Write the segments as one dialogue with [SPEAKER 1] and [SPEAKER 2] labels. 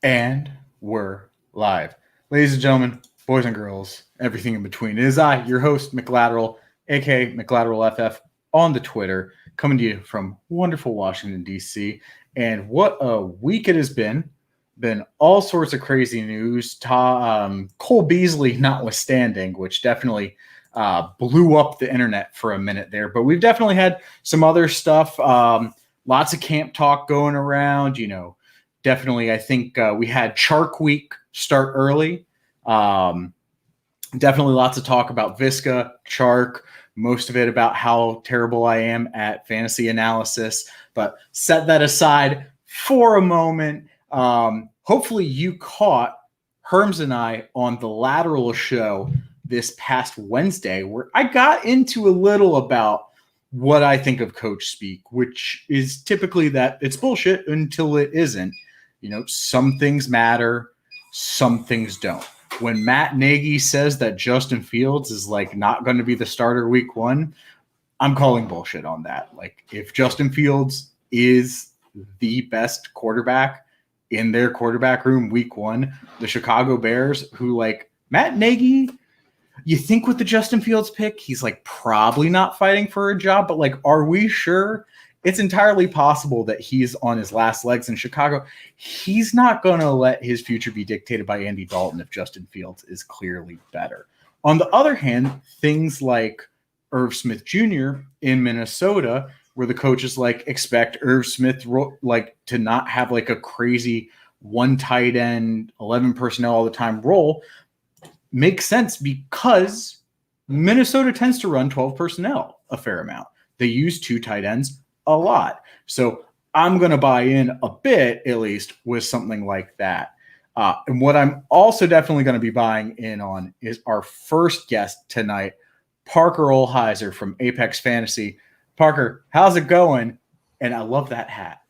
[SPEAKER 1] And we're live. Ladies and gentlemen, boys and girls, everything in between. It is I, your host, McLateral, aka McLateralFF, on the Twitter, coming to you from wonderful Washington, D.C. And what a week it has been. Been all sorts of crazy news. Cole Beasley notwithstanding, which definitely blew up the internet for a minute there. But we've definitely had some other stuff. Lots of camp talk going around, definitely, I think we had Shark Week start early. Definitely lots of talk about Visca, Shark, most of it about how terrible I am at fantasy analysis. But set that aside for a moment. Hopefully you caught Herms and I on the Lateral show this past Wednesday, where I got into a little about what I think of coach speak, which is typically that it's bullshit until it isn't. Some things matter, some things don't. When Matt Nagy says that Justin Fields is not going to be the starter week one, I'm calling bullshit on that. If Justin Fields is the best quarterback in their quarterback room week one, the Chicago Bears, who Matt Nagy, you think with the Justin Fields pick, he's probably not fighting for a job, but are we sure? It's entirely possible that he's on his last legs in Chicago. He's not going to let his future be dictated by Andy Dalton if Justin Fields is clearly better. On the other hand, things like Irv Smith Jr. in Minnesota, where the coaches expect Irv Smith to not have a crazy one tight end, 11 personnel all the time role, makes sense because Minnesota tends to run 12 personnel a fair amount. They use two tight ends a lot. So I'm going to buy in a bit, at least, with something like that. And what I'm also definitely going to be buying in on is our first guest tonight, Parker Olhiser from Apex Fantasy. Parker, how's it going? And I love that hat.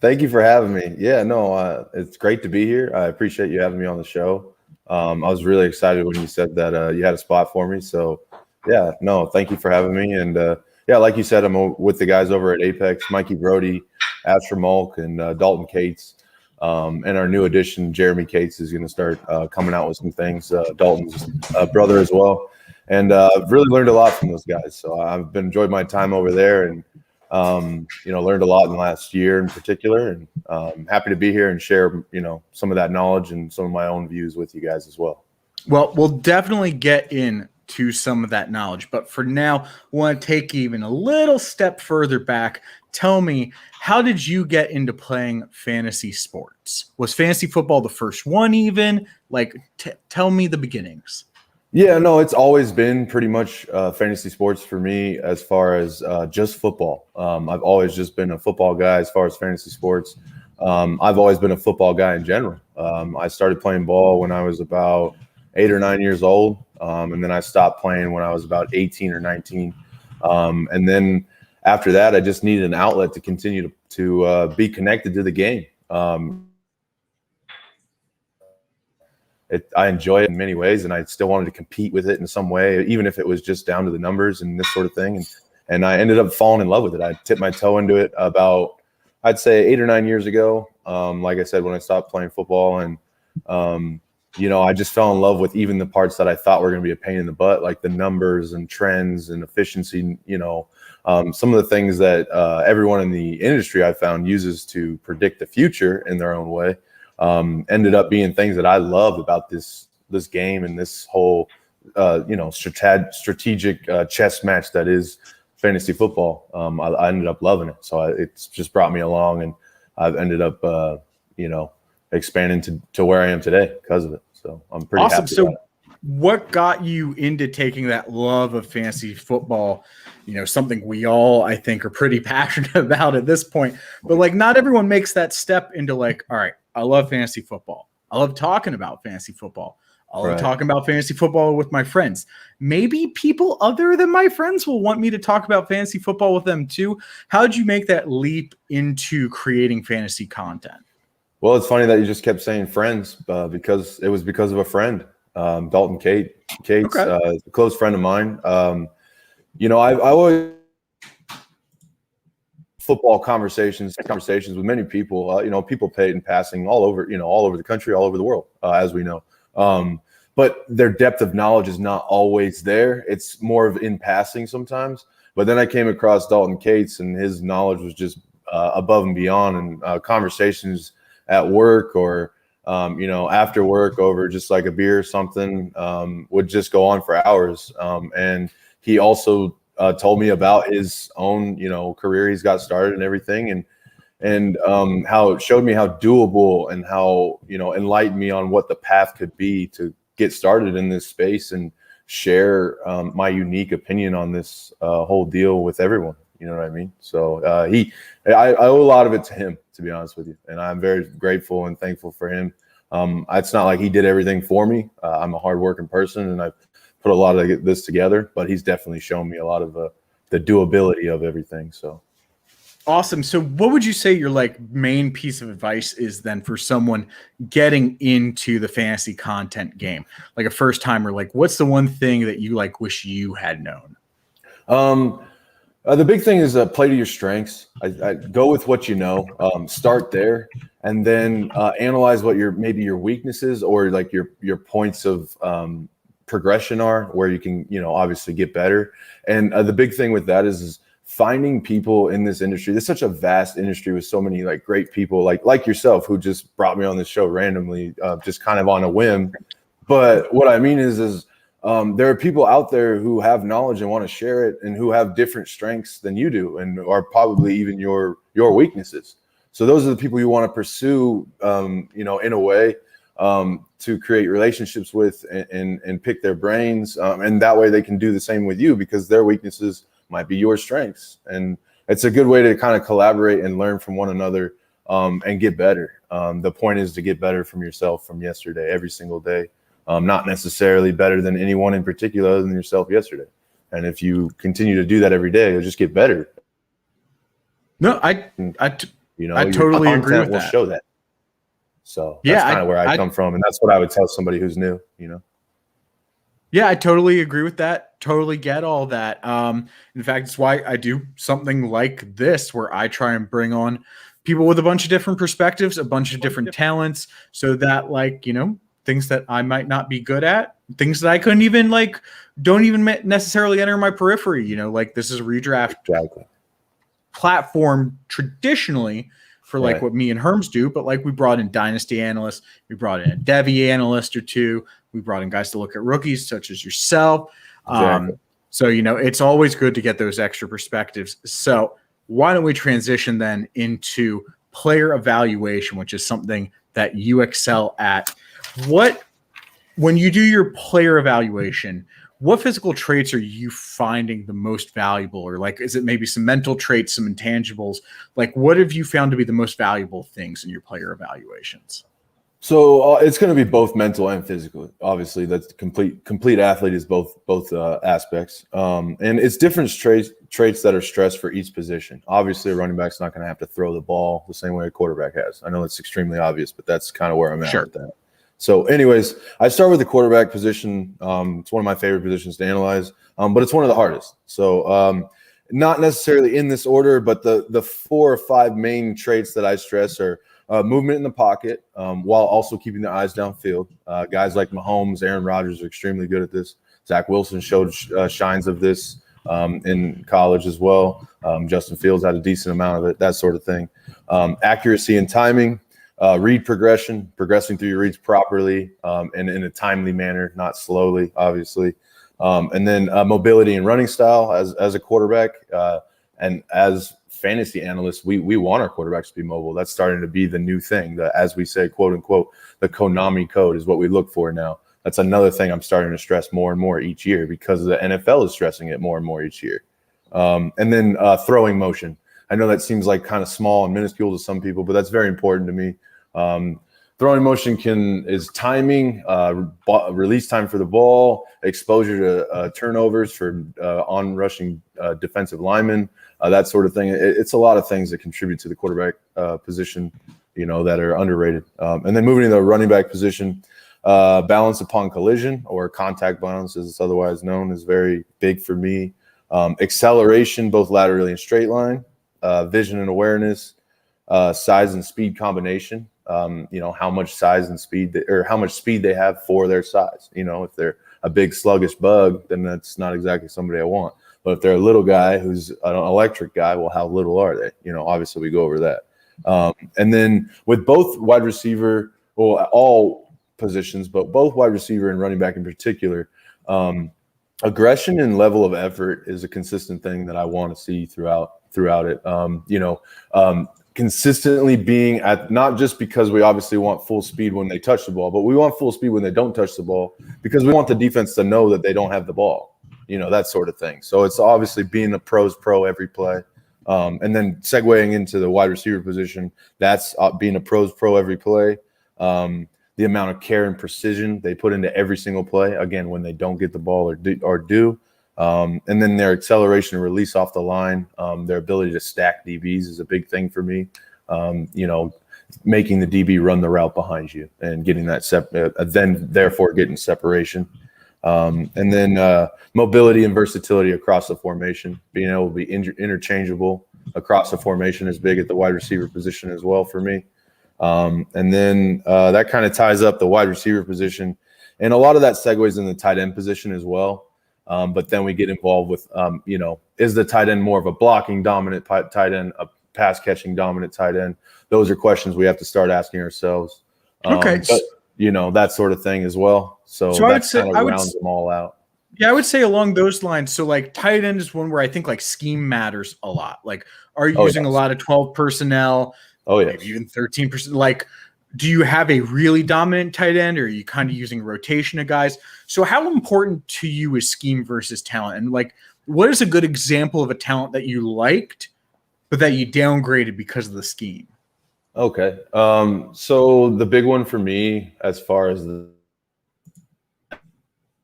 [SPEAKER 2] Thank you for having me. Yeah, no, it's great to be here. I appreciate you having me on the show. I was really excited when you said that you had a spot for me. So, yeah, no, thank you for having me. And, yeah, like you said, I'm with the guys over at Apex, Mikey Brody, Asher Malk, and Dalton Cates. And our new addition, Jeremy Cates, is going to start coming out with some things. Dalton's brother as well. And I've really learned a lot from those guys. So I've enjoyed my time over there and, learned a lot in the last year in particular. And I'm happy to be here and share, some of that knowledge and some of my own views with you guys as well.
[SPEAKER 1] Well, we'll definitely get into some of that knowledge. But for now, I want to take even a little step further back. Tell me, how did you get into playing fantasy sports? Was fantasy football the first one even? Tell me the beginnings.
[SPEAKER 2] Yeah, no, it's always been pretty much fantasy sports for me as far as just football. I've always just been a football guy as far as fantasy sports. I've always been a football guy in general. I started playing ball when I was about 8 or 9 years old, and then I stopped playing when I was about 18 or 19. And then after that, I just needed an outlet to continue to be connected to the game. I enjoy it in many ways, and I still wanted to compete with it in some way, even if it was just down to the numbers and this sort of thing. And I ended up falling in love with it. I tipped my toe into it about, I'd say, 8 or 9 years ago. Like I said, when I stopped playing football, and I just fell in love with even the parts that I thought were going to be a pain in the butt, like the numbers and trends and efficiency. Some of the things that everyone in the industry I found uses to predict the future in their own way. Ended up being things that I love about this game and this whole strategic chess match that is fantasy football. I ended up loving it, so it's just brought me along, and I've ended up expanding to where I am today because of it. So I'm pretty
[SPEAKER 1] awesome.
[SPEAKER 2] Happy
[SPEAKER 1] So
[SPEAKER 2] about it.
[SPEAKER 1] What got you into taking that love of fantasy football? Something we all, I think, are pretty passionate about at this point. But not everyone makes that step into all right, I love fantasy football. I love talking about fantasy football. I love talking about fantasy football with my friends. Maybe people other than my friends will want me to talk about fantasy football with them too. How did you make that leap into creating fantasy content?
[SPEAKER 2] Well, it's funny that you just kept saying friends because it was because of a friend, Dalton Cates, a close friend of mine. I always football conversations with many people. People paid in passing all over the country, all over the world, as we know. But their depth of knowledge is not always there. It's more of in passing sometimes. But then I came across Dalton Cates, and his knowledge was just above and beyond. And conversations at work or after work over just like a beer or something would just go on for hours. And he also told me about his own, career he's got started and everything, and how it showed me how doable and how, enlightened me on what the path could be to get started in this space and share my unique opinion on this whole deal with everyone. You know what I mean? So I owe a lot of it to him, to be honest with you. And I'm very grateful and thankful for him. It's not like he did everything for me. I'm a hardworking person, and I've put a lot of this together, but he's definitely shown me a lot of the doability of everything. So
[SPEAKER 1] awesome. So what would you say your main piece of advice is then for someone getting into the fantasy content game, like a first timer? What's the one thing that you wish you had known?
[SPEAKER 2] The big thing is play to your strengths. I go with what you know. Start there, and then analyze what your weaknesses or your points of progression are, where you can obviously get better. And the big thing with that is finding people in this industry. There's such a vast industry with so many great people like yourself, who just brought me on this show randomly, just kind of on a whim. But what I mean is there are people out there who have knowledge and want to share it, and who have different strengths than you do, and are probably even your weaknesses. So those are the people you want to pursue, in a way, to create relationships with and pick their brains. And that way they can do the same with you, because their weaknesses might be your strengths. And it's a good way to kind of collaborate and learn from one another, and get better. The point is to get better from yourself from yesterday, every single day. Not necessarily better than anyone in particular other than yourself yesterday. And if you continue to do that every day, you'll just get better.
[SPEAKER 1] No, I totally agree with
[SPEAKER 2] that. Will show that. So that's kind of where I come from. And that's what I would tell somebody who's new,
[SPEAKER 1] Yeah, I totally agree with that. Totally get all that. In fact, it's why I do something like this, where I try and bring on people with a bunch of different perspectives, a bunch of different talents, so that things that I might not be good at, things that I couldn't even don't even necessarily enter my periphery. This is a redraft platform traditionally for what me and Herms do, but we brought in dynasty analysts, we brought in a Devy analyst or two, we brought in guys to look at rookies such as yourself. So it's always good to get those extra perspectives. So why don't we transition then into player evaluation, which is something that you excel at. When you do your player evaluation, what physical traits are you finding the most valuable? Or is it maybe some mental traits, some intangibles? What have you found to be the most valuable things in your player evaluations?
[SPEAKER 2] So it's going to be both mental and physical. Obviously, that's complete athlete is both aspects. And it's different traits that are stressed for each position. Obviously, a running back's not going to have to throw the ball the same way a quarterback has. I know it's extremely obvious, but that's kind of where I'm at with that. So anyways, I start with the quarterback position. It's one of my favorite positions to analyze, but it's one of the hardest. So not necessarily in this order, but the 4 or 5 main traits that I stress are movement in the pocket, while also keeping the eyes downfield. Guys like Mahomes, Aaron Rodgers are extremely good at this. Zach Wilson showed shines of this in college as well. Justin Fields had a decent amount of it, that sort of thing. Accuracy and timing. Read progression, progressing through your reads properly, and in a timely manner, not slowly, obviously. And then mobility and running style as a quarterback. And as fantasy analysts, we want our quarterbacks to be mobile. That's starting to be the new thing. As we say, quote unquote, the Konami code is what we look for now. That's another thing I'm starting to stress more and more each year, because the NFL is stressing it more and more each year. And then throwing motion. I know that seems like kind of small and minuscule to some people, but that's very important to me. Throwing motion is timing, release time for the ball, exposure to turnovers for on-rushing defensive linemen, that sort of thing. It's a lot of things that contribute to the quarterback position, that are underrated. And then moving to the running back position, balance upon collision, or contact balance as it's otherwise known, is very big for me. Acceleration, both laterally and straight line. vision and awareness, size and speed combination. How much size and speed or how much speed they have for their size. If they're a big sluggish bug, then that's not exactly somebody I want. But if they're a little guy who's an electric guy, well, how little are they? Obviously we go over that. And then with both wide receiver, well, all positions, but both wide receiver and running back in particular, aggression and level of effort is a consistent thing that I want to see throughout it. Consistently being at, not just because we obviously want full speed when they touch the ball, but we want full speed when they don't touch the ball because we want the defense to know that they don't have the ball, that sort of thing. So it's obviously being a pro's pro every play. And then segueing into the wide receiver position, that's being a pro's pro every play. The amount of care and precision they put into every single play, again, when they don't get the ball or do. And then their acceleration and release off the line, their ability to stack DBs is a big thing for me. Making the DB run the route behind you and getting that then therefore getting separation. And then mobility and versatility across the formation, being able to be interchangeable across the formation is big at the wide receiver position as well for me. And then that kind of ties up the wide receiver position. And a lot of that segues in the tight end position as well. But then we get involved with, is the tight end more of a blocking dominant tight end, a pass catching dominant tight end? Those are questions we have to start asking ourselves.
[SPEAKER 1] Okay.
[SPEAKER 2] But, that sort of thing as well. So that kind of rounds them all out.
[SPEAKER 1] Yeah, I would say along those lines. So like tight end is one where I think like scheme matters a lot. Like, are you using a lot of 12 personnel?
[SPEAKER 2] Oh, yeah.
[SPEAKER 1] Maybe even 13%. Like, do you have a really dominant tight end, or are you kind of using rotation of guys? So how important to you is scheme versus talent? And like, what is a good example of a talent that you liked, but that you downgraded because of the scheme?
[SPEAKER 2] Okay. So the big one for me, as far as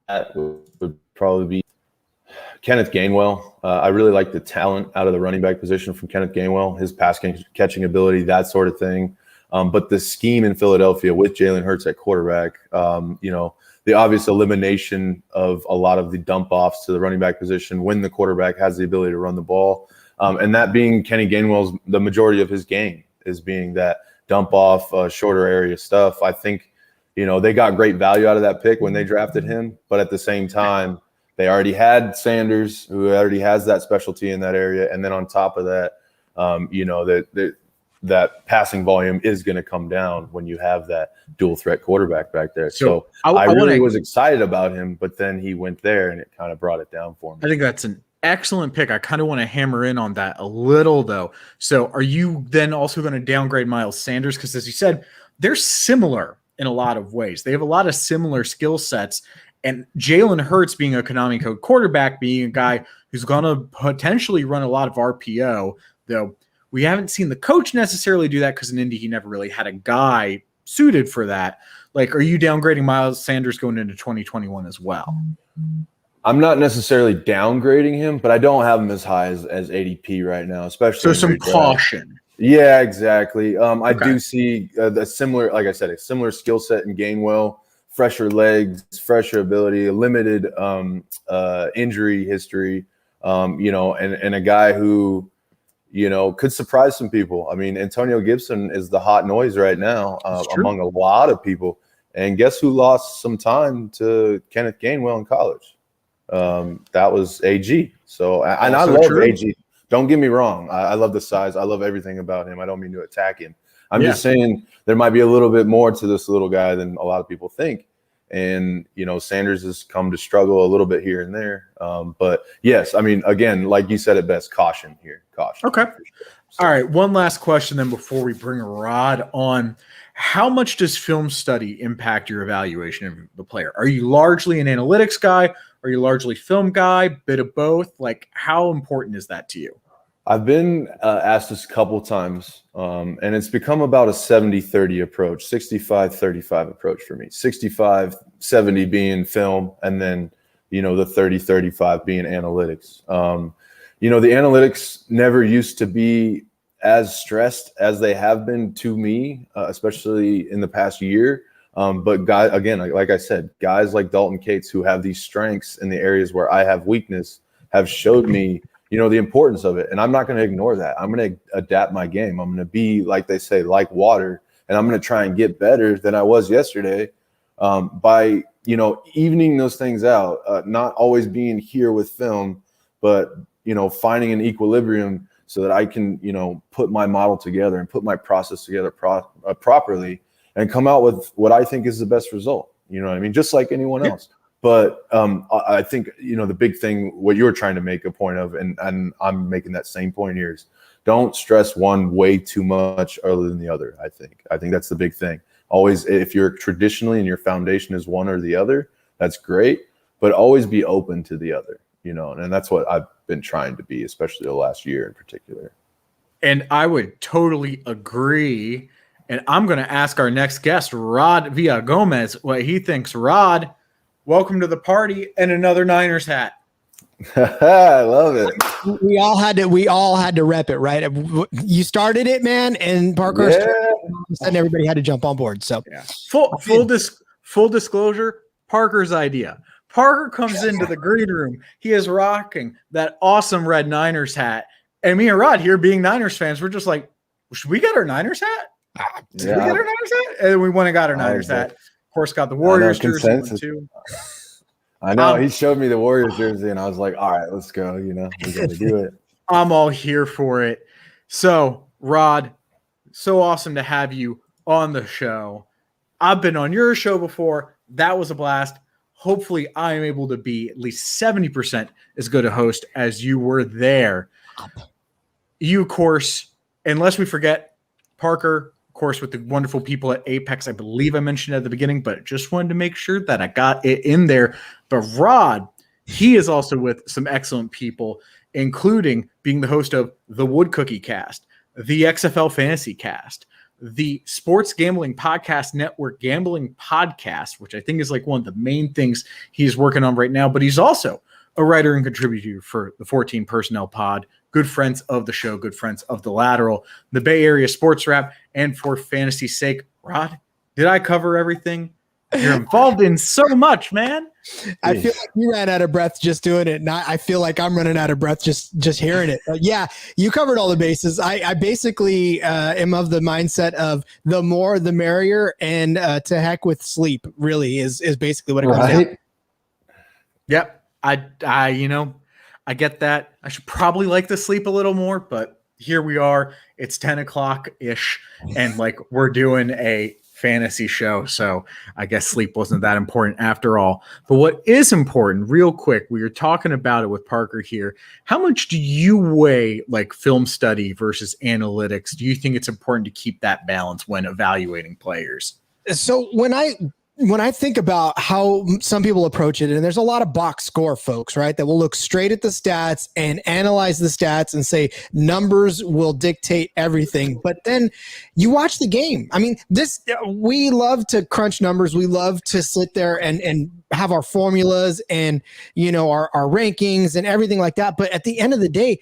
[SPEAKER 2] that would probably be Kenneth Gainwell. I really like the talent out of the running back position from Kenneth Gainwell, his pass catching ability, that sort of thing. But the scheme in Philadelphia with Jalen Hurts at quarterback, the obvious elimination of a lot of the dump offs to the running back position when the quarterback has the ability to run the ball. And that being Kenny Gainwell's, the majority of his game is being that dump off, shorter area stuff. I think, they got great value out of that pick when they drafted him. But at the same time, they already had Sanders, who already has that specialty in that area. And then on top of that, that passing volume is going to come down when you have that dual threat quarterback back there. So I really was excited about him, but then he went there and it kind of brought it down for me.
[SPEAKER 1] I think that's an excellent pick. I kind of want to hammer in on that a little though. So are you then also going to downgrade Miles Sanders? Because as you said, they're similar in a lot of ways. They have a lot of similar skill sets. And Jalen Hurts being a Konami code quarterback, being a guy who's going to potentially run a lot of RPO, though we haven't seen the coach necessarily do that because in Indy he never really had a guy suited for that. Like, are you downgrading Miles Sanders going into 2021 as well?
[SPEAKER 2] I'm not necessarily downgrading him, but I don't have him as high as ADP right now, especially.
[SPEAKER 1] So some caution.
[SPEAKER 2] Yeah, exactly. I do see a similar, like I said, a similar skill set in Gainwell, fresher legs, fresher ability, a limited injury history, and a guy who, could surprise some people. I mean, Antonio Gibson is the hot noise right now among a lot of people. And guess who lost some time to Kenneth Gainwell in college? That was AG. So, and I love AG. Don't get me wrong. I love the size. I love everything about him. I don't mean to attack him. I'm just saying there might be a little bit more to this little guy than a lot of people think. And, Sanders has come to struggle a little bit here and there. But yes, I mean, again, like you said it best, caution here. Caution.
[SPEAKER 1] Okay. All right. One last question then before we bring Rod on. How much does film study impact your evaluation of the player? Are you largely an analytics guy? Are you largely film guy? Bit of both? Like, how important is that to you?
[SPEAKER 2] I've been asked this a couple times, and it's become about a 70-30 approach, 65-35 approach for me. 65-70 being film, and then, the 30-35 being analytics. The analytics never used to be as stressed as they have been to me, especially in the past year. But guys, again, like I said, guys like Dalton Cates who have these strengths in the areas where I have weakness have showed me, the importance of it. And I'm not going to ignore that. I'm going to adapt my game. I'm going to be, like they say, like water, and I'm going to try and get better than I was yesterday by, evening those things out, not always being here with film, but, finding an equilibrium so that I can, put my model together and put my process together properly and come out with what I think is the best result. You know what I mean? Just like anyone else. But I think, the big thing, what you're trying to make a point of, and I'm making that same point here, is don't stress one way too much other than the other. I think that's the big thing. Always, if you're traditionally and your foundation is one or the other, that's great, but always be open to the other, and that's what I've been trying to be, especially the last year in particular.
[SPEAKER 1] And I would totally agree. And I'm going to ask our next guest, Rod Villagomez, what he thinks. Rod, welcome to the party and another Niners hat.
[SPEAKER 2] I love it.
[SPEAKER 3] We all had to rep it, right? You started it, man, and Parker and everybody had to jump on board. So
[SPEAKER 1] full disclosure, Parker's idea. Parker comes into the green room. He is rocking that awesome red Niners hat. And me and Rod here, being Niners fans, we're just like, should we get our Niners hat? Did we get our Niners hat? And then we went and got our Niners hat. Of course, got the Warriors jersey too.
[SPEAKER 2] I know. He showed me the Warriors jersey, and I was like, all right, let's go. We got to do it.
[SPEAKER 1] I'm all here for it. So, Rod, so awesome to have you on the show. I've been on your show before. That was a blast. Hopefully, I am able to be at least 70% as good a host as you were there. You, of course, unless we forget, Parker, of course, with the wonderful people at Apex, I believe I mentioned at the beginning, but just wanted to make sure that I got it in there. But Rod, he is also with some excellent people, including being the host of the Wood Cookie Cast, the XFL Fantasy Cast, the Sports Gambling Podcast Network Gambling Podcast, which I think is like one of the main things he's working on right now. But he's also a writer and contributor for the 14 Personnel Pod, good friends of the show, good friends of the Lateral, the Bay Area Sports Wrap, and for fantasy's sake. Rod, did I cover everything? You're involved in so much, man.
[SPEAKER 3] I feel like you ran out of breath just doing it, and I feel like I'm running out of breath just hearing it. But yeah, you covered all the bases. I basically am of the mindset of the more the merrier, and to heck with sleep. Really is basically what it comes down.
[SPEAKER 1] Yep, I get that. I should probably like to sleep a little more, but here we are. It's 10 o'clock ish, and we're doing a fantasy show, so I guess sleep wasn't that important after all. But what is important, real quick, we were talking about it with Parker here. How much do you weigh film study versus analytics? Do you think it's important to keep that balance when evaluating players?
[SPEAKER 3] So when I think about how some people approach it, and there's a lot of box score folks, right, that will look straight at the stats and analyze the stats and say numbers will dictate everything. But then you watch the game. I mean, we love to crunch numbers. We love to sit there and have our formulas and, our rankings and everything like that. But at the end of the day,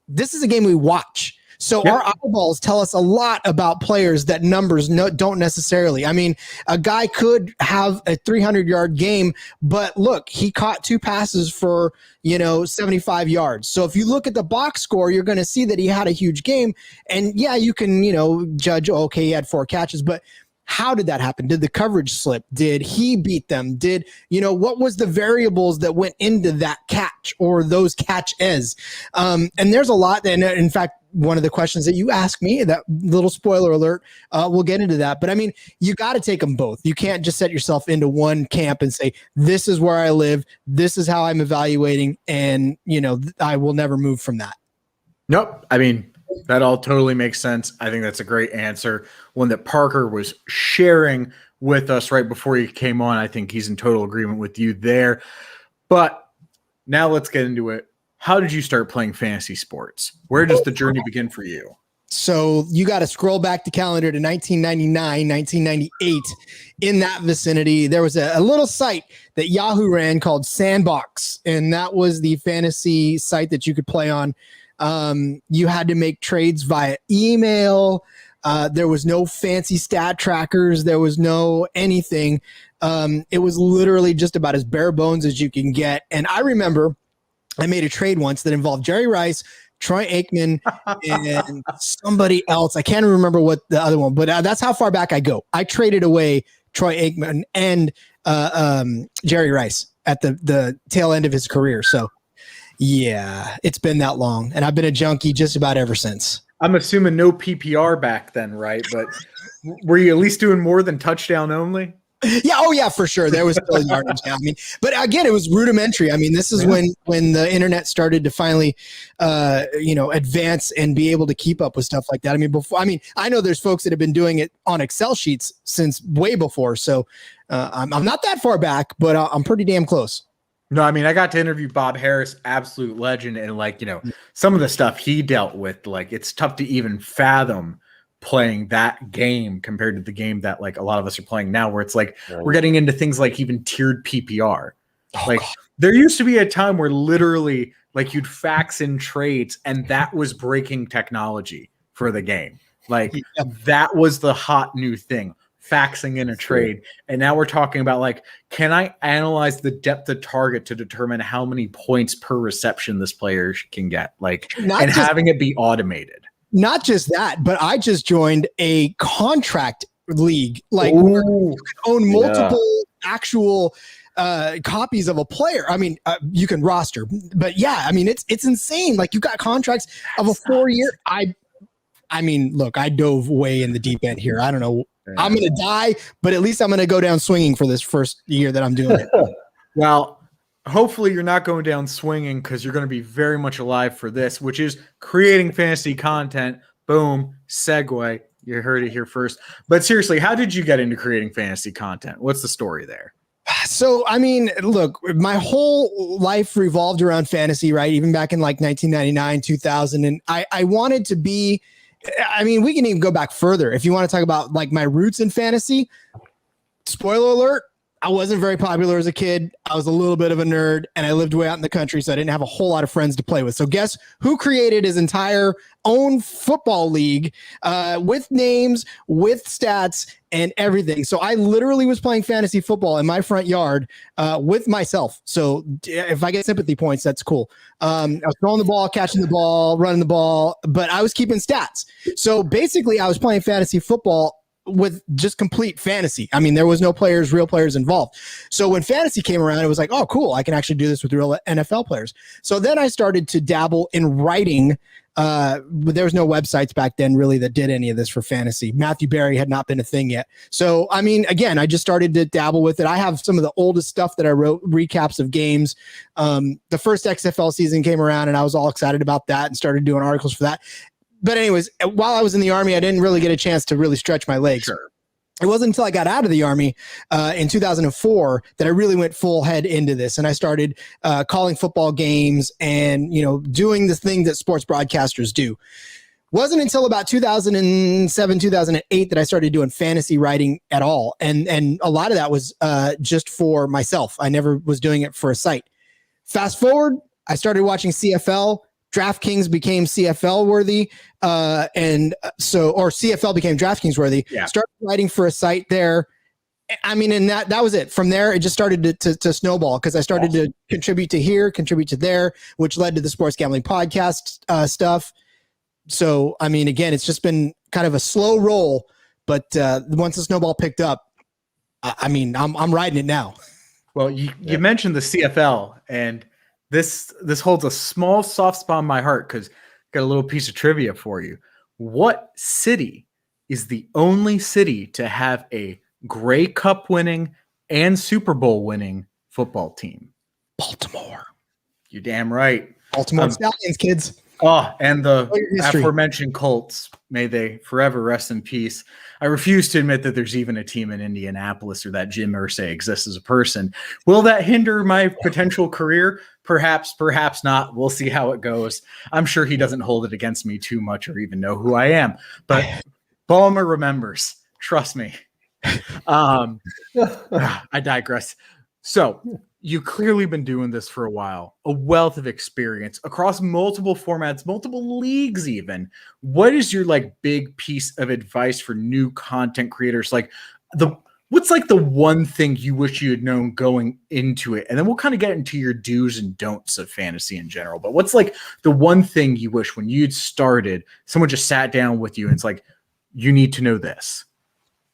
[SPEAKER 3] this is a game we watch. So our eyeballs tell us a lot about players that numbers don't necessarily. I mean, a guy could have a 300-yard game, but look, he caught 2 passes for, 75 yards. So if you look at the box score, you're going to see that he had a huge game. And yeah, you can, judge, okay, he had 4 catches, but how did that happen? Did the coverage slip? Did he beat them? What was the variables that went into that catch or those catches? And there's a lot. And in fact, one of the questions that you asked me, that little spoiler alert, we'll get into that. But I mean, you got to take them both. You can't just set yourself into one camp and say, this is where I live. This is how I'm evaluating. And, I will never move from that.
[SPEAKER 1] Nope. I mean, that all totally makes sense. I think that's a great answer. One that Parker was sharing with us right before he came on. I think he's in total agreement with you there. But now let's get into it. How did you start playing fantasy sports? Where does the journey begin for you?
[SPEAKER 3] So you got to scroll back the calendar to 1999, 1998. In that vicinity, there was a little site that Yahoo ran called Sandbox, and that was the fantasy site that you could play on. You had to make trades via email. There was no fancy stat trackers. There was no anything. It was literally just about as bare bones as you can get. And I remember I made a trade once that involved Jerry Rice, Troy Aikman, and somebody else. I can't remember what the other one, but that's how far back I go. I traded away Troy Aikman and Jerry Rice at the tail end of his career. So, yeah, it's been that long, and I've been a junkie just about ever since.
[SPEAKER 1] I'm assuming no PPR back then, right? But were you at least doing more than touchdown only?
[SPEAKER 3] Yeah. Oh, yeah, for sure. There was still yardage. I mean, but again, it was rudimentary. I mean, this is when the internet started to finally, advance and be able to keep up with stuff like that. I mean, I know there's folks that have been doing it on Excel sheets since way before. So I'm not that far back, but I'm pretty damn close.
[SPEAKER 1] No, I mean, I got to interview Bob Harris, absolute legend, and some of the stuff he dealt with, it's tough to even fathom playing that game compared to the game that a lot of us are playing now, where it's we're getting into things like even tiered PPR. God. There used to be a time where literally you'd fax in trades, and that was breaking technology for the game. That was the hot new thing, faxing in a trade. And now we're talking about can I analyze the depth of target to determine how many points per reception this player can get, having it be automated.
[SPEAKER 3] Not just that, but I just joined a contract league, where you can own multiple actual copies of a player. I mean, you can roster, but yeah, I mean, it's insane. You got contracts of a 4-year. I mean, look, I dove way in the deep end here. I don't know. Yeah. I'm going to die, but at least I'm going to go down swinging for this first year that I'm doing it.
[SPEAKER 1] Well, hopefully you're not going down swinging, because you're going to be very much alive for this, which is creating fantasy content. Boom, segue. You heard it here first. But seriously, how did you get into creating fantasy content? What's the story there?
[SPEAKER 3] So, I mean, look, my whole life revolved around fantasy, right? Even back in 1999, 2000. And I wanted to be, I mean, we can even go back further. If you want to talk about my roots in fantasy, spoiler alert, I wasn't very popular as a kid. I was a little bit of a nerd, and I lived way out in the country, so I didn't have a whole lot of friends to play with. So guess who created his entire own football league with names, with stats, and everything. So I literally was playing fantasy football in my front yard with myself. So if I get sympathy points, that's cool. I was throwing the ball, catching the ball, running the ball, but I was keeping stats. So basically, I was playing fantasy football with just complete fantasy. I mean, there was no real players involved. So when fantasy came around, it was oh, cool, I can actually do this with real NFL players. So then I started to dabble in writing. There was no websites back then really that did any of this for fantasy. Matthew Berry had not been a thing yet. So, I mean, again, I just started to dabble with it. I have some of the oldest stuff that I wrote, recaps of games. The first XFL season came around, and I was all excited about that and started doing articles for that. But anyways, while I was in the Army, I didn't really get a chance to really stretch my legs.
[SPEAKER 1] Sure.
[SPEAKER 3] It wasn't until I got out of the Army in 2004 that I really went full head into this. And I started calling football games and, doing the thing that sports broadcasters do. Wasn't until about 2007, 2008 that I started doing fantasy writing at all. And a lot of that was just for myself. I never was doing it for a site. Fast forward, I started watching CFL. DraftKings became CFL worthy, or CFL became DraftKings worthy. Yeah. Started writing for a site there. I mean, and that was it. From there, it just started to snowball, because I started to contribute to here, contribute to there, which led to the Sports Gambling Podcast stuff. So, I mean, again, it's just been kind of a slow roll, but once the snowball picked up, I mean, I'm riding it now.
[SPEAKER 1] Well, you mentioned the CFL, and This holds a small soft spot in my heart, because I got a little piece of trivia for you. What city is the only city to have a Grey Cup winning and Super Bowl winning football team?
[SPEAKER 3] Baltimore.
[SPEAKER 1] You're damn right.
[SPEAKER 3] Baltimore Stallions, kids.
[SPEAKER 1] Oh, and the aforementioned Colts, may they forever rest in peace. I refuse to admit that there's even a team in Indianapolis, or that Jim Irsay exists as a person. Will that hinder my potential career? Perhaps, perhaps not. We'll see how it goes. I'm sure he doesn't hold it against me too much, or even know who I am. But Ballmer remembers. Trust me. I digress. So you've clearly been doing this for a while, a wealth of experience across multiple formats, multiple leagues even. What is your big piece of advice for new content creators? What what's like the one thing you wish you had known going into it? And then we'll kind of get into your do's and don'ts of fantasy in general. But what's like the one thing you wish when you'd started, someone just sat down with you and it's like, you need to know this?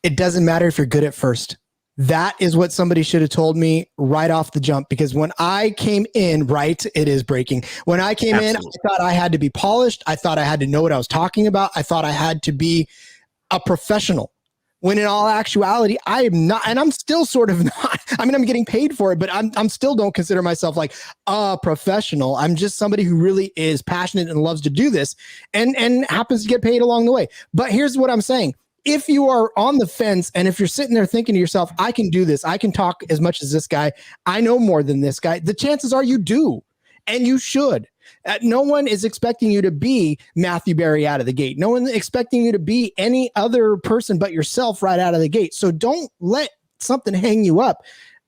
[SPEAKER 3] It doesn't matter if you're good at first. That is what somebody should have told me right off the jump, because when I came in, right, it is breaking. When I came in, I thought I had to be polished. I thought I had to know what I was talking about. I thought I had to be a professional, when in all actuality, I am not, and I'm still sort of not. I mean, I'm getting paid for it, but I'm still don't consider myself like a professional. I'm just somebody who really is passionate and loves to do this and happens to get paid along the way. But here's what I'm saying. If you are on the fence and if you're sitting there thinking to yourself, I can do this, I can talk as much as this guy, I know more than this guy, the chances are you do, and you should. No one is expecting you to be Matthew Berry out of the gate. No one is expecting you to be any other person but yourself right out of the gate. So don't let something hang you up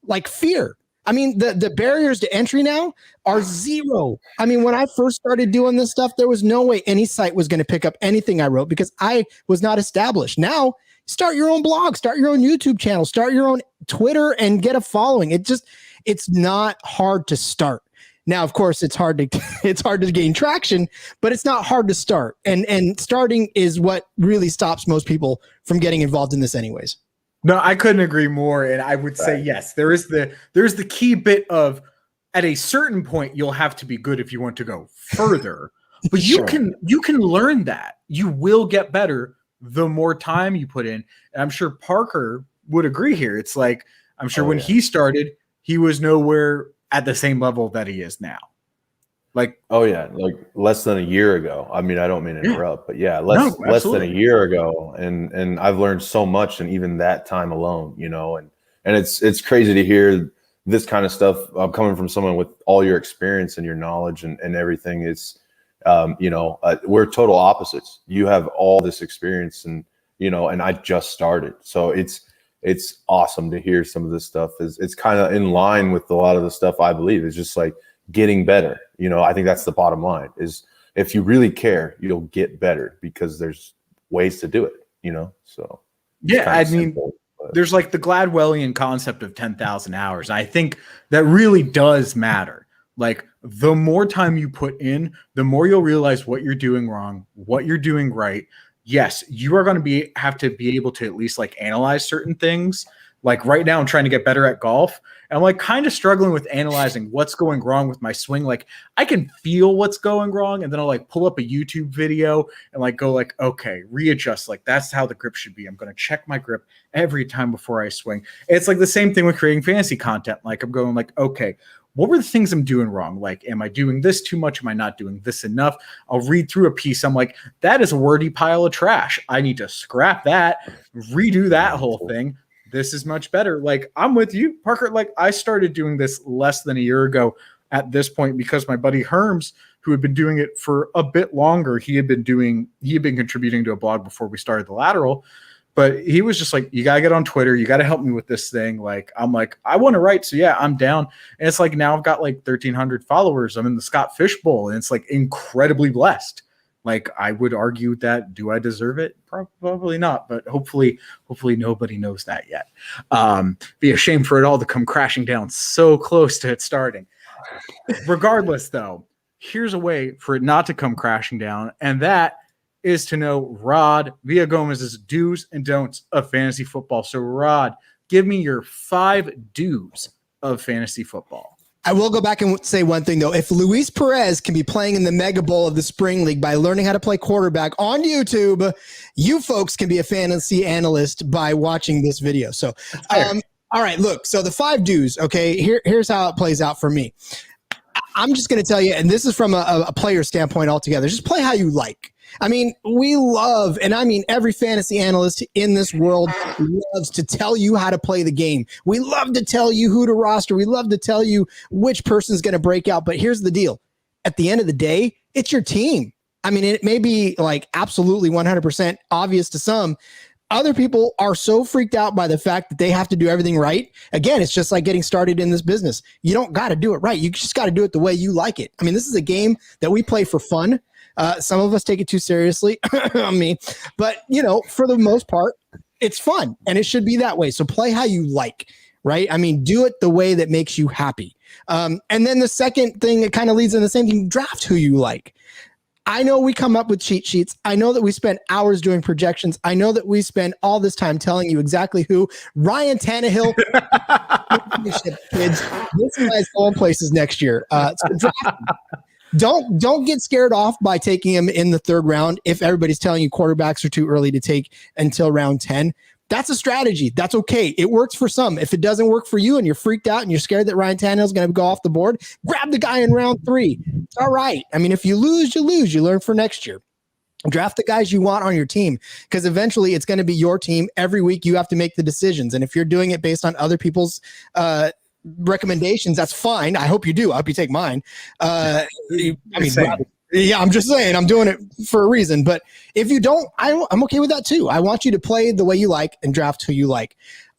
[SPEAKER 3] like fear. I mean, the barriers to entry now are zero. I mean, when I first started doing this stuff, there was no way any site was going to pick up anything I wrote because I was not established. Now, start your own blog, start your own YouTube channel, start your own Twitter and get a following. It's not hard to start. Now, of course, it's hard to gain traction, but it's not hard to start. And starting is what really stops most people from getting involved in this anyways.
[SPEAKER 1] No, I couldn't agree more. And I would say, yes, there's the key bit of at a certain point, you'll have to be good if you want to go further, but you can learn that. You will get better the more time you put in. And I'm sure Parker would agree here. It's like, I'm sure when he started, he was nowhere at the same level that he is now. Like,
[SPEAKER 2] like less than a year ago. I mean, I don't mean to interrupt, but less than a year ago. And I've learned so much in even that time alone, and it's crazy to hear this kind of stuff coming from someone with all your experience and your knowledge and everything. It's, we're total opposites. You have all this experience and I just started. So it's awesome to hear some of this stuff. It's kind of in line with a lot of the stuff I believe. It's just like getting better. I think that's the bottom line is if you really care, you'll get better because there's ways to do it, so.
[SPEAKER 1] Yeah. I mean, there's like the Gladwellian concept of 10,000 hours. I think that really does matter. Like the more time you put in, the more you'll realize what you're doing wrong, what you're doing right. Yes, you are going to have to be able to at least like analyze certain things. Like right now I'm trying to get better at golf and I'm like kind of struggling with analyzing what's going wrong with my swing. Like I can feel what's going wrong and then I'll like pull up a YouTube video and like go like, okay, readjust. Like that's how the grip should be. I'm going to check my grip every time before I swing. It's like the same thing with creating fantasy content. Like I'm going like, okay, what were the things I'm doing wrong? Like, am I doing this too much? Am I not doing this enough? I'll read through a piece. I'm like, that is a wordy pile of trash. I need to scrap that, redo that whole thing. This is much better. Like, I'm with you, Parker. Like, I started doing this less than a year ago at this point because my buddy Herms, who had been doing it for a bit longer, he had been contributing to a blog before we started the Lateral. But he was just like, you got to get on Twitter. You got to help me with this thing. Like, I'm like, I want to write. So yeah, I'm down. And it's like, now I've got like 1,300 followers. I'm in the Scott Fish Bowl and it's like incredibly blessed. Like I would argue that, do I deserve it? Probably not, but hopefully nobody knows that yet. Be a shame for it all to come crashing down so close to it starting. Regardless though, here's a way for it not to come crashing down. And that is to know Rod Villagomez's do's and don'ts of fantasy football. So Rod, give me your 5 do's of fantasy football.
[SPEAKER 3] I will go back and say one thing, though. If Luis Perez can be playing in the Mega Bowl of the Spring League by learning how to play quarterback on YouTube, you folks can be a fantasy analyst by watching this video. So, all right, look. So the 5 do's, okay, here's how it plays out for me. I'm just going to tell you, and this is from a player standpoint altogether, just play how you like. I mean, we love, and I mean every fantasy analyst in this world loves to tell you how to play the game. We love to tell you who to roster. We love to tell you which person's going to break out. But here's the deal. At the end of the day, it's your team. I mean, it may be like absolutely 100% obvious to some. Other people are so freaked out by the fact that they have to do everything right. Again, it's just like getting started in this business. You don't got to do it right. You just got to do it the way you like it. I mean, this is a game that we play for fun. Some of us take it too seriously, me, but for the most part, it's fun and it should be that way. So play how you like, right? I mean, do it the way that makes you happy. And then the second thing, it kind of leads in the same thing, draft who you like. I know we come up with cheat sheets. I know that we spend hours doing projections. I know that we spend all this time telling you exactly who. Ryan Tannehill, kids, this guy's going places next year. So draft him. Don't get scared off by taking him in the third round if everybody's telling you quarterbacks are too early to take until round 10. That's a strategy. That's okay. It works for some. If it doesn't work for you and you're freaked out and you're scared that Ryan Tannehill is going to go off the board, grab the guy in round 3. It's all right. I mean, if you lose, you lose. You learn for next year. Draft the guys you want on your team because eventually it's going to be your team. Every week you have to make the decisions. And if you're doing it based on other people's recommendations, that's fine. I hope you do. I hope you take mine. Yeah, I'm just saying I'm doing it for a reason. But if you don't, I'm okay with that too. I want you to play the way you like and draft who you like.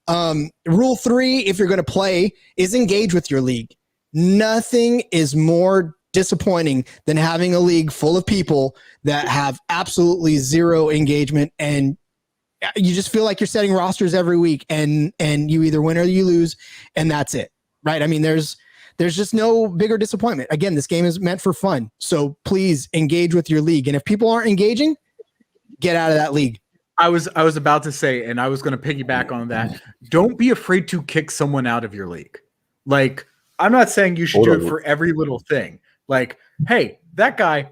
[SPEAKER 3] Rule 3, if you're going to play, is engage with your league. Nothing is more disappointing than having a league full of people that have absolutely zero engagement and you just feel like you're setting rosters every week and you either win or you lose and that's it. Right? I mean, there's just no bigger disappointment. Again, this game is meant for fun. So please engage with your league. And if people aren't engaging, get out of that league.
[SPEAKER 1] I was about to say, and I was going to piggyback on that. Don't be afraid to kick someone out of your league. Like, I'm not saying you should do it for every little thing. Like, hey, that guy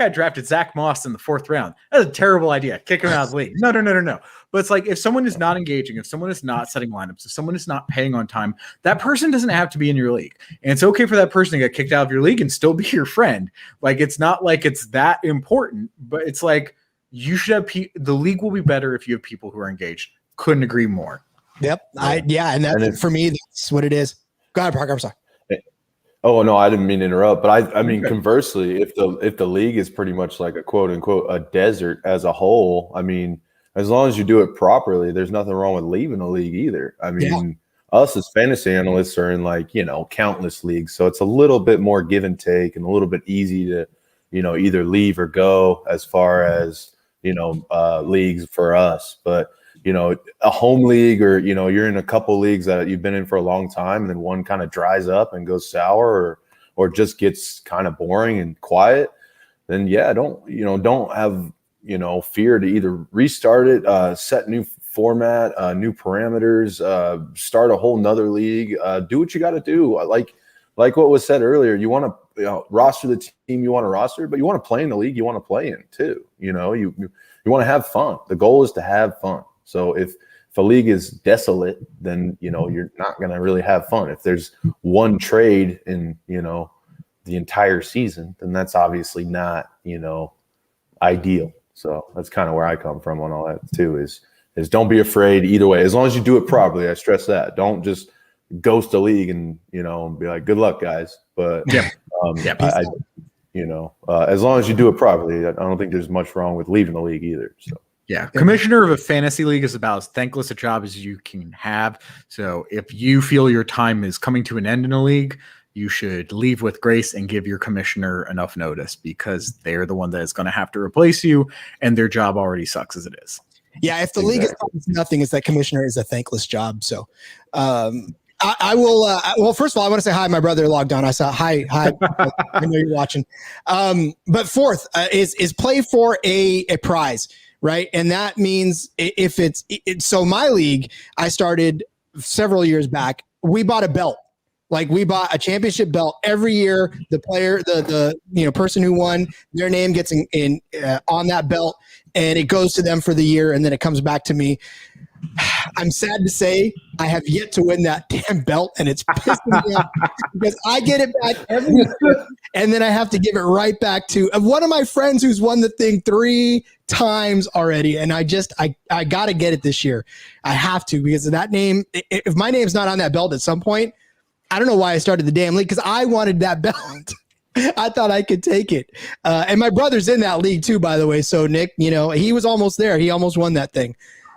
[SPEAKER 1] drafted Zach Moss in the 4th round. That's a terrible idea. Kick him out of the league. No. But it's like if someone is not engaging, if someone is not setting lineups, if someone is not paying on time, that person doesn't have to be in your league. And it's okay for that person to get kicked out of your league and still be your friend. Like, it's not like it's that important, but it's like you should have the league will be better if you have people who are engaged. Couldn't agree more.
[SPEAKER 3] Yep. And for me, that's what it is. Go ahead, Parker. I'm sorry.
[SPEAKER 2] Oh no, I didn't mean to interrupt, but I mean conversely, if the league is pretty much like a quote unquote a desert as a whole, I mean, as long as you do it properly, there's nothing wrong with leaving a league either. I mean, us as fantasy analysts are in countless leagues, so it's a little bit more give and take and a little bit easy to either leave or go as far as leagues for us, but. A home league or, you're in a couple leagues that you've been in for a long time and then one kind of dries up and goes sour or just gets kind of boring and quiet, then don't have, fear to either restart it, set new format, new parameters, start a whole nother league, do what you got to do. Like what was said earlier, you want to roster the team you want to roster, but you want to play in the league you want to play in too. You want to have fun. The goal is to have fun. So if a league is desolate, then, you're not going to really have fun. If there's one trade in, the entire season, then that's obviously not, ideal. So that's kind of where I come from on all that too, is don't be afraid either way. As long as you do it properly, I stress that. Don't just ghost a league and, be like, good luck, guys. But, as long as you do it properly, I don't think there's much wrong with leaving the league either. So.
[SPEAKER 1] Yeah, commissioner of a fantasy league is about as thankless a job as you can have. So if you feel your time is coming to an end in a league, you should leave with grace and give your commissioner enough notice because they're the one that is going to have to replace you, and their job already sucks as it is.
[SPEAKER 3] Yeah, if the league is nothing, it's that commissioner is a thankless job. So I will. Well, first of all, I want to say hi. My brother logged on. I saw hi. I know you're watching. But fourth is play for a prize. Right. And that means if so my league, I started several years back. We bought a belt. Like we bought a championship belt every year. The player, the person who won, their name gets in on that belt and it goes to them for the year. And then it comes back to me. I'm sad to say I have yet to win that damn belt, and it's pissing me off because I get it back every year, and then I have to give it right back to one of my friends who's won the thing 3 times already, and I got to get it this year. I have to because of that name. If my name's not on that belt at some point, I don't know why I started the damn league because I wanted that belt. I thought I could take it. And my brother's in that league too, by the way. So Nick, he was almost there. He almost won that thing.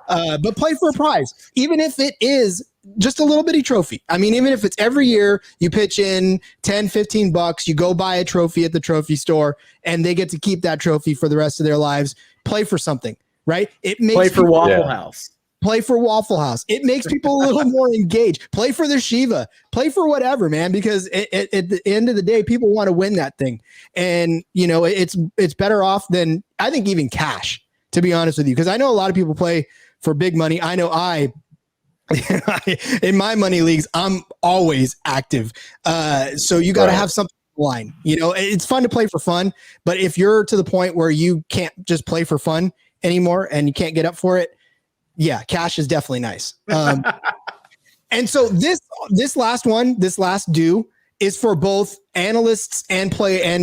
[SPEAKER 3] But play for a prize, even if it is just a little bitty trophy. I mean, even if it's every year you pitch in $10-15, you go buy a trophy at the trophy store and they get to keep that trophy for the rest of their lives. Play for something. right? It makes
[SPEAKER 1] play for
[SPEAKER 3] people
[SPEAKER 1] Waffle House.
[SPEAKER 3] play for Waffle House. It makes people a little more engaged. Play for their Shiva. Play for whatever, man, because at the end of the day, people want to win that thing. And, you know, it's better off than, I think, even cash, to be honest with you, because I know a lot of people play for big money. I know in my money leagues, I'm always active. So you got to have something line. You know, it's fun to play for fun, but if you're to the point where you can't just play for fun anymore and you can't get up for it, yeah, cash is definitely nice. And so this last due is for both analysts and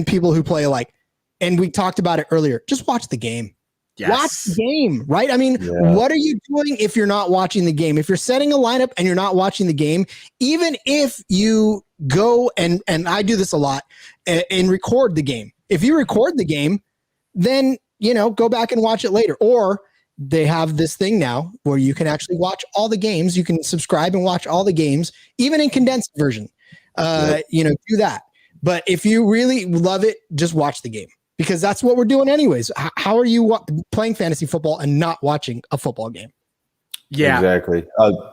[SPEAKER 3] people who play alike. And we talked about it earlier. Just watch the game.
[SPEAKER 1] Yes.
[SPEAKER 3] Watch the game, right? I mean, what are you doing if you're not watching the game? If you're setting a lineup and you're not watching the game, even if you go and I do this a lot and record the game. If you record the game, then, you know, go back and watch it later. Or they have this thing now where you can actually watch all the games. You can subscribe and watch all the games, even in condensed version. You know, do that. But if you really love it, just watch the game. Because that's what we're doing anyways. How are you playing fantasy football and not watching a football game?
[SPEAKER 2] Yeah, exactly.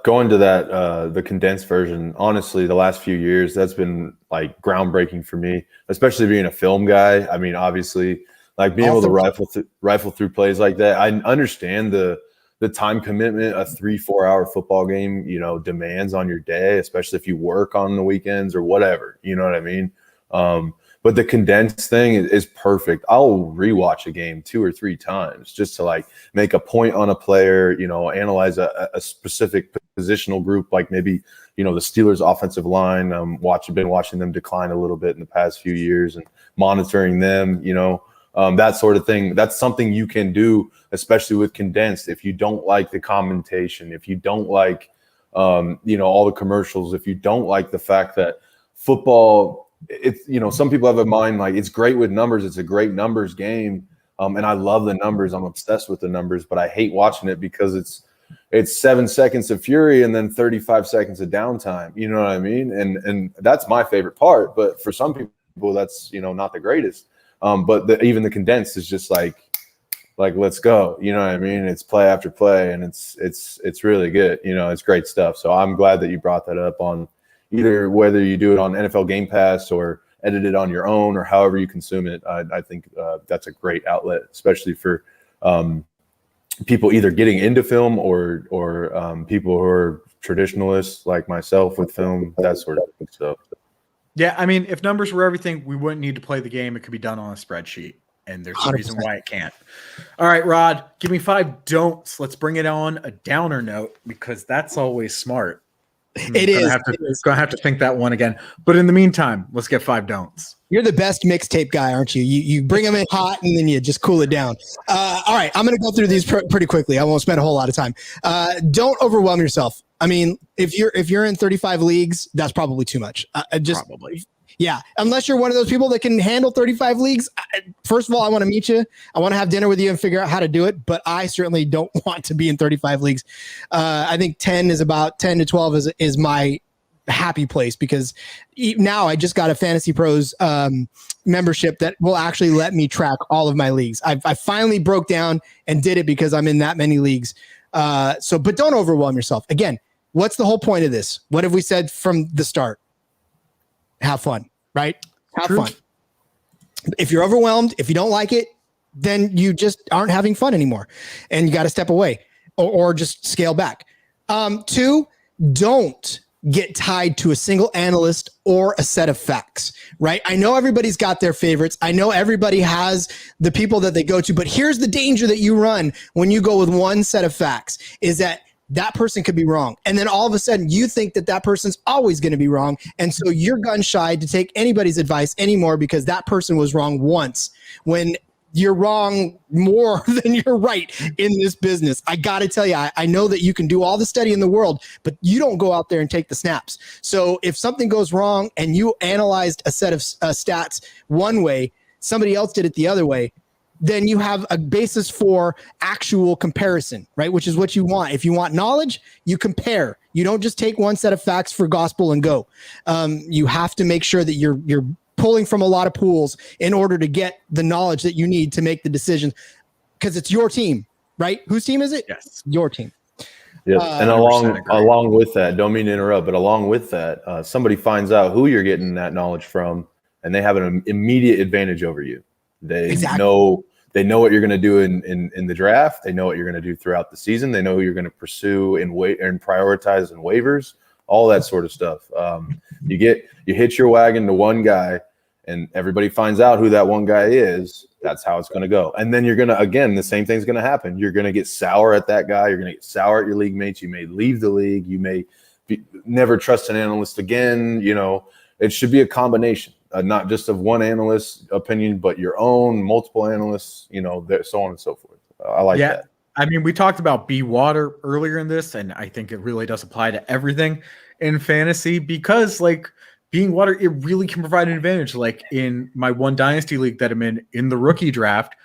[SPEAKER 2] Going to that, the condensed version, honestly, the last few years, that's been like groundbreaking for me, especially being a film guy. I mean, obviously, like being able to rifle through plays like that. I understand the time commitment a 3-4 hour football game, you know, demands on your day, especially if you work on the weekends or whatever, you know what I mean? But the condensed thing is perfect. I'll rewatch a game 2 or 3 times just to like make a point on a player, you know, analyze a specific positional group, like maybe, you know, the Steelers offensive line. Been watching them decline a little bit in the past few years and monitoring them, you know, that sort of thing. That's something you can do, especially with condensed. If you don't like the commentation, if you don't like, you know, all the commercials, if you don't like the fact that football, it's, you know, some people have a mind like it's great with numbers. It's a great numbers game. And I love the numbers. I'm obsessed with the numbers, but I hate watching it because it's 7 seconds of fury and then 35 seconds of downtime. You know what I mean? And that's my favorite part. But for some people, that's, you know, not the greatest. But even the condensed is just like, let's go. You know what I mean? It's play after play, and it's really good. You know, it's great stuff. So I'm glad that you brought that up on either whether you do it on NFL Game Pass or edit it on your own or however you consume it. I think that's a great outlet, especially for people either getting into film or people who are traditionalists like myself with film, that sort of thing. So, yeah,
[SPEAKER 1] I mean, if numbers were everything, we wouldn't need to play the game. It could be done on a spreadsheet, and there's a reason why it can't. All right, Rod, give me 5 don'ts. Let's bring it on a downer note because that's always smart.
[SPEAKER 3] It is.
[SPEAKER 1] Gonna have to think that one again. But in the meantime, let's get 5 don'ts.
[SPEAKER 3] You're the best mixtape guy, aren't you? You bring them in hot and then you just cool it down. All right, I'm going to go through these pretty quickly. I won't spend a whole lot of time. Don't overwhelm yourself. I mean, if you're in 35 leagues, that's probably too much. Probably. Yeah, unless you're one of those people that can handle 35 leagues. First of all, I want to meet you. I want to have dinner with you and figure out how to do it. But I certainly don't want to be in 35 leagues. I think 10 to 12 is my happy place because now I just got a Fantasy Pros membership that will actually let me track all of my leagues. I finally broke down and did it because I'm in that many leagues. But don't overwhelm yourself. Again, what's the whole point of this? What have we said from the start? Have fun, right? Have fun. If you're overwhelmed, if you don't like it, then you just aren't having fun anymore and you got to step away or just scale back. 2, don't get tied to a single analyst or a set of facts, right? I know everybody's got their favorites. I know everybody has the people that they go to, but here's the danger that you run when you go with one set of facts is that person could be wrong. And then all of a sudden you think that person's always going to be wrong. And so you're gun shy to take anybody's advice anymore because that person was wrong once when you're wrong more than you're right in this business. I got to tell you, I know that you can do all the study in the world, but you don't go out there and take the snaps. So if something goes wrong and you analyzed a set of stats one way, somebody else did it the other way, then you have a basis for actual comparison, right? Which is what you want. If you want knowledge, you compare. You don't just take one set of facts for gospel and go. You have to make sure that you're pulling from a lot of pools in order to get the knowledge that you need to make the decisions because it's your team. right? Whose team is it?
[SPEAKER 1] Yes.
[SPEAKER 3] Your team.
[SPEAKER 2] Yep. And along with that, don't mean to interrupt, but along with that, somebody finds out who you're getting that knowledge from, and they have an immediate advantage over you. They know what you're going to do in the draft. They know what you're going to do throughout the season. They know who you're going to pursue and prioritize in waivers, all that sort of stuff. You hitch your wagon to one guy, and everybody finds out who that one guy is. That's how it's going to go. And then you're going to, again, the same thing's going to happen. You're going to get sour at that guy. You're going to get sour at your league mates. You may leave the league. You may never trust an analyst again. It should be a combination, not just of one analyst's opinion, but your own, multiple analysts, so on and so forth. I like that.
[SPEAKER 1] I mean, we talked about B water earlier in this, and I think it really does apply to everything in fantasy because, being water, it really can provide an advantage. Like in my one dynasty league that I'm in the rookie draft,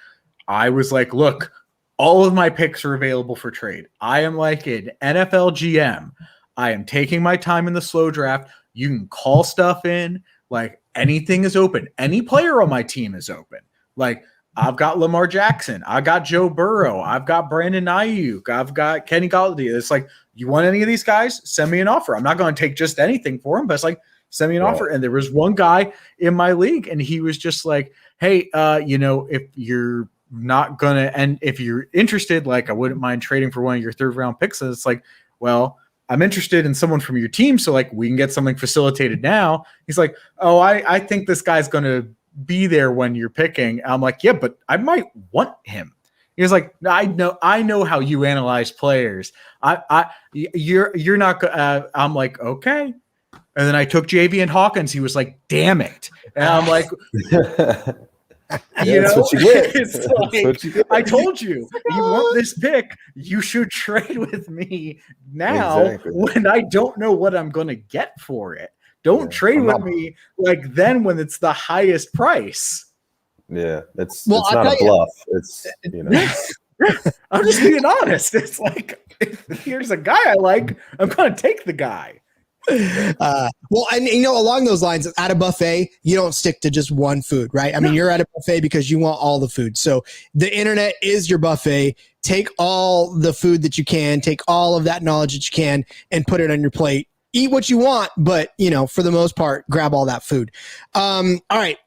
[SPEAKER 1] I was like, look, all of my picks are available for trade. I am like an NFL GM. I am taking my time in the slow draft. You can call stuff in. Like anything is open. Any player on my team is open. Like I've got Lamar Jackson. I got Joe Burrow. I've got Brandon Ayuk. I've got Kenny Galladay. It's like, you want any of these guys? Send me an offer. I'm not going to take just anything for them, but it's like, send me an offer. And there was one guy in my league, and he was just like, hey, if you're not going to, and if you're interested, I wouldn't mind trading for one of your third round picks. And it's like, well, I'm interested in someone from your team. So we can get something facilitated now. He's like, oh, I think this guy's going to be there when you're picking. I'm like, yeah, but I might want him. He was like, I know how you analyze players. You're not, I'm like, okay. And then I took JV Hawkins. He was like, damn it. And I'm like,
[SPEAKER 2] what you get.
[SPEAKER 1] It's I told you want this pick. You should trade with me now when I don't know what I'm going to get for it. Don't trade with me then when it's the highest price.
[SPEAKER 2] Yeah, it's not a bluff. It's
[SPEAKER 1] I'm just being honest. It's like, if here's a guy I like, I'm going to take the guy.
[SPEAKER 3] Along those lines, at a buffet, you don't stick to just one food, right? I mean, you're at a buffet because you want all the food. So the internet is your buffet. Take all the food that you can, take all of that knowledge that you can, and put it on your plate. Eat what you want, but for the most part, grab all that food. All right.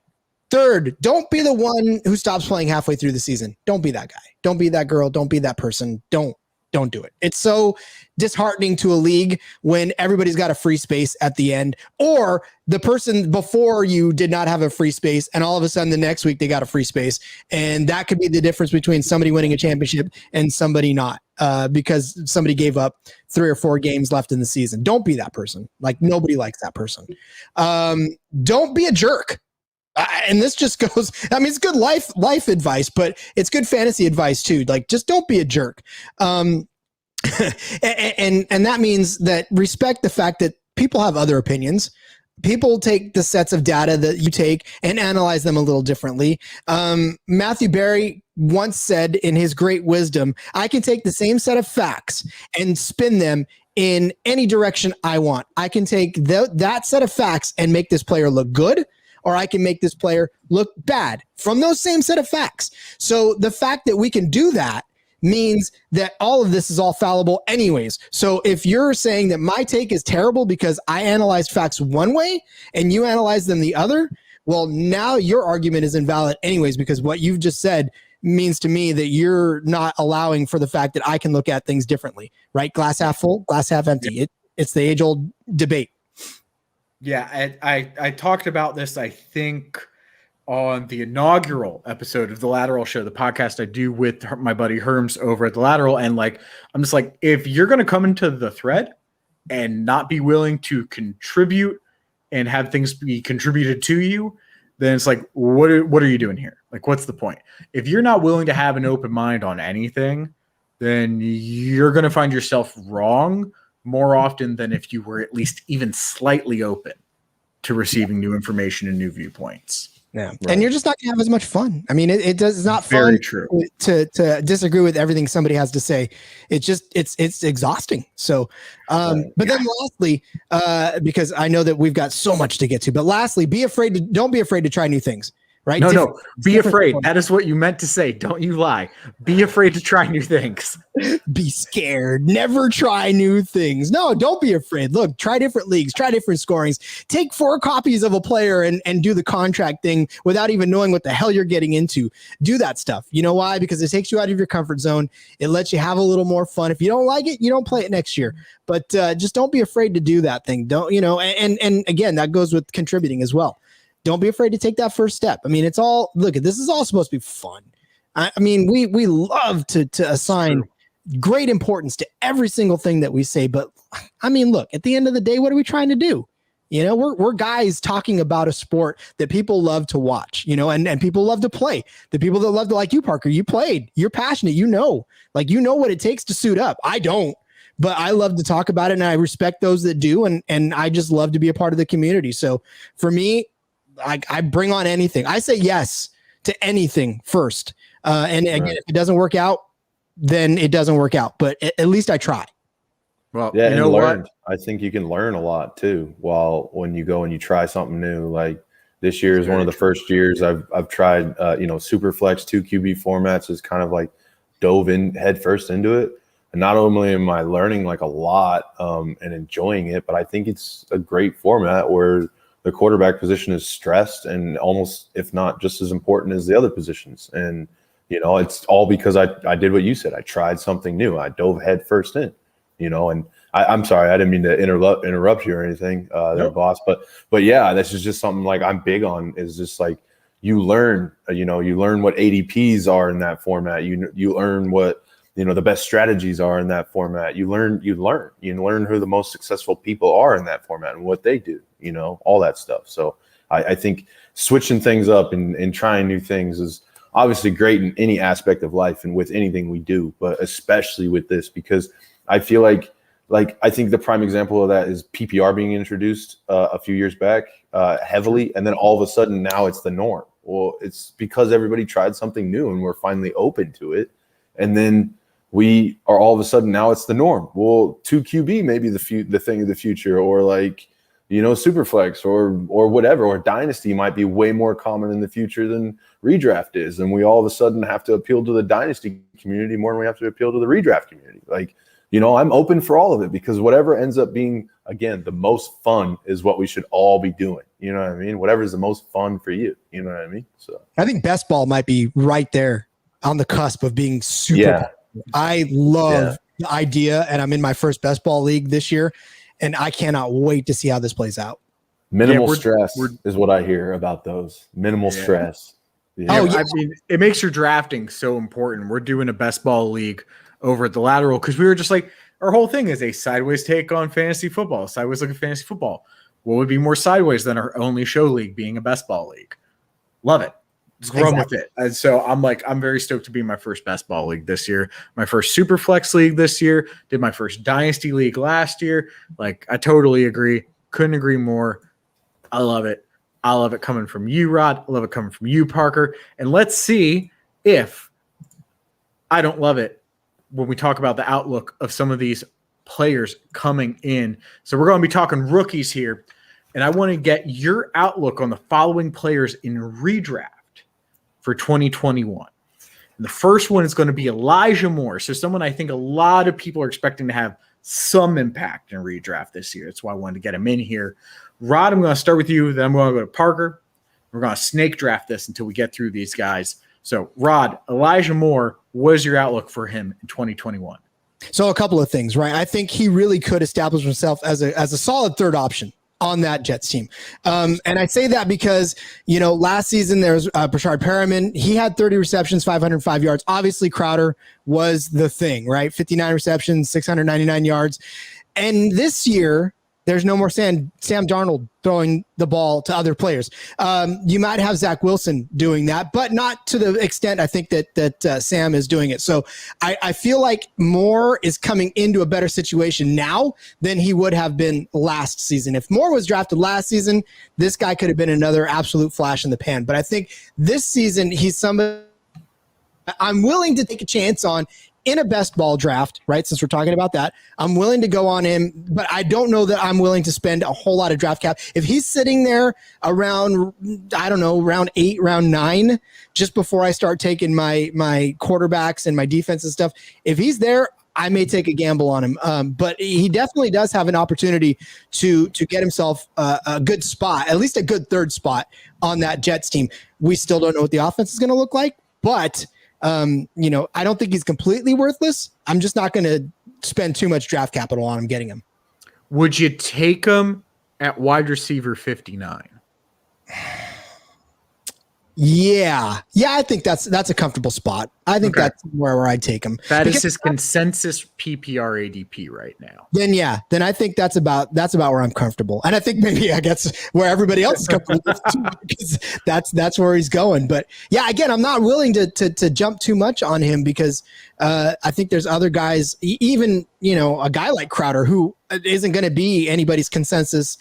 [SPEAKER 3] Third, don't be the one who stops playing halfway through the season. Don't be that guy. Don't be that girl. Don't be that person. Don't do it. It's so disheartening to a league when everybody's got a free space at the end, or the person before you did not have a free space and all of a sudden the next week they got a free space. And that could be the difference between somebody winning a championship and somebody not, because somebody gave up 3 or 4 games left in the season. Don't be that person. Nobody likes that person. Don't be a jerk. And this just goes, it's good life advice, but it's good fantasy advice too. Just don't be a jerk. And that means that respect the fact that people have other opinions. People take the sets of data that you take and analyze them a little differently. Matthew Berry once said in his great wisdom, I can take the same set of facts and spin them in any direction I want. I can take that set of facts and make this player look good, or I can make this player look bad from those same set of facts. So the fact that we can do that means that all of this is all fallible anyways. So if you're saying that my take is terrible because I analyzed facts one way and you analyze them the other, well, now your argument is invalid anyways, because what you've just said means to me that you're not allowing for the fact that I can look at things differently, right? Glass half full, glass half empty. It's the age-old debate.
[SPEAKER 1] Yeah, I talked about this, I think, on the inaugural episode of the Lateral Show, the podcast I do with my buddy Herms over at the Lateral. And I'm just like, if you're going to come into the thread and not be willing to contribute and have things be contributed to you, then it's like, what are you doing here? What's the point? If you're not willing to have an open mind on anything, then you're going to find yourself wrong more often than if you were at least even slightly open to receiving new information and new viewpoints.
[SPEAKER 3] Yeah. Right. And you're just not gonna have as much fun. I mean, it's not fun.
[SPEAKER 1] Very true.
[SPEAKER 3] To disagree with everything somebody has to say. It's exhausting. So, but then lastly, because I know that we've got so much to get to, but lastly, don't be afraid to try new things, right?
[SPEAKER 1] No. Be
[SPEAKER 3] different
[SPEAKER 1] afraid.
[SPEAKER 3] format.
[SPEAKER 1] That is what you meant to say. Don't you lie. Be afraid to try new things.
[SPEAKER 3] Be scared. Never try new things. No, don't be afraid. Look, try different leagues, try different scorings. Take 4 copies of a player and do the contract thing without even knowing what the hell you're getting into. Do that stuff. You know why? Because it takes you out of your comfort zone. It lets you have a little more fun. If you don't like it, you don't play it next year. But just don't be afraid to do that thing. Don't, and again, that goes with contributing as well. Don't be afraid to take that first step. I mean, this is all supposed to be fun. I mean, we love to assign great importance to every single thing that we say. But I mean, look, at the end of the day, what are we trying to do? We're guys talking about a sport that people love to watch, and people love to play. The people that love to, like you, Parker, you played, you're passionate, what it takes to suit up. I don't, but I love to talk about it, and I respect those that do. And I just love to be a part of the community. So for me, I bring on anything. I say yes to anything first. And again, if it doesn't work out, then it doesn't work out. But at least I try.
[SPEAKER 1] Well,
[SPEAKER 2] yeah,
[SPEAKER 1] you know what?
[SPEAKER 2] I think you can learn a lot too when you go and you try something new. Like this year is one of the first years I've tried super flex 2 QB formats, is kind of like dove in head first into it. And not only am I learning like a lot and enjoying it, but I think it's a great format where the quarterback position is stressed and almost, if not just as important as the other positions. And, it's all because I did what you said. I tried something new. I dove head first in, and I'm sorry, I didn't mean to interrupt you or anything there, boss. But yeah, this is just something like I'm big on, is just like you learn what ADPs are in that format. You learn what, the best strategies are in that format. You learn who the most successful people are in that format and what they do, all that stuff. So I think switching things up and trying new things is obviously great in any aspect of life and with anything we do, but especially with this, because I feel like I think the prime example of that is PPR being introduced a few years back heavily. And then all of a sudden now it's the norm. Well, it's because everybody tried something new and we're finally open to it. And then we are all of a sudden now it's the norm. Well, 2 QB may be the thing of the future, or like, Superflex or whatever, or Dynasty might be way more common in the future than redraft is. And we all of a sudden have to appeal to the Dynasty community more than we have to appeal to the redraft community. Like, I'm open for all of it, because whatever ends up being, again, the most fun is what we should all be doing. You know what I mean? Whatever is the most fun for you. You know what I mean? So
[SPEAKER 3] I think best ball might be right there on the cusp of being super.
[SPEAKER 2] Yeah.
[SPEAKER 3] I love the idea, and I'm in my first best ball league this year, and I cannot wait to see how this plays out.
[SPEAKER 2] Minimal stress is what I hear about those. Minimal stress. Yeah.
[SPEAKER 1] I mean, it makes your drafting so important. We're doing a best ball league over at the Lateral because we were just like, our whole thing is a sideways take on fantasy football. Sideways look at fantasy football. What would be more sideways than our only show league being a best ball league? Love it. Just run with it. And so I'm very stoked to be in my first best ball league this year, my first super flex league this year, did my first dynasty league last year. Like, I totally agree. Couldn't agree more. I love it. I love it coming from you, Rod. I love it coming from you, Parker. And let's see if I don't love it when we talk about the outlook of some of these players coming in. So we're going to be talking rookies here. And I want to get your outlook on the following players in redraft for 2021. And the first one is going to be Elijah Moore. So someone I think a lot of people are expecting to have some impact in redraft this year. That's why I wanted to get him in here. Rod, I'm going to start with you. Then I'm going to go to Parker. We're going to snake draft this until we get through these guys. So, Rod, Elijah Moore, what is your outlook for him in 2021?
[SPEAKER 3] So a couple of things, right? I think he really could establish himself as a solid third option on that Jets team. And I say that because, last season there was Brashard Perriman. He had 30 receptions, 505 yards. Obviously, Crowder was the thing, right? 59 receptions, 699 yards. And this year, there's no more Sam Darnold throwing the ball to other players. You might have Zach Wilson doing that, but not to the extent I think that Sam is doing it. So I feel like Moore is coming into a better situation now than he would have been last season. If Moore was drafted last season, this guy could have been another absolute flash in the pan. But I think this season he's somebody I'm willing to take a chance on in a best ball draft, right? Since we're talking about that, I'm willing to go on him, but I don't know that I'm willing to spend a whole lot of draft cap. If he's sitting there around, I don't know, round 8, round 9, just before I start taking my quarterbacks and my defense and stuff, if he's there, I may take a gamble on him. But he definitely does have an opportunity to get himself a good spot, at least a good third spot on that Jets team. We still don't know what the offense is going to look like, but I don't think he's completely worthless. I'm just not going to spend too much draft capital on him getting him.
[SPEAKER 1] Would you take him at wide receiver 59?
[SPEAKER 3] Yeah, I think that's a comfortable spot. I think that's where I'd take him.
[SPEAKER 1] That is his consensus PPR ADP right now.
[SPEAKER 3] Then I think that's about where I'm comfortable, and I think maybe I guess where everybody else is comfortable too, because that's where he's going. But yeah, again, I'm not willing to jump too much on him because I think there's other guys, even a guy like Crowder who isn't going to be anybody's consensus.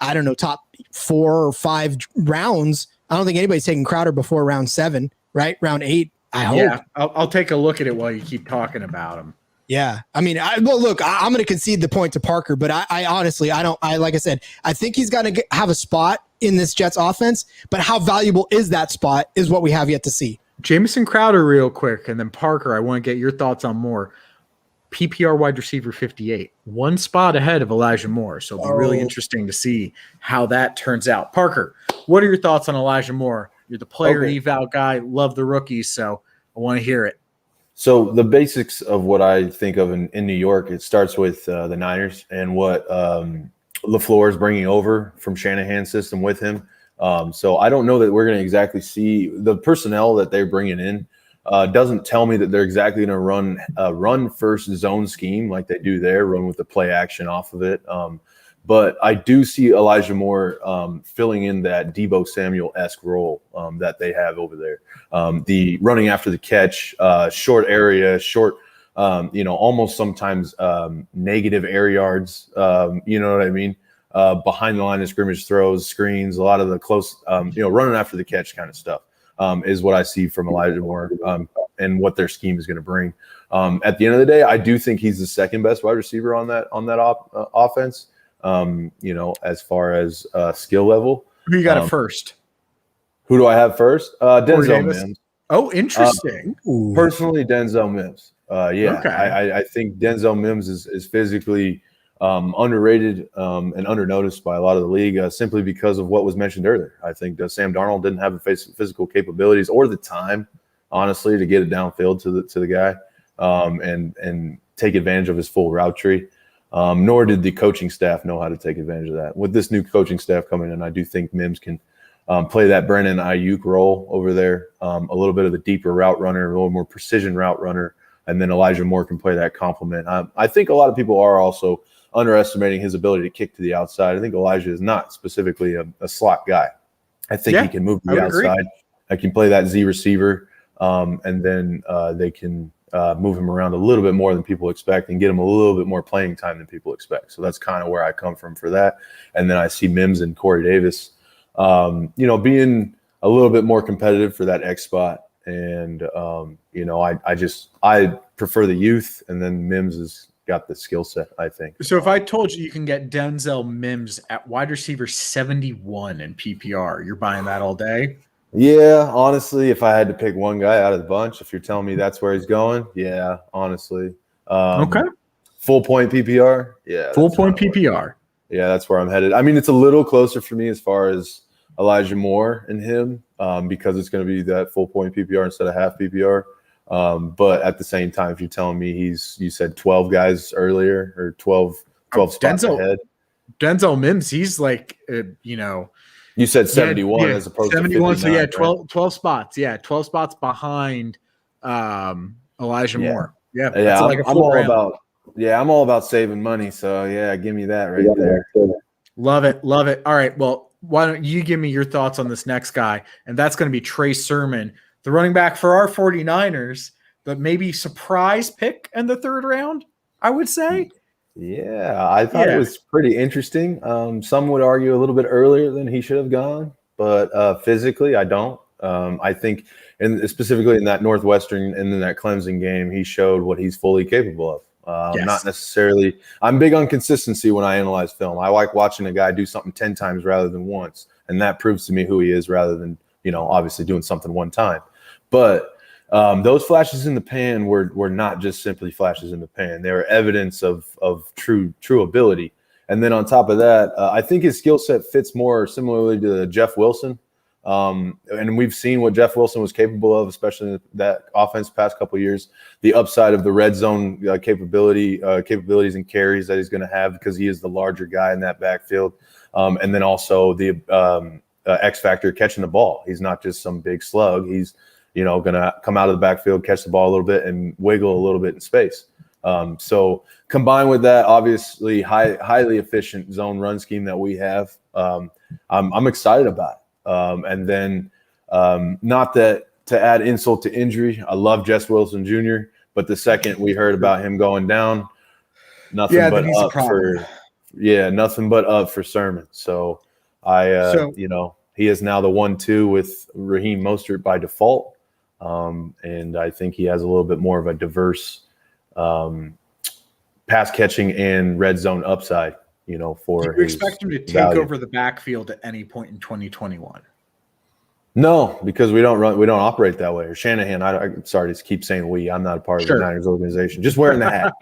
[SPEAKER 3] I don't know, top 4 or 5 rounds. I don't think anybody's taking Crowder before round 7, right? Round 8, I hope.
[SPEAKER 1] Yeah, I'll take a look at it while you keep talking about him.
[SPEAKER 3] Yeah, I mean, I'm going to concede the point to Parker, but I honestly, like I said, I think he's got to have a spot in this Jets offense, but how valuable is that spot is what we have yet to see.
[SPEAKER 1] Jamison Crowder real quick, and then Parker, I want to get your thoughts on more. PPR wide receiver 58, 1 spot ahead of Elijah Moore. So it'll be really interesting to see how that turns out. Parker, what are your thoughts on Elijah Moore? You're the player eval guy, love the rookies, so I want to hear it.
[SPEAKER 2] So the basics of what I think of in New York, it starts with the Niners and what LaFleur is bringing over from Shanahan's system with him. So I don't know that we're going to exactly see the personnel that they're bringing in. Doesn't tell me that they're exactly going to run first zone scheme like they do there, run with the play action off of it. But I do see Elijah Moore filling in that Deebo Samuel-esque role that they have over there. The running after the catch, short area, almost sometimes negative air yards. You know what I mean? Behind the line of scrimmage throws, screens, a lot of the close, running after the catch kind of stuff. Is what I see from Elijah Moore and what their scheme is going to bring. At the end of the day, I do think he's the second best wide receiver on that offense. As far as skill level.
[SPEAKER 1] Who you got at first?
[SPEAKER 2] Who do I have first? Denzel Mims.
[SPEAKER 1] Oh, interesting.
[SPEAKER 2] Personally, Denzel Mims.
[SPEAKER 1] Okay.
[SPEAKER 2] I think Denzel Mims is physically underrated and undernoticed by a lot of the league simply because of what was mentioned earlier. I think Sam Darnold didn't have the physical capabilities or the time, honestly, to get it downfield to the guy and take advantage of his full route tree. Nor did the coaching staff know how to take advantage of that. With this new coaching staff coming in, I do think Mims can play that Brandon Ayuk role over there, a little bit of the deeper route runner, a little more precision route runner, and then Elijah Moore can play that complement. I think a lot of people are also underestimating his ability to kick to the outside. I think Elijah is not specifically a slot guy. I think he can move to the outside. I can play that Z receiver, and then they can move him around a little bit more than people expect and get him a little bit more playing time than people expect. So that's kind of where I come from for that. And then I see Mims and Corey Davis, being a little bit more competitive for that X spot. And, I prefer the youth, and then Mims has got the skill set, I think.
[SPEAKER 1] So if I told you can get Denzel Mims at wide receiver 71 in PPR, you're buying that all day?
[SPEAKER 2] Yeah, honestly, if I had to pick one guy out of the bunch, if you're telling me that's where he's going, yeah, honestly.
[SPEAKER 1] Okay.
[SPEAKER 2] Full point PPR? Yeah.
[SPEAKER 1] Full point PPR.
[SPEAKER 2] Yeah, that's where I'm headed. I mean, it's a little closer for me as far as Elijah Moore and him because it's going to be that full point PPR instead of half PPR. But at the same time, if you're telling me you said 12 guys earlier or 12 spots ahead.
[SPEAKER 1] Denzel Mims, he's like,
[SPEAKER 2] You said 71 as opposed to 71.
[SPEAKER 1] So yeah, 12 spots. Yeah, 12 spots behind Elijah Moore. Yeah,
[SPEAKER 2] I'm all about saving money. So yeah, give me that right there.
[SPEAKER 1] Love it. All right, well, why don't you give me your thoughts on this next guy? And that's going to be Trey Sermon, the running back for our 49ers, but maybe surprise pick in the 3rd round, I would say.
[SPEAKER 2] Yeah, I thought it was pretty interesting. Some would argue a little bit earlier than he should have gone, but physically, I don't. I think, and specifically in that Northwestern and in that Clemson game, he showed what he's fully capable of. Not necessarily. I'm big on consistency when I analyze film. I like watching a guy do something 10 times rather than once, and that proves to me who he is rather than, obviously doing something one time. But those flashes in the pan were not just simply flashes in the pan. They were evidence of true ability. And then on top of that, I think his skill set fits more similarly to Jeff Wilson. And we've seen what Jeff Wilson was capable of, especially in that offense past couple of years. The upside of the red zone capabilities and carries that he's going to have because he is the larger guy in that backfield. And then also the X factor catching the ball. He's not just some big slug. He's going to come out of the backfield, catch the ball a little bit, and wiggle a little bit in space. So combined with that, obviously highly efficient zone run scheme that we have, I'm excited about it. And then not that to add insult to injury, I love Jess Wilson Jr., but the second we heard about him going down, nothing but up for Sermon. So he is now the 1-2 with Raheem Mostert by default. And I think he has a little bit more of a diverse pass catching and red zone upside, for
[SPEAKER 1] Do you expect him to take over the backfield at any point in 2021?
[SPEAKER 2] No, because we don't operate that way. Or Shanahan, I'm sorry to keep saying we. I'm not a part of the Niners organization. Just wearing the hat.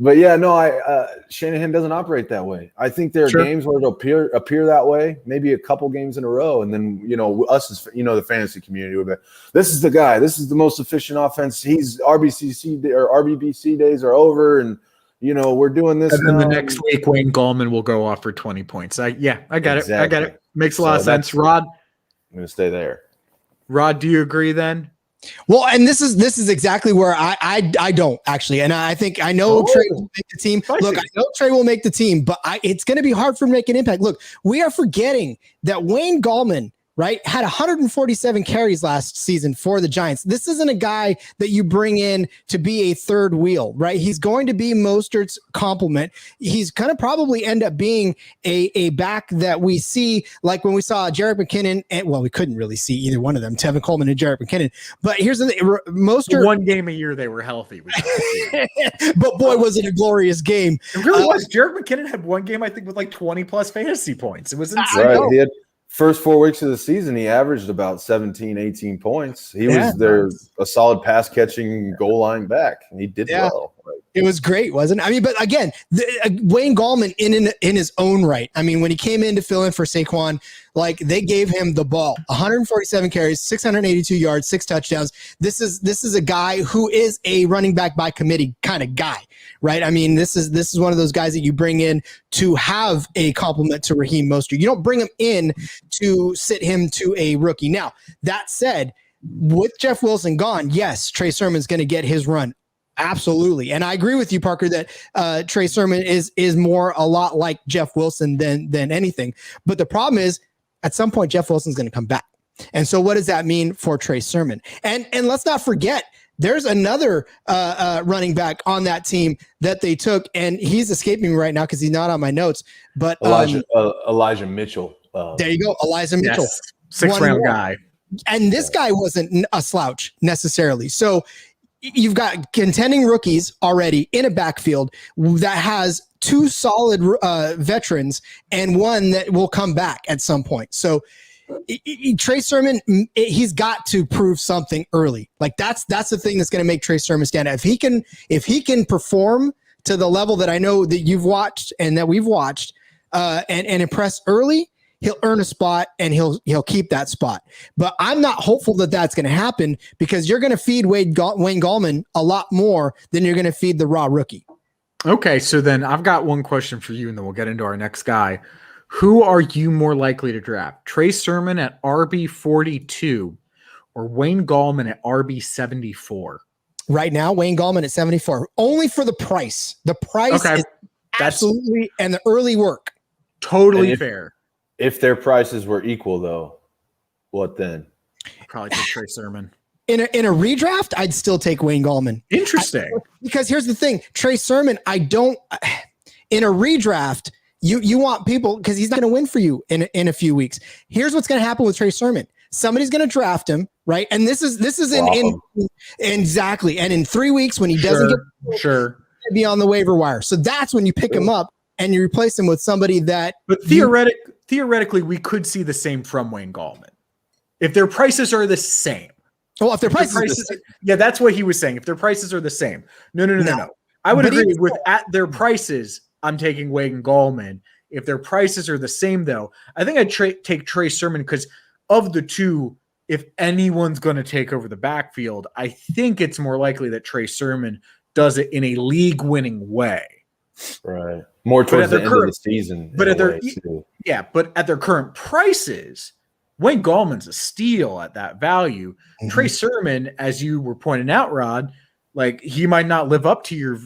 [SPEAKER 2] But yeah, no, Shanahan doesn't operate that way. I think there are games where it'll appear that way, maybe a couple games in a row, and then us as the fantasy community would be, this is the guy, this is the most efficient offense. He's RBCC or RBBC days are over, and we're doing this.
[SPEAKER 1] And then the next week, Wayne Gallman will go off for 20 points. I got it. I got it. Makes a lot of sense. Rod,
[SPEAKER 2] I'm going to stay there.
[SPEAKER 1] Rod, do you agree then?
[SPEAKER 3] Well, and this is exactly where I don't actually, and I think I know Trey will make the team. Look, I know Trey will make the team, but it's going to be hard for him to make an impact. Look, we are forgetting that Wayne Gallman, right, had 147 carries last season for the Giants. This isn't a guy that you bring in to be a third wheel, right? He's going to be Mostert's complement. He's going to probably end up being a back that we see, like when we saw Jerick McKinnon, and we couldn't really see either one of them, Tevin Coleman and Jerick McKinnon. But here's the thing, Mostert.
[SPEAKER 1] One game a year they were healthy.
[SPEAKER 3] But boy, was it a glorious game.
[SPEAKER 1] It really was. Jerick McKinnon had one game, I think, with like 20 plus fantasy points. It was insane.
[SPEAKER 2] Right. He had first 4 weeks of the season, he averaged about 17, 18 points. He was a solid pass catching goal line back. And he did well.
[SPEAKER 3] It was great, wasn't it? I mean, but again, Wayne Gallman in his own right. I mean, when he came in to fill in for Saquon, like they gave him the ball, 147 carries, 682 yards, 6 touchdowns. This is a guy who is a running back by committee kind of guy, right? I mean, this is one of those guys that you bring in to have a complement to Raheem Mostert. You don't bring him in to sit him to a rookie. Now, that said, with Jeff Wilson gone, yes, Trey Sermon's going to get his run. Absolutely. And I agree with you, Parker, that Trey Sermon is more a lot like Jeff Wilson than anything. But the problem is at some point, Jeff Wilson's going to come back. And so what does that mean for Trey Sermon? And let's not forget, there's another running back on that team that they took, and he's escaping me right now because he's not on my notes. But
[SPEAKER 2] Elijah Mitchell.
[SPEAKER 3] There you go. Elijah Mitchell.
[SPEAKER 1] Yes. 6th round guy.
[SPEAKER 3] And this guy wasn't a slouch necessarily. So you've got contending rookies already in a backfield that has 2 solid veterans and one that will come back at some point. So Trey Sermon, he's got to prove something early. Like that's the thing that's going to make Trey Sermon stand out. If he can perform to the level that I know that you've watched and that we've watched and impress early, he'll earn a spot and he'll keep that spot. But I'm not hopeful that that's going to happen because you're going to feed Wayne Gallman a lot more than you're going to feed the raw rookie.
[SPEAKER 1] Okay, so then I've got one question for you, and then we'll get into our next guy. Who are you more likely to draft? Trey Sermon at RB 42 or Wayne Gallman at RB 74?
[SPEAKER 3] Right now, Wayne Gallman at 74, only for the price. The price is absolutely, and the early work.
[SPEAKER 1] Totally fair.
[SPEAKER 2] If their prices were equal, though, what then?
[SPEAKER 1] Probably take Trey Sermon.
[SPEAKER 3] In a redraft, I'd still take Wayne Gallman.
[SPEAKER 1] Interesting.
[SPEAKER 3] Because here's the thing, Trey Sermon, in a redraft, You want people because he's not going to win for you in a few weeks. Here's what's going to happen with Trey Sermon. Somebody's going to draft him, right? And this is in exactly. And in 3 weeks, when he doesn't get be on the waiver wire, so that's when you pick him up and you replace him with somebody that.
[SPEAKER 1] But theoretically, we could see the same from Wayne Gallman if their prices are the same.
[SPEAKER 3] Well, if their prices,
[SPEAKER 1] yeah, that's what he was saying. If their prices are the same, no. I would agree with at their prices. I'm taking Wayne Gallman. If their prices are the same, though, I think I'd take Trey Sermon because of the two, if anyone's going to take over the backfield, I think it's more likely that Trey Sermon does it in a league-winning way.
[SPEAKER 2] Right. More towards the end of the season.
[SPEAKER 1] But at their current prices, Wayne Gallman's a steal at that value. Mm-hmm. Trey Sermon, as you were pointing out, Rod, like he might not live up to your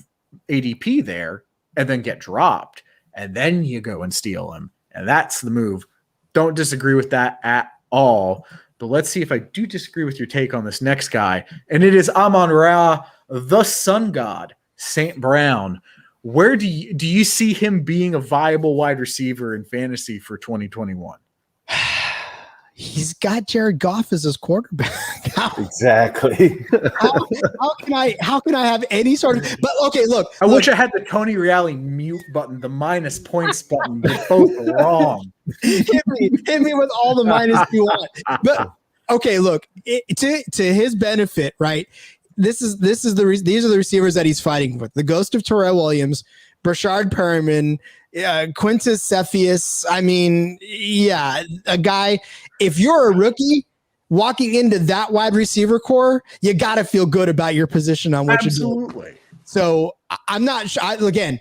[SPEAKER 1] ADP there and then get dropped. And then you go and steal him. And that's the move. Don't disagree with that at all. But let's see if I do disagree with your take on this next guy. And it is Amon Rao, the sun god, St. Brown. Where do you see him being a viable wide receiver in fantasy for 2021?
[SPEAKER 3] He's got Jared Goff as his quarterback.
[SPEAKER 2] Exactly.
[SPEAKER 3] How can I have any sort of? But okay, look.
[SPEAKER 1] I wish I had the Tony Reale mute button, the minus points button. You're both wrong.
[SPEAKER 3] hit me with all the minus you want. But okay, look. To his benefit, right? These are the receivers that he's fighting with: the ghost of Terrell Williams, Brashard Perriman, Quintus Cephas. I mean, yeah, a guy. If you're a rookie walking into that wide receiver core, you got to feel good about your position on what you're doing.
[SPEAKER 1] Absolutely.
[SPEAKER 3] So I'm not sure. Again,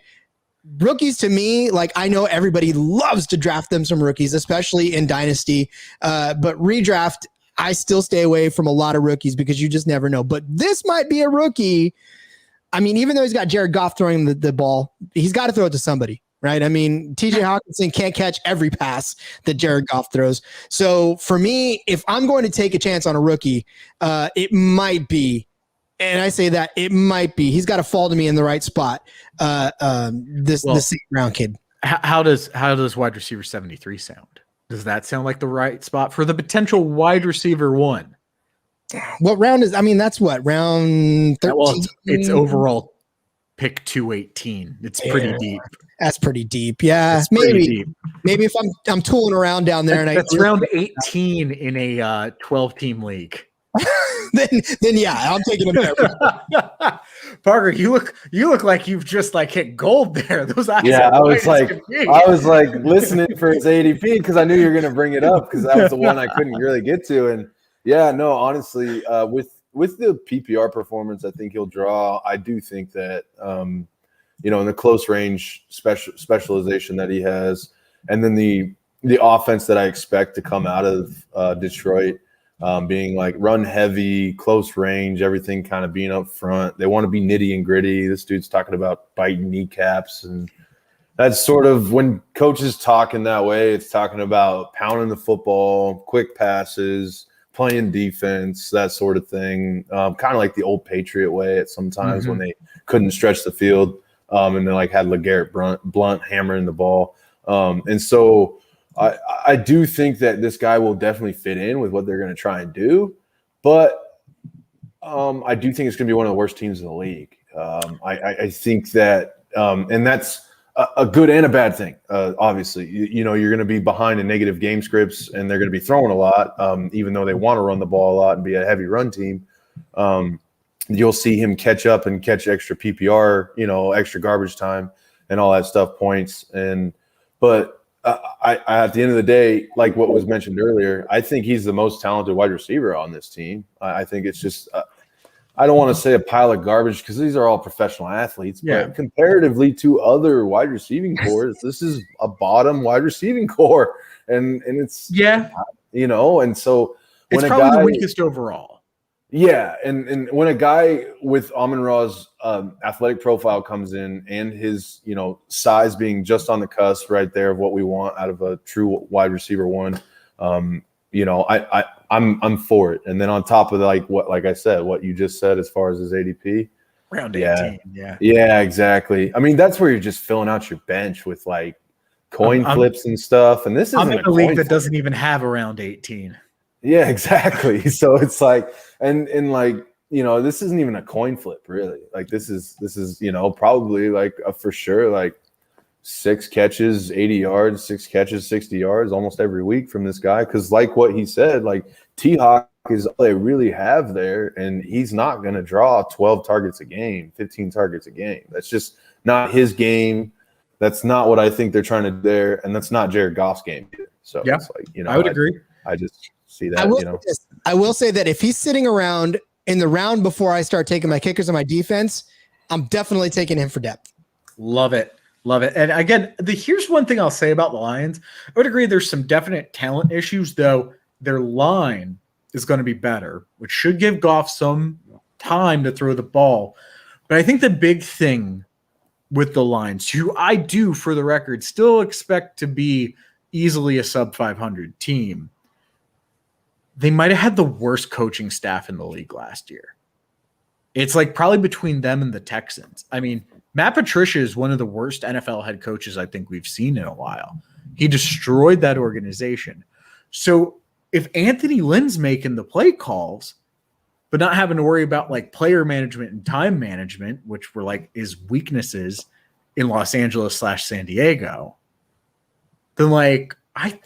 [SPEAKER 3] rookies to me, like I know everybody loves to draft them some rookies, especially in Dynasty. But redraft, I still stay away from a lot of rookies because you just never know. But this might be a rookie. I mean, even though he's got Jared Goff throwing the ball, he's got to throw it to somebody. Right. I mean, TJ Hawkinson can't catch every pass that Jared Goff throws. So for me, if I'm going to take a chance on a rookie, it might be, and I say that it might be, he's got to fall to me in the right spot. This St. Brown kid.
[SPEAKER 1] How does wide receiver 73 sound? Does that sound like the right spot for the potential wide receiver one?
[SPEAKER 3] What round is? I mean, that's what round 13.
[SPEAKER 1] Well, it's overall pick 218. It's pretty deep.
[SPEAKER 3] That's pretty deep. Yeah, maybe if I'm tooling around down there,
[SPEAKER 1] that's round 18 in a 12-team league.
[SPEAKER 3] then yeah, I'm taking him there.
[SPEAKER 1] Parker, you look like you've just like hit gold there. Those eyes.
[SPEAKER 2] Yeah, I was like listening for his ADP because I knew you were going to bring it up because that was the one I couldn't really get to. And yeah, no, honestly, with the PPR performance, I think he'll draw. I do think that in the close range specialization that he has, and then the offense that I expect to come out of Detroit, being like run heavy, close range, everything kind of being up front. They want to be nitty and gritty. This dude's talking about biting kneecaps, and that's sort of when coaches talk in that way. It's talking about pounding the football, quick passes, playing defense, that sort of thing. Kind of like the old Patriot way at sometimes when they couldn't stretch the field. And they like had LeGarrette Blount hammering the ball. And so I do think that this guy will definitely fit in with what they're going to try and do. But I do think it's going to be one of the worst teams in the league. I think that and that's a good and a bad thing. Obviously, you're going to be behind in negative game scripts and they're going to be throwing a lot, even though they want to run the ball a lot and be a heavy run team. You'll see him catch up and catch extra PPR, extra garbage time and all that stuff, points. But I at the end of the day, like what was mentioned earlier, I think he's the most talented wide receiver on this team. I think it's just I don't want to say a pile of garbage because these are all professional athletes, but comparatively to other wide receiving cores, this is a bottom wide receiving core. And it's, and so
[SPEAKER 1] it's probably the weakest overall.
[SPEAKER 2] Yeah, and when a guy with Amon Ra's athletic profile comes in and his, size being just on the cusp right there of what we want out of a true wide receiver one, I'm for it. And then on top of like I said, what you just said as far as his ADP,
[SPEAKER 1] round 18,
[SPEAKER 2] yeah, exactly. I mean, that's where you're just filling out your bench with like coin flips and stuff. And this
[SPEAKER 1] I'm
[SPEAKER 2] isn't
[SPEAKER 1] in
[SPEAKER 2] a
[SPEAKER 1] a league
[SPEAKER 2] coin
[SPEAKER 1] that
[SPEAKER 2] flip.
[SPEAKER 1] doesn't even have around 18.
[SPEAKER 2] Yeah, exactly. So it's like, and like, this isn't even a coin flip, really. Like this is, probably like a for sure, like 6 catches, 80 yards, 6 catches, 60 yards almost every week from this guy. Because like what he said, like T-Hawk is all they really have there, and he's not going to draw 12 targets a game, 15 targets a game. That's just not his game. That's not what I think they're trying to do there, and that's not Jared Goff's game either. So
[SPEAKER 1] Yeah,
[SPEAKER 2] it's like,
[SPEAKER 1] I would agree.
[SPEAKER 2] I just see that,
[SPEAKER 3] I will say that if he's sitting around in the round before I start taking my kickers and my defense, I'm definitely taking him for depth.
[SPEAKER 1] Love it. Love it. And again, here's one thing I'll say about the Lions. I would agree there's some definite talent issues, though their line is going to be better, which should give Goff some time to throw the ball. But I think the big thing with the Lions, who I do, for the record, still expect to be easily a sub 500 team, they might have had the worst coaching staff in the league last year. It's like probably between them and the Texans. I mean, Matt Patricia is one of the worst NFL head coaches I think we've seen in a while. He destroyed that organization. So if Anthony Lynn's making the play calls, but not having to worry about like player management and time management, which were like his weaknesses in Los Angeles / San Diego, then like I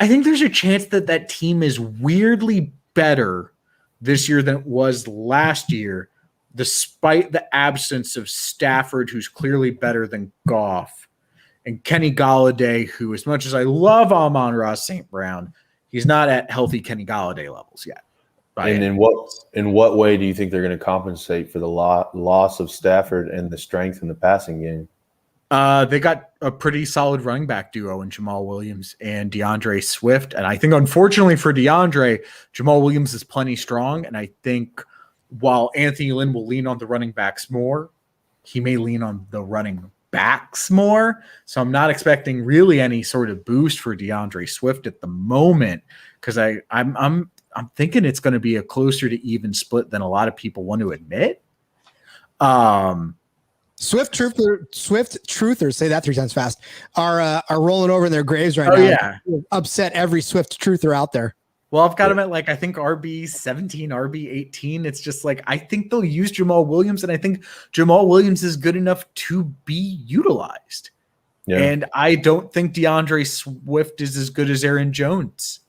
[SPEAKER 1] think there's a chance that team is weirdly better this year than it was last year, despite the absence of Stafford, who's clearly better than Goff, and Kenny Golladay, who, as much as I love Amon Rao St. Brown, he's not at healthy Kenny Golladay levels yet.
[SPEAKER 2] And in what way do you think they're going to compensate for the loss of Stafford and the strength in the passing game?
[SPEAKER 1] They got a pretty solid running back duo in Jamal Williams and DeAndre Swift. And I think, unfortunately for DeAndre, Jamal Williams is plenty strong. And I think while Anthony Lynn will lean on the running backs more, he may lean on the running backs more. So I'm not expecting really any sort of boost for DeAndre Swift at the moment, because I'm thinking it's going to be a closer to even split than a lot of people want to admit.
[SPEAKER 3] Swift truthers, say that 3 times fast, are rolling over in their graves right now.
[SPEAKER 1] Yeah.
[SPEAKER 3] Upset every Swift truther out there.
[SPEAKER 1] Well, I've got him at like, I think RB 17, RB 18. It's just like, I think they'll use Jamal Williams, and I think Jamal Williams is good enough to be utilized. Yeah. And I don't think DeAndre Swift is as good as Aaron Jones.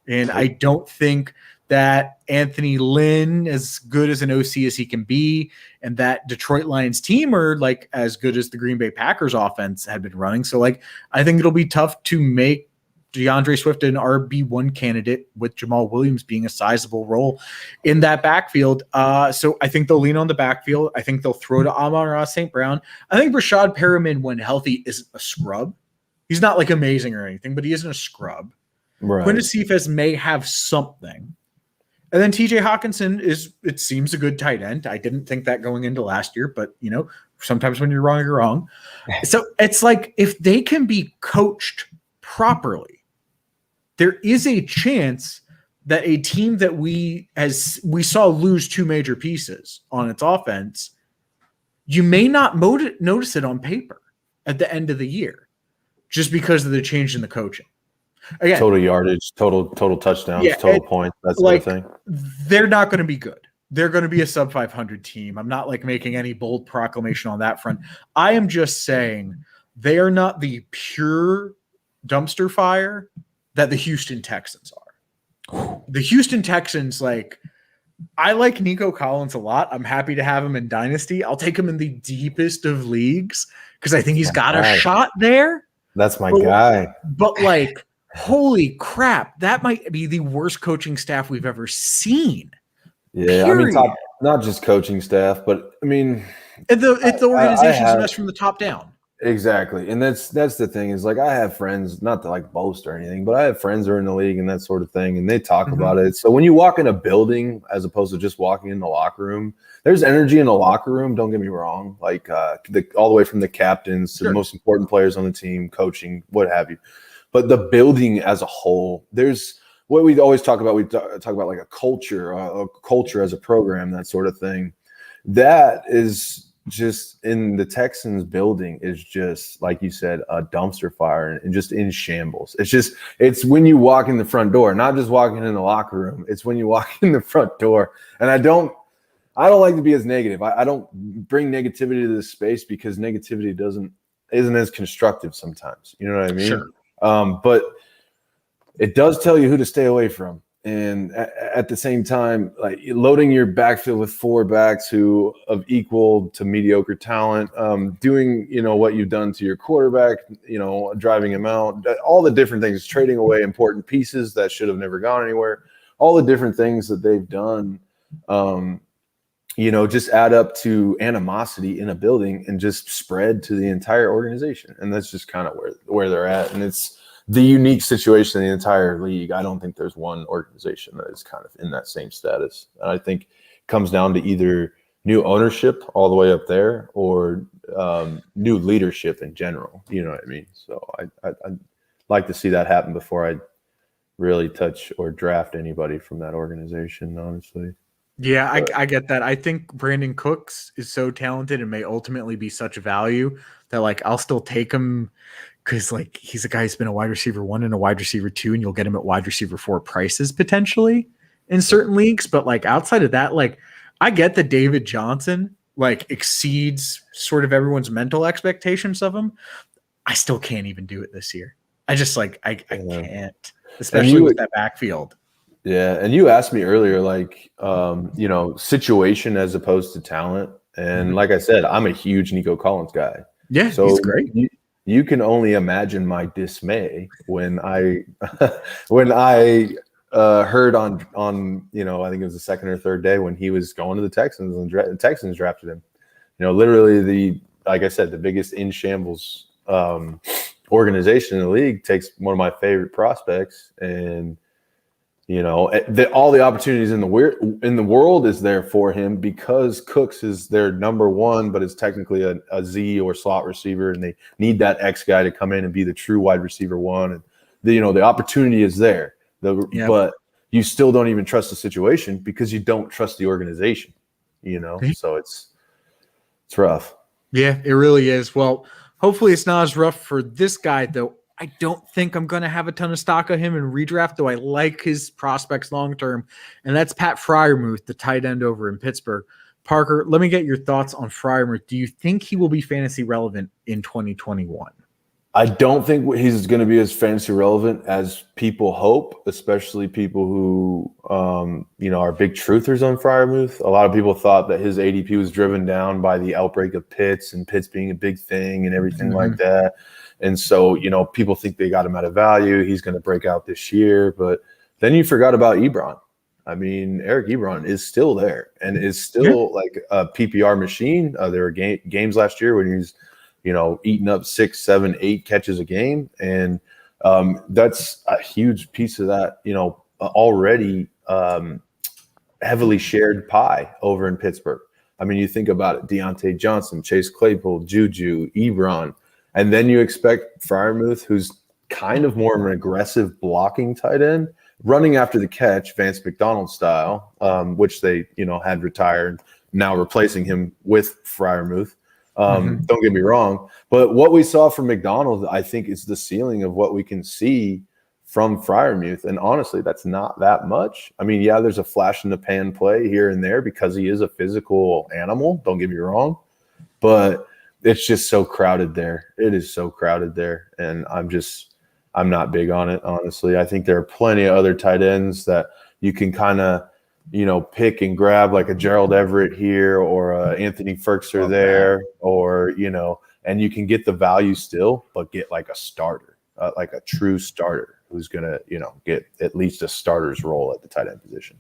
[SPEAKER 1] And I don't think that Anthony Lynn as good as an OC as he can be, and that Detroit Lions team are like as good as the Green Bay Packers offense had been running. So like, I think it'll be tough to make DeAndre Swift an RB1 candidate with Jamal Williams being a sizable role in that backfield. So I think they'll lean on the backfield. I think they'll throw to Amon Rao St. Brown. I think Rashad Perriman, when healthy, isn't a scrub. He's not like amazing or anything, but he isn't a scrub.
[SPEAKER 2] Right.
[SPEAKER 1] Quintus Cephas may have something. And then TJ Hawkinson it seems a good tight end. I didn't think that going into last year, but sometimes when you're wrong, you're wrong. So it's like, if they can be coached properly, there is a chance that a team that we saw lose 2 major pieces on its offense, you may not notice it on paper at the end of the year, just because of the change in the coaching. Again,
[SPEAKER 2] total yardage, total touchdowns, total points, that sort of thing.
[SPEAKER 1] They're not going to be good. They're going to be a sub 500 team. I'm not like making any bold proclamation on that front. I am just saying they are not the pure dumpster fire that the Houston Texans are. The Houston Texans, I like Nico Collins a lot. I'm happy to have him in Dynasty. I'll take him in the deepest of leagues because I think he's got a shot there.
[SPEAKER 2] That's my guy.
[SPEAKER 1] But holy crap, that might be the worst coaching staff we've ever seen.
[SPEAKER 2] Yeah, period. I mean, not just coaching staff, but I mean,
[SPEAKER 1] the organization's a mess from the top down.
[SPEAKER 2] Exactly, and that's the thing is I have friends, not to boast or anything, but I have friends who are in the league and that sort of thing, and they talk about it. So when you walk in a building, as opposed to just walking in the locker room, there's energy in the locker room. Don't get me wrong, all the way from the captains to the most important players on the team, coaching, what have you. But the building as a whole, there's what we always talk about. We talk about a culture as a program, that sort of thing. That is just in the Texans building is just, like you said, a dumpster fire and just in shambles. It's when you walk in the front door, not just walking in the locker room. It's when you walk in the front door. And I don't like to be as negative. I don't bring negativity to this space because negativity isn't as constructive sometimes. You know what I mean?
[SPEAKER 1] Sure.
[SPEAKER 2] But it does tell you who to stay away from. And at the same time, like loading your backfield with 4 backs who of equal to mediocre talent, doing, what you've done to your quarterback, driving him out, all the different things, trading away important pieces that should have never gone anywhere, all the different things that they've done, just add up to animosity in a building and just spread to the entire organization. And that's just kind of where they're at. And it's the unique situation in the entire league. I don't think there's one organization that is kind of in that same status. And I think it comes down to either new ownership all the way up there or new leadership in general. You know what I mean? So I'd like to see that happen before I really touch or draft anybody from that organization, honestly.
[SPEAKER 1] Yeah, I get that. I think Brandon Cooks is so talented and may ultimately be such value that I'll still take him because he's a guy who's been a wide receiver 1 and a wide receiver 2, and you'll get him at wide receiver 4 prices potentially in certain leagues. But outside of that, I get that David Johnson exceeds sort of everyone's mental expectations of him. I still can't even do it this year. I just I can't, especially with that backfield.
[SPEAKER 2] Yeah, and you asked me earlier, situation as opposed to talent. And like I said, I'm a huge Nico Collins guy.
[SPEAKER 1] Yeah,
[SPEAKER 2] so
[SPEAKER 1] he's great.
[SPEAKER 2] You can only imagine my dismay when I heard on I think it was the second or third day when he was going to the Texans and the Texans drafted him. Literally like I said, the biggest in shambles organization in the league takes one of my favorite prospects, and all the opportunities in the world is there for him because Cooks is their number 1, but is technically a Z or slot receiver, and they need that X guy to come in and be the true wide receiver 1. And the opportunity is there, but you still don't even trust the situation because you don't trust the organization. So it's rough.
[SPEAKER 1] Yeah, it really is. Well, hopefully it's not as rough for this guy though. I don't think I'm going to have a ton of stock of him in redraft, though I like his prospects long-term, and that's Pat Freiermuth, the tight end over in Pittsburgh. Parker, let me get your thoughts on Freiermuth. Do you think he will be fantasy relevant in 2021?
[SPEAKER 2] I don't think he's going to be as fantasy relevant as people hope, especially people who, are big truthers on Freiermuth. A lot of people thought that his ADP was driven down by the outbreak of Pitts and Pitts being a big thing and everything like that. And so, people think they got him at a value. He's going to break out this year. But then you forgot about Ebron. I mean, Eric Ebron is still there and is still like a PPR machine. There were games last year when he was, eating up 6, 7, 8 catches a game. And that's a huge piece of that, already heavily shared pie over in Pittsburgh. I mean, you think about it, Deontay Johnson, Chase Claypool, Juju, Ebron. And then you expect Freiermuth, who's kind of more of an aggressive blocking tight end, running after the catch, Vance McDonald style, which they, had retired, now replacing him with Freiermuth. Don't get me wrong. But what we saw from McDonald, I think, is the ceiling of what we can see from Freiermuth. And honestly, that's not that much. I mean, yeah, there's a flash in the pan play here and there because he is a physical animal. Don't get me wrong. But it's just so crowded there. It is so crowded there. And I'm not big on it, honestly. I think there are plenty of other tight ends that you can kind of, pick and grab, like a Gerald Everett here or Anthony Ferkser there, or, and you can get the value still, but get like a starter, like a true starter who's going to, get at least a starter's role at the tight end position.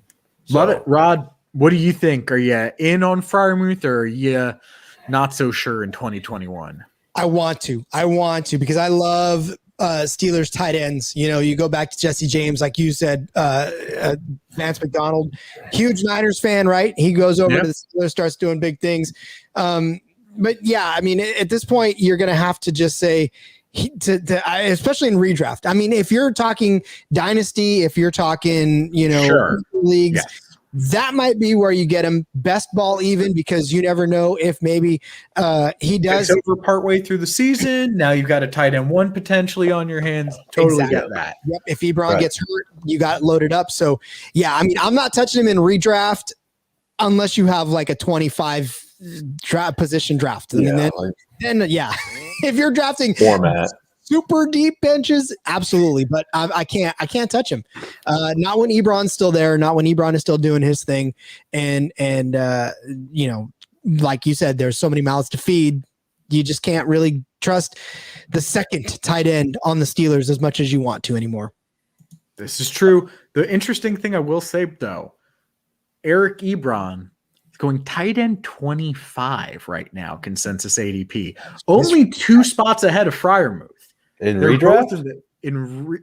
[SPEAKER 1] Love it. Rod, what do you think? Are you in on Freiermuth or are you not so sure in 2021?
[SPEAKER 3] I want to because I love Steelers tight ends. You go back to Jesse James, like you said, Vance McDonald, huge Niners fan, right? He goes over to the Steelers, starts doing big things. But yeah, I mean, at this point, you're going to have to just say, especially in redraft. I mean, if you're talking dynasty, if you're talking, leagues, that might be where you get him best ball even, because you never know if maybe he does.
[SPEAKER 1] It's over partway through the season. Now you've got a tight end one potentially on your hands. Totally
[SPEAKER 3] Exactly.
[SPEAKER 1] get that.
[SPEAKER 3] Yep. If Ebron gets hurt, you got loaded up. So, yeah, I mean, I'm not touching him in redraft unless you have like a 25 position draft. I mean, then, if you're drafting
[SPEAKER 2] format.
[SPEAKER 3] Super deep benches, absolutely, but I can't touch him. Not when Ebron's still there. Not when Ebron is still doing his thing. And like you said, there's so many mouths to feed. You just can't really trust the second tight end on the Steelers as much as you want to anymore.
[SPEAKER 1] This is true. The interesting thing I will say though, Eric Ebron is going tight end 25 right now, consensus ADP. Only 2 spots ahead of Freiermuth.
[SPEAKER 2] In redraft?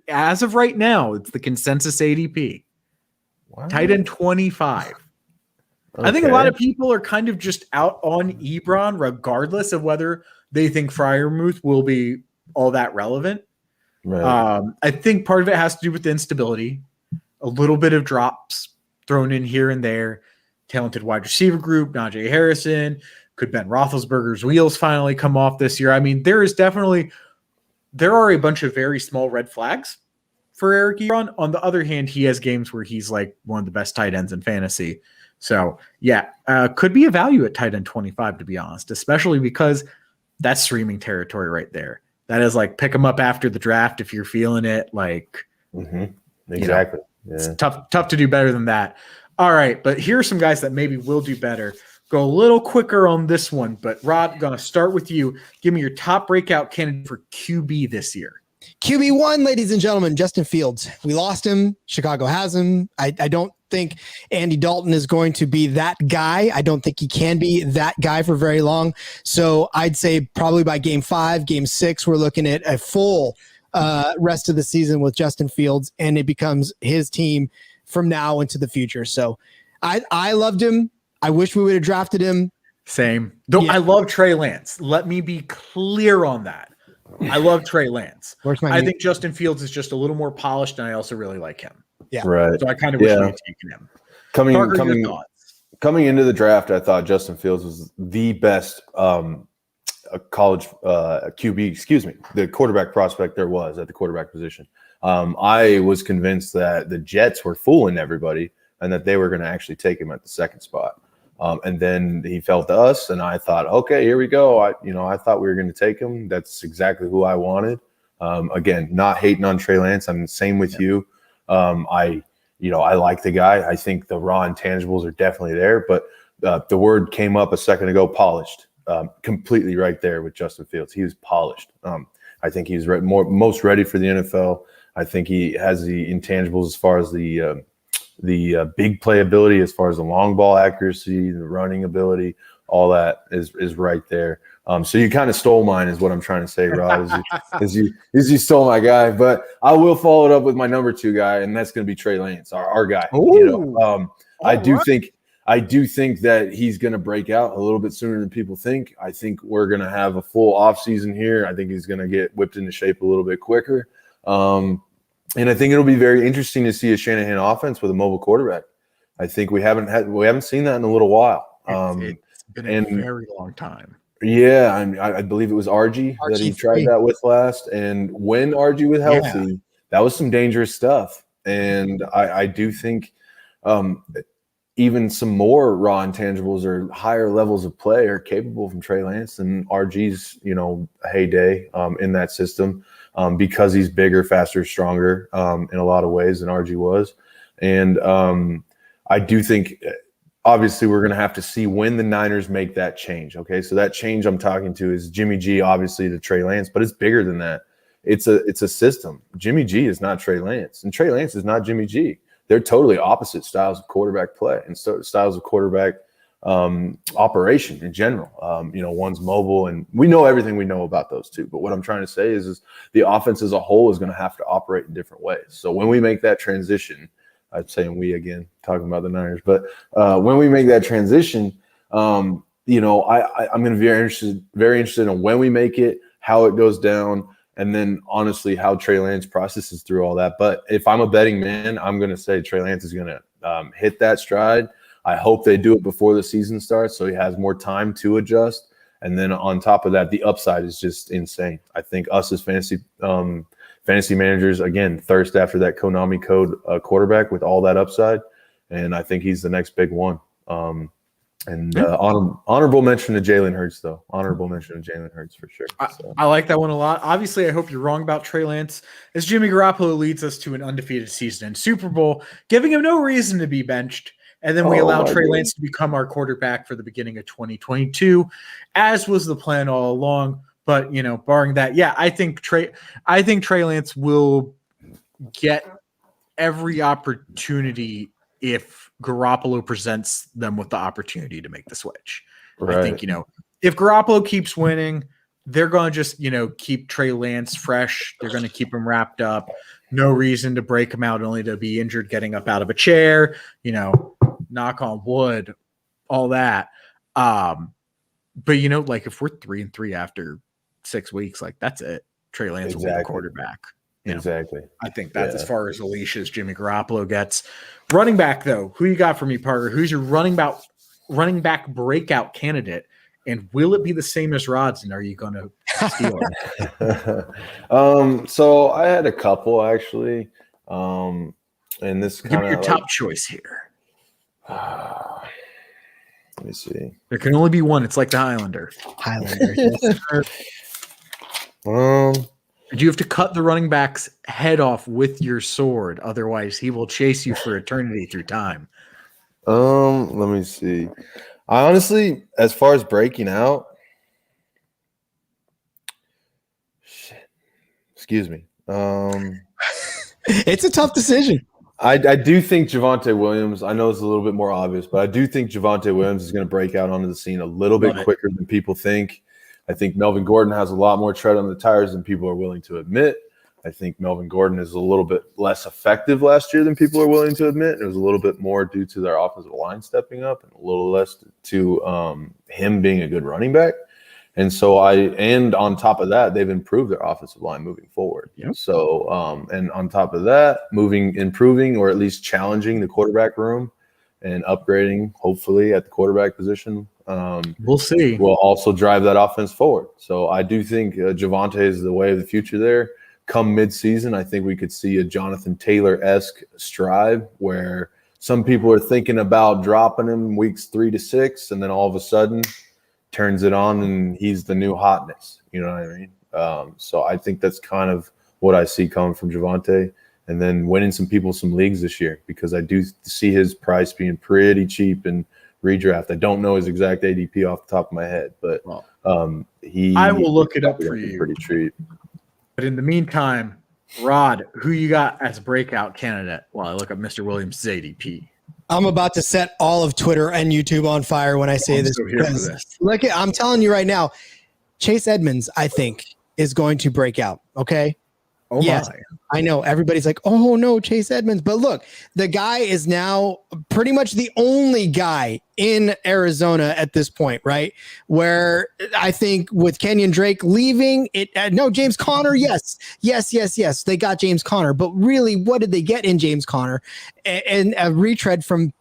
[SPEAKER 1] As of right now, it's the consensus ADP. Wow. Tight end 25. Okay. I think a lot of people are kind of just out on Ebron, regardless of whether they think Freiermuth will be all that relevant. Right. I think part of it has to do with the instability, a little bit of drops thrown in here and there, talented wide receiver group, Najee Harrison. Could Ben Roethlisberger's wheels finally come off this year? I mean, there are a bunch of very small red flags for Eric Ebron. On the other hand, he has games where he's like one of the best tight ends in fantasy. So, could be a value at tight end 25, to be honest, especially because that's streaming territory right there. That is like pick him up after the draft if you're feeling it. Like,
[SPEAKER 2] exactly.
[SPEAKER 1] It's tough to do better than that. All right, but here are some guys that maybe will do better. Go a little quicker on this one, but Rod, going to start with you. Give me your top breakout candidate for QB this year.
[SPEAKER 3] QB1, ladies and gentlemen, Justin Fields. We lost him. Chicago has him. I don't think Andy Dalton is going to be that guy. I don't think he can be that guy for very long. So I'd say probably by game 5, game 6, we're looking at a full rest of the season with Justin Fields, and it becomes his team from now into the future. So I loved him. I wish we would have drafted him.
[SPEAKER 1] Same. Though I love Trey Lance. Let me be clear on that. I love Trey Lance. I think Justin Fields is just a little more polished, and I also really like him.
[SPEAKER 3] Yeah.
[SPEAKER 2] Right.
[SPEAKER 1] So I kind of wish we had taken him.
[SPEAKER 2] Coming into the draft, I thought Justin Fields was the best college QB, the quarterback prospect there was at the quarterback position. I was convinced that the Jets were fooling everybody and that they were going to actually take him at the second spot. And then he fell to us, and I thought, okay, here we go. I thought we were going to take him. That's exactly who I wanted. Again, not hating on Trey Lance. I'm the same with you. I like the guy. I think the raw intangibles are definitely there. But the word came up a second ago, polished. Completely right there with Justin Fields. He was polished. I think he's most ready for the NFL. I think he has the intangibles as far as the big play ability, as far as the long ball accuracy, the running ability, all that is right there. So you kind of stole mine, is what I'm trying to say, Rod. Is you stole my guy, but I will follow it up with my number 2 guy, and that's going to be Trey Lance, our guy. I do think that he's going to break out a little bit sooner than people think. I think we're going to have a full offseason here. I think he's going to get whipped into shape a little bit quicker. And I think it'll be very interesting to see a Shanahan offense with a mobile quarterback. I think we haven't seen that in a little while.
[SPEAKER 1] It's been a very long time.
[SPEAKER 2] Yeah, I believe it was RG that he tried that with last. And when RG was healthy, that was some dangerous stuff. And I do think even some more raw intangibles or higher levels of play are capable from Trey Lance than RG's, heyday in that system. Because he's bigger, faster, stronger in a lot of ways than RG was. And I do think, obviously, we're going to have to see when the Niners make that change. Okay, so that change I'm talking to is Jimmy G, obviously, to Trey Lance, but it's bigger than that. It's a system. Jimmy G is not Trey Lance, and Trey Lance is not Jimmy G. They're totally opposite styles of quarterback play and styles of quarterback operation in general. One's mobile, and we know everything we know about those two. But what I'm trying to say is the offense as a whole is going to have to operate in different ways. So when we make that transition, I'm saying we again, talking about the Niners, but when we make that transition, I'm going to be very interested in when we make it, how it goes down, and then honestly how Trey Lance processes through all that. But if I'm a betting man, I'm going to say Trey Lance is going to hit that stride. I hope they do it before the season starts so he has more time to adjust. And then on top of that, the upside is just insane. I think us as fantasy managers, again, thirst after that Konami code quarterback with all that upside. And I think he's the next big one. Honorable mention to Jalen Hurts, though. Honorable mention to Jalen Hurts for sure.
[SPEAKER 1] I like that one a lot. Obviously, I hope you're wrong about Trey Lance, as Jimmy Garoppolo leads us to an undefeated season and Super Bowl, giving him no reason to be benched. And then we allow Trey Lance to become our quarterback for the beginning of 2022, as was the plan all along. But, barring that, I think Trey Lance will get every opportunity if Garoppolo presents them with the opportunity to make the switch. Right. I think, if Garoppolo keeps winning, they're going to just, keep Trey Lance fresh. They're going to keep him wrapped up. No reason to break him out only to be injured getting up out of a chair, knock on wood, all that. But if we're 3-3 after 6 weeks, that's it. Trey Lance will be the quarterback.
[SPEAKER 2] Exactly.
[SPEAKER 1] I think that's as far as Alicia's Jimmy Garoppolo gets. Running back, though, who you got for me, Parker? Who's your running back breakout candidate? And will it be the same as Rod's? And are you going to steal
[SPEAKER 2] it? So I had a couple actually. And this
[SPEAKER 1] give me your top choice here.
[SPEAKER 2] Let me see.
[SPEAKER 1] There can only be one. It's like the Highlander. You have to cut the running back's head off with your sword. Otherwise, he will chase you for eternity through time.
[SPEAKER 2] Let me see. I honestly, as far as breaking out, excuse me.
[SPEAKER 3] It's a tough decision.
[SPEAKER 2] I do think Javonte Williams, I know it's a little bit more obvious, but I do think Javonte Williams is going to break out onto the scene a little bit quicker than people think. I think Melvin Gordon has a lot more tread on the tires than people are willing to admit. I think Melvin Gordon is a little bit less effective last year than people are willing to admit. It was a little bit more due to their offensive line stepping up and a little less to him being a good running back. And so and on top of that, they've improved their offensive line moving forward. Yep. So, and on top of that, improving, or at least challenging the quarterback room and upgrading, hopefully, at the quarterback position.
[SPEAKER 1] We'll see.
[SPEAKER 2] Will also drive that offense forward. So I do think Javonte is the way of the future there. Come midseason, I think we could see a Jonathan Taylor-esque stride where some people are thinking about dropping him weeks 3 to 6, and then all of a sudden turns it on and he's the new hotness. You know what I mean? So I think that's kind of what I see coming from Javonte, and then winning some leagues this year, because I do see his price being pretty cheap in redraft. I don't know his exact ADP off the top of my head, but
[SPEAKER 1] I will look it up for you.
[SPEAKER 2] Pretty cheap.
[SPEAKER 1] But in the meantime, Rod, who you got as a breakout candidate while I look up Mr. Williams' ADP?
[SPEAKER 3] I'm about to set all of Twitter and YouTube on fire when I say this. Look, I'm telling you right now, Chase Edmonds, I think, is going to break out. Okay.
[SPEAKER 1] Oh yes, my.
[SPEAKER 3] I know everybody's like, oh no, Chase Edmonds. But look, the guy is now pretty much the only guy in Arizona at this point, right? Where I think with Kenyon Drake leaving, James Conner, yes. They got James Conner, but really, what did they get in James Conner? And a retread from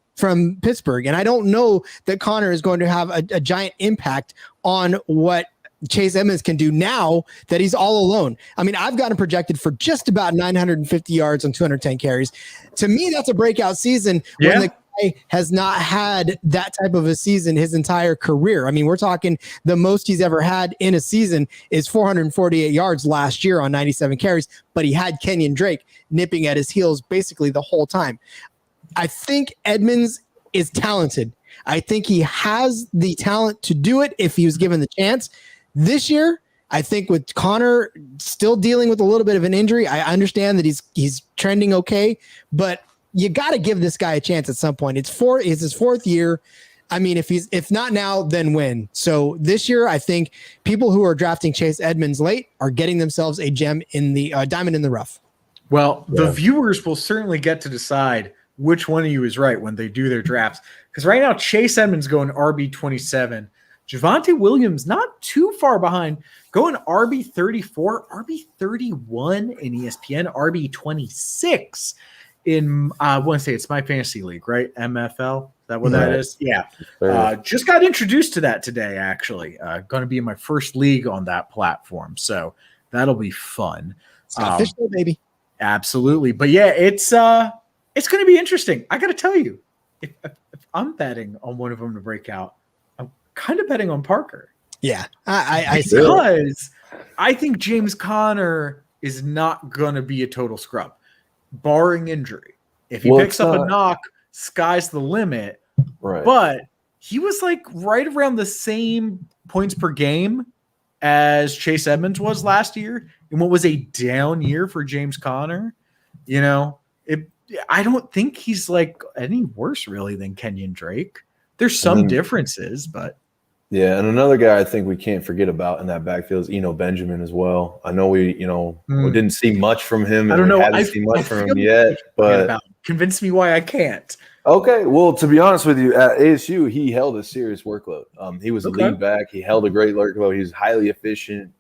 [SPEAKER 3] Pittsburgh. And I don't know that Conner is going to have a giant impact on what Chase Edmonds can do now that he's all alone. I mean, I've got him projected for just about 950 yards on 210 carries. To me, that's a breakout season when the guy has not had that type of a season his entire career. I mean, we're talking the most he's ever had in a season is 448 yards last year on 97 carries, but he had Kenyon Drake nipping at his heels basically the whole time. I think Edmonds is talented. I think he has the talent to do it if he was given the chance. This year, I think with Connor still dealing with a little bit of an injury, I understand that he's trending okay, but you got to give this guy a chance at some point. It's his fourth year. I mean, if not now, then when? So this year, I think people who are drafting Chase Edmonds late are getting themselves a gem in the diamond in the rough.
[SPEAKER 1] Well, the viewers will certainly get to decide which one of you is right when they do their drafts. Because right now, Chase Edmonds going RB27. Javonte Williams not too far behind, going RB34, RB31 in ESPN, RB26 I want to say it's my fantasy league, right? MFL. Is that what
[SPEAKER 2] Right.
[SPEAKER 1] that is? Yeah.
[SPEAKER 2] Fair.
[SPEAKER 1] Just got introduced to that today, actually. Going to be in my first league on that platform. So that'll be fun.
[SPEAKER 3] Official, baby.
[SPEAKER 1] Absolutely. But yeah, it's going to be interesting. I got to tell you, if I'm betting on one of them to break out, I'm kind of betting on Parker.
[SPEAKER 3] Yeah. I see.
[SPEAKER 1] Because I think James Conner is not going to be a total scrub, barring injury. If he picks up a knock, sky's the limit.
[SPEAKER 2] Right.
[SPEAKER 1] But he was like right around the same points per game as Chase Edmonds was last year in what was a down year for James Conner. You know, I don't think he's like any worse really than Kenyon Drake. There's some differences, but
[SPEAKER 2] yeah, and another guy I think we can't forget about in that backfield is Eno Benjamin as well. I know we didn't see much from him.
[SPEAKER 1] I don't know.
[SPEAKER 2] We haven't seen much from him yet, but
[SPEAKER 1] convince me why I can't.
[SPEAKER 2] Okay, well, to be honest with you, at ASU, he held a serious workload. He was a lead back. He held a great workload. He's highly efficient.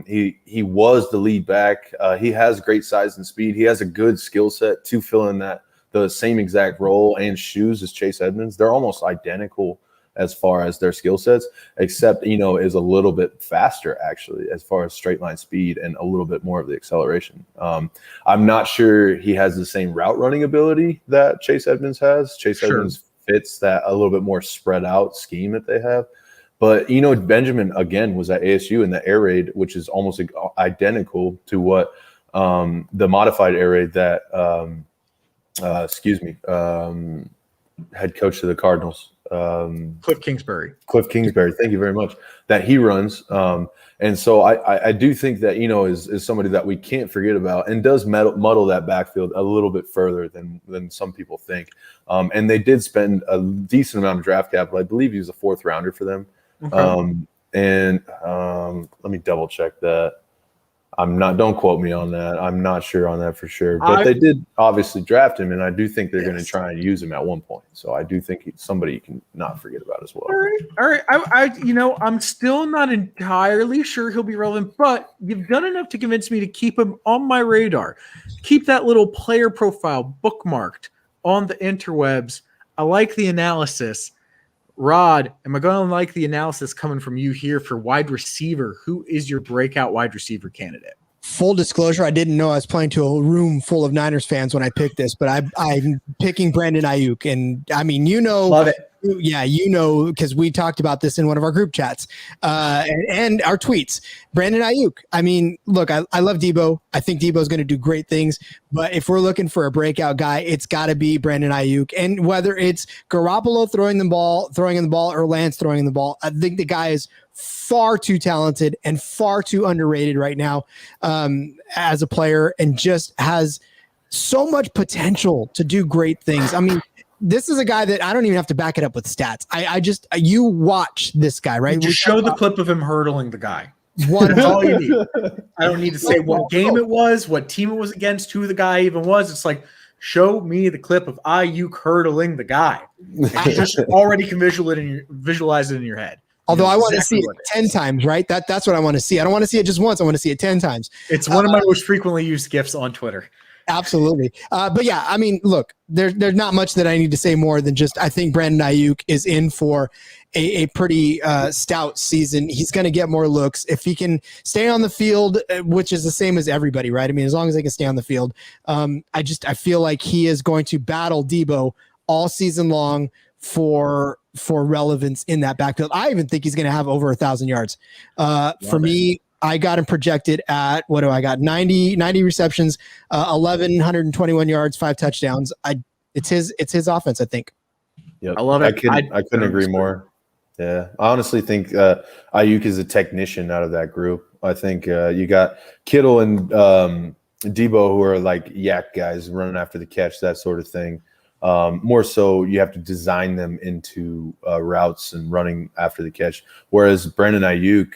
[SPEAKER 2] He was the lead back. He has great size and speed. He has a good skill set to fill in the same exact role and shoes as Chase Edmonds. They're almost identical as far as their skill sets, except is a little bit faster actually as far as straight line speed and a little bit more of the acceleration. I'm not sure he has the same route running ability that Chase Edmonds has. Chase Edmonds fits that a little bit more spread out scheme that they have. But Benjamin again was at ASU in the air raid, which is almost identical to what the modified air raid that head coach of the Cardinals.
[SPEAKER 1] Cliff Kingsbury.
[SPEAKER 2] Thank you very much. That he runs. And so I do think that is somebody that we can't forget about and does muddle that backfield a little bit further than some people think. And they did spend a decent amount of draft capital. I believe he was a 4th rounder for them. Okay. Let me double check that. Don't quote me on that. I'm not sure on that for sure, but they did obviously draft him, and I do think they're going to try and use him at one point. So I do think he's somebody you can not forget about as well.
[SPEAKER 1] All right. I'm still not entirely sure he'll be relevant, but you've done enough to convince me to keep him on my radar. Keep that little player profile bookmarked on the interwebs. I like the analysis. Rod, am I going to like the analysis coming from you here for wide receiver? Who is your breakout wide receiver candidate?
[SPEAKER 3] Full disclosure, I didn't know I was playing to a room full of Niners fans when I picked this, but I'm picking Brandon Ayuk. And I mean,
[SPEAKER 1] love it.
[SPEAKER 3] Yeah, because we talked about this in one of our group chats and our tweets. Brandon Ayuk. I mean, look, I love Debo. I think Debo's going to do great things. But if we're looking for a breakout guy, it's got to be Brandon Ayuk. And whether it's Garoppolo throwing in the ball, or Lance throwing in the ball, I think the guy is far too talented and far too underrated right now as a player, and just has so much potential to do great things. I mean, this is a guy that I don't even have to back it up with stats. You watch this guy, right?
[SPEAKER 1] Just show the clip of him hurdling the guy.
[SPEAKER 3] That's
[SPEAKER 1] all you need. I don't need to say what game it was, what team it was against, who the guy even was. It's like, show me the clip of Ayuk hurdling the guy. And you just already can visualize it in your head.
[SPEAKER 3] Although I want to see it 10 times, right? That's what I want to see. I don't want to see it just once. I want to see it 10 times.
[SPEAKER 1] It's one of my most frequently used GIFs on Twitter.
[SPEAKER 3] Absolutely. But yeah, I mean, look, there's not much that I need to say more than just I think Brandon Ayuk is in for a pretty stout season. He's going to get more looks if he can stay on the field, which is the same as everybody, right? I mean, as long as they can stay on the field, I feel like he is going to battle Debo all season long for relevance in that backfield. I even think he's going to have over 1,000 yards. For me, I got him projected at, 90 receptions, 1,121 yards, 5 touchdowns. It's his offense, I think.
[SPEAKER 2] Yep.
[SPEAKER 1] I love it.
[SPEAKER 2] I couldn't agree more. Yeah, I honestly think Ayuk is a technician out of that group. I think you got Kittle and Debo, who are like yak guys running after the catch, that sort of thing. More so, you have to design them into routes and running after the catch. Whereas Brandon Ayuk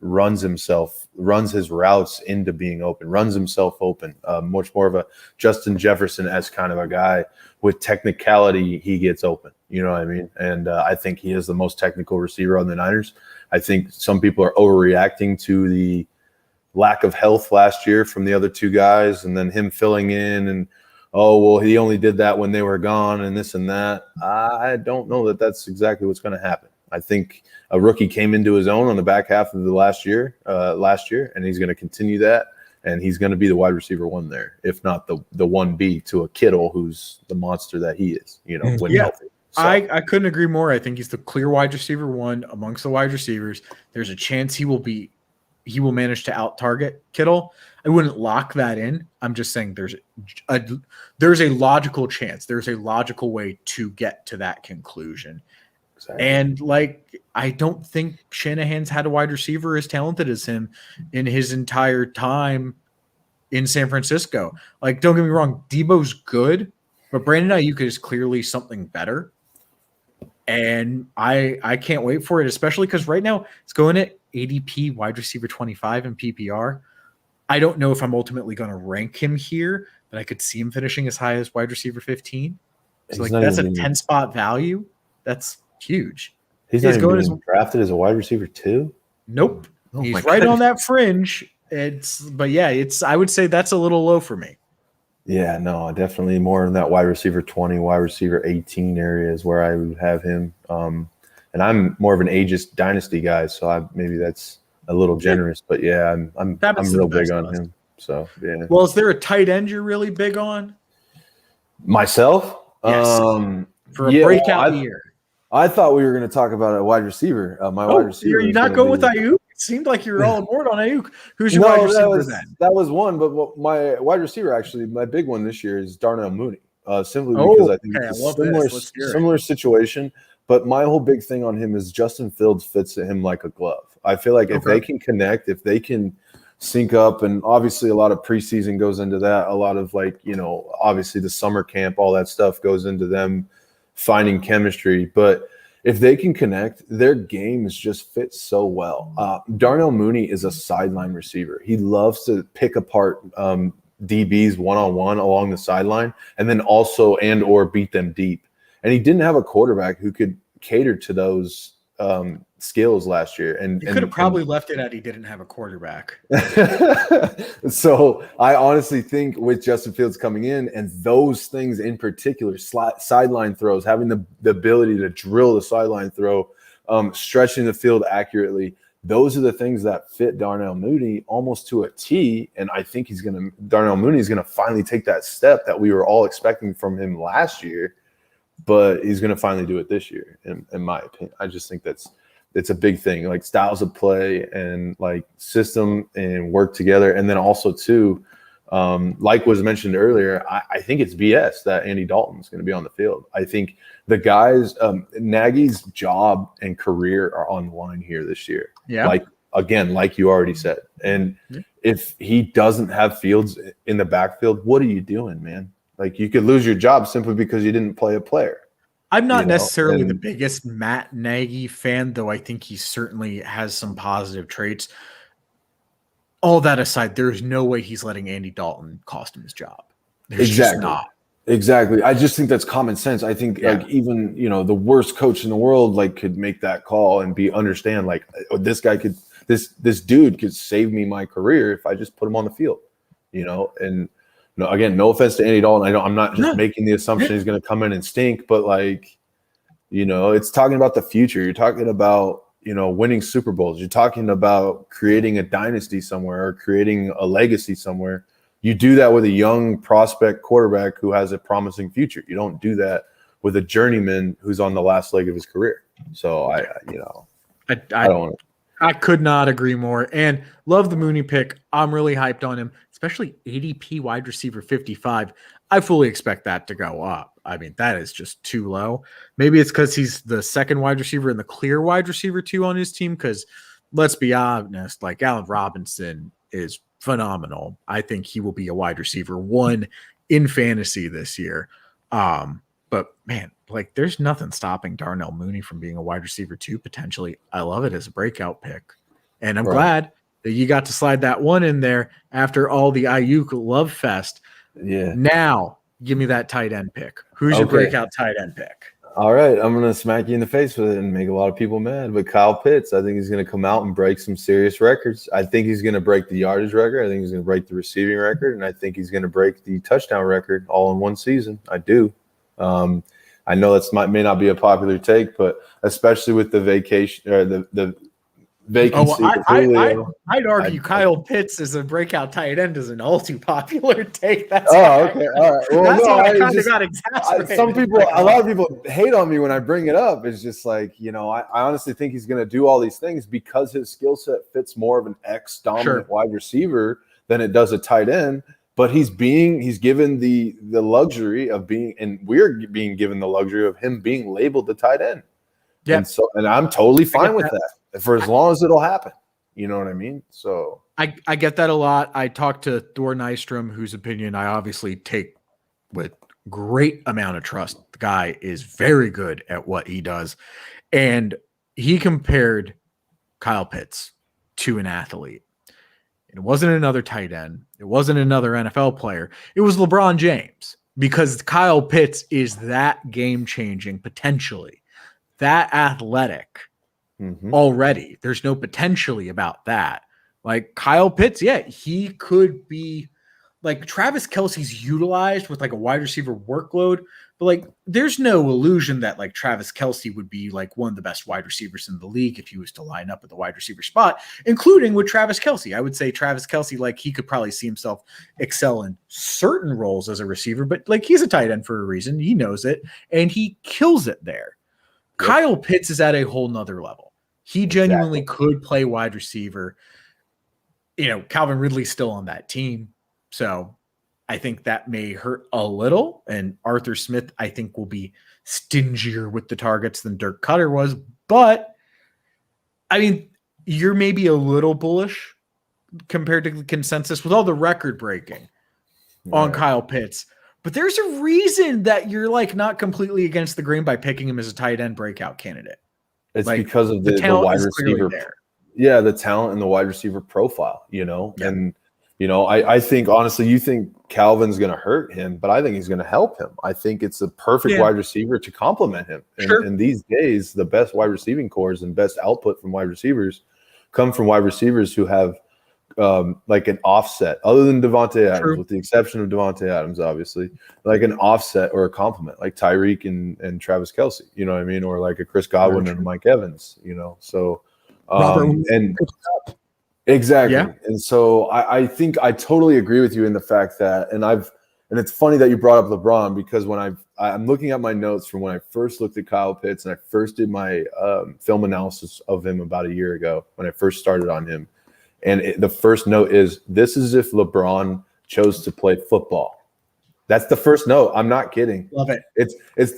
[SPEAKER 2] runs his routes into being open, runs himself open. Much more of a Justin Jefferson-esque kind of a guy. With technicality, he gets open. You know what I mean? And I think he is the most technical receiver on the Niners. I think some people are overreacting to the lack of health last year from the other two guys, and then him filling in and oh, well, he only did that when they were gone and this and that. I don't know that that's exactly what's going to happen. I think a rookie came into his own on the back half of the last year, and he's going to continue that, and he's going to be the wide receiver 1 there, if not the 1B to a Kittle, who's the monster that he is, when healthy. So.
[SPEAKER 1] I couldn't agree more. I think he's the clear wide receiver 1 amongst the wide receivers. There's a chance he will manage to out target Kittle. I wouldn't lock that in. I'm just saying there's a logical chance. There's a logical way to get to that conclusion. Exactly. And I don't think Shanahan's had a wide receiver as talented as him in his entire time in San Francisco. Don't get me wrong, Debo's good, but Brandon Ayuk is clearly something better. And I can't wait for it, especially because right now it's going at ADP wide receiver 25 in PPR. I don't know if I'm ultimately going to rank him here, but I could see him finishing as high as wide receiver 15. So that's a 10 spot value. That's huge.
[SPEAKER 2] He's not even being drafted as a wide receiver 2?
[SPEAKER 1] Nope. He's right on that fringe. I would say that's a little low for me.
[SPEAKER 2] Yeah, no, definitely more in that wide receiver 20, wide receiver 18 areas where I would have him. And I'm more of an ageist dynasty guy, so maybe that's a little generous. But yeah, I'm real big on him. So yeah.
[SPEAKER 1] Well, is there a tight end you're really big on?
[SPEAKER 2] Myself?
[SPEAKER 1] Yes. For a breakout year.
[SPEAKER 2] I thought we were going to talk about a wide receiver. Wide receiver.
[SPEAKER 1] You're not going with Ayuk? It seemed like you were all aboard on Ayuk. Who's your wide receiver then?
[SPEAKER 2] That was one, but my wide receiver, actually, my big one this year is Darnell Mooney. Simply because I think it's a similar situation. But my whole big thing on him is Justin Fields fits him like a glove. I feel like if they can connect, if they can sync up, and obviously a lot of preseason goes into that, a lot of obviously the summer camp, all that stuff goes into them finding chemistry. But if they can connect, their games just fit so well. Darnell Mooney is a sideline receiver. He loves to pick apart DBs one-on-one along the sideline and then also or beat them deep. And he didn't have a quarterback who could cater to those skills last year. And
[SPEAKER 1] you could have probably left it at he didn't have a quarterback.
[SPEAKER 2] So I honestly think with Justin Fields coming in and those things in particular, sideline throws, having the ability to drill the sideline throw, stretching the field accurately, those are the things that fit Darnell Mooney almost to a T. And I think Darnell Mooney is going to finally take that step that we were all expecting from him last year, but he's going to finally do it this year, in my opinion. I just think it's a big thing, like styles of play and like system and work together. And then also too, like was mentioned earlier, I think it's BS that Andy Dalton is going to be on the field. I think the guys, Nagy's job and career are on the line here this year.
[SPEAKER 1] Yeah.
[SPEAKER 2] Like you already said. And if he doesn't have Fields in the backfield, what are you doing, man? Like you could lose your job simply because you didn't play a player.
[SPEAKER 1] I'm not necessarily the biggest Matt Nagy fan, though I think he certainly has some positive traits. All that aside, there's no way he's letting Andy Dalton cost him his job. There's just not.
[SPEAKER 2] Exactly. I just think that's common sense. I think even, the worst coach in the world could make that call and understand this guy could this dude could save me my career if I just put him on the field, and again, no offense to Andy Dalton. I'm not just making the assumption he's going to come in and stink, but it's talking about the future. You're talking about, winning Super Bowls. You're talking about creating a dynasty somewhere or creating a legacy somewhere. You do that with a young prospect quarterback who has a promising future. You don't do that with a journeyman who's on the last leg of his career. So I don't want to.
[SPEAKER 1] I could not agree more. And love the Mooney pick. I'm really hyped on him, especially ADP wide receiver 55. I fully expect that to go up. I mean, that is just too low. Maybe it's because he's the second wide receiver and the clear wide receiver 2 on his team. Because let's be honest, Allen Robinson is phenomenal. I think he will be a wide receiver 1 in fantasy this year. But man, there's nothing stopping Darnell Mooney from being a wide receiver 2 potentially. I love it as a breakout pick. And I'm glad that you got to slide that one in there after all the Ayuk love fest.
[SPEAKER 2] Yeah.
[SPEAKER 1] Now, give me that tight end pick. Who's your breakout tight end pick?
[SPEAKER 2] All right, I'm going to smack you in the face with it and make a lot of people mad. But Kyle Pitts, I think he's going to come out and break some serious records. I think he's going to break the yardage record. I think he's going to break the receiving record. And I think he's going to break the touchdown record all in one season. I do. I know may not be a popular take, but especially with the vacation or the vacancy.
[SPEAKER 1] I'd argue Kyle Pitts as a breakout tight end is an all too popular take. That's
[SPEAKER 2] okay. All right. Well,
[SPEAKER 1] that's
[SPEAKER 2] no,
[SPEAKER 1] I kind of got exasperated.
[SPEAKER 2] A lot of people hate on me when I bring it up. It's just like, I honestly think he's going to do all these things because his skill set fits more of an X-dominant wide receiver than it does a tight end. But he's given the luxury of being, and we're being given the luxury of him being labeled the tight end. Yeah. And I'm totally fine with that for as long as it'll happen. You know what I mean? So
[SPEAKER 1] I get that a lot. I talked to Thor Nystrom, whose opinion I obviously take with great amount of trust. The guy is very good at what he does. And he compared Kyle Pitts to an athlete. It wasn't another tight end. It wasn't another NFL player. It was LeBron James, because Kyle Pitts is that game-changing potentially, that athletic already. There's no potentially about that. Like Kyle Pitts, he could be like Travis Kelce's utilized with like a wide receiver workload, but like there's no illusion that like Travis Kelce would be like one of the best wide receivers in the league if he was to line up at the wide receiver spot, including with Travis Kelce. I would say Travis Kelce, like he could probably see himself excel in certain roles as a receiver, but like he's a tight end for a reason. He knows it and he kills it there. Yep. Kyle Pitts is at a whole nother level. He genuinely could play wide receiver. Calvin Ridley's still on that team. So I think that may hurt a little. And Arthur Smith, I think, will be stingier with the targets than Dirk Cutter was. But, I mean, you're maybe a little bullish compared to the consensus with all the record breaking on Kyle Pitts. But there's a reason that you're like not completely against the grain by picking him as a tight end breakout candidate.
[SPEAKER 2] It's like, because of the wide receiver. Yeah, the talent and the wide receiver profile, and I think honestly, you think Calvin's going to hurt him, but I think he's going to help him. I think it's a perfect wide receiver to complement him. And these days, the best wide receiving cores and best output from wide receivers come from wide receivers who have like an offset, other than Devontae Adams, with the exception of Devontae Adams, obviously, like an offset or a complement, like Tyreek and Travis Kelce, you know what I mean, or like a Chris Godwin and Mike Evans, So. Exactly. Yeah. And so I think I totally agree with you in the fact that, and it's funny that you brought up LeBron, because when I'm looking at my notes from when I first looked at Kyle Pitts and I first did my film analysis of him about a year ago, when I first started on him. And the first note is, this is if LeBron chose to play football. That's the first note. I'm not kidding.
[SPEAKER 1] Love it.
[SPEAKER 2] It's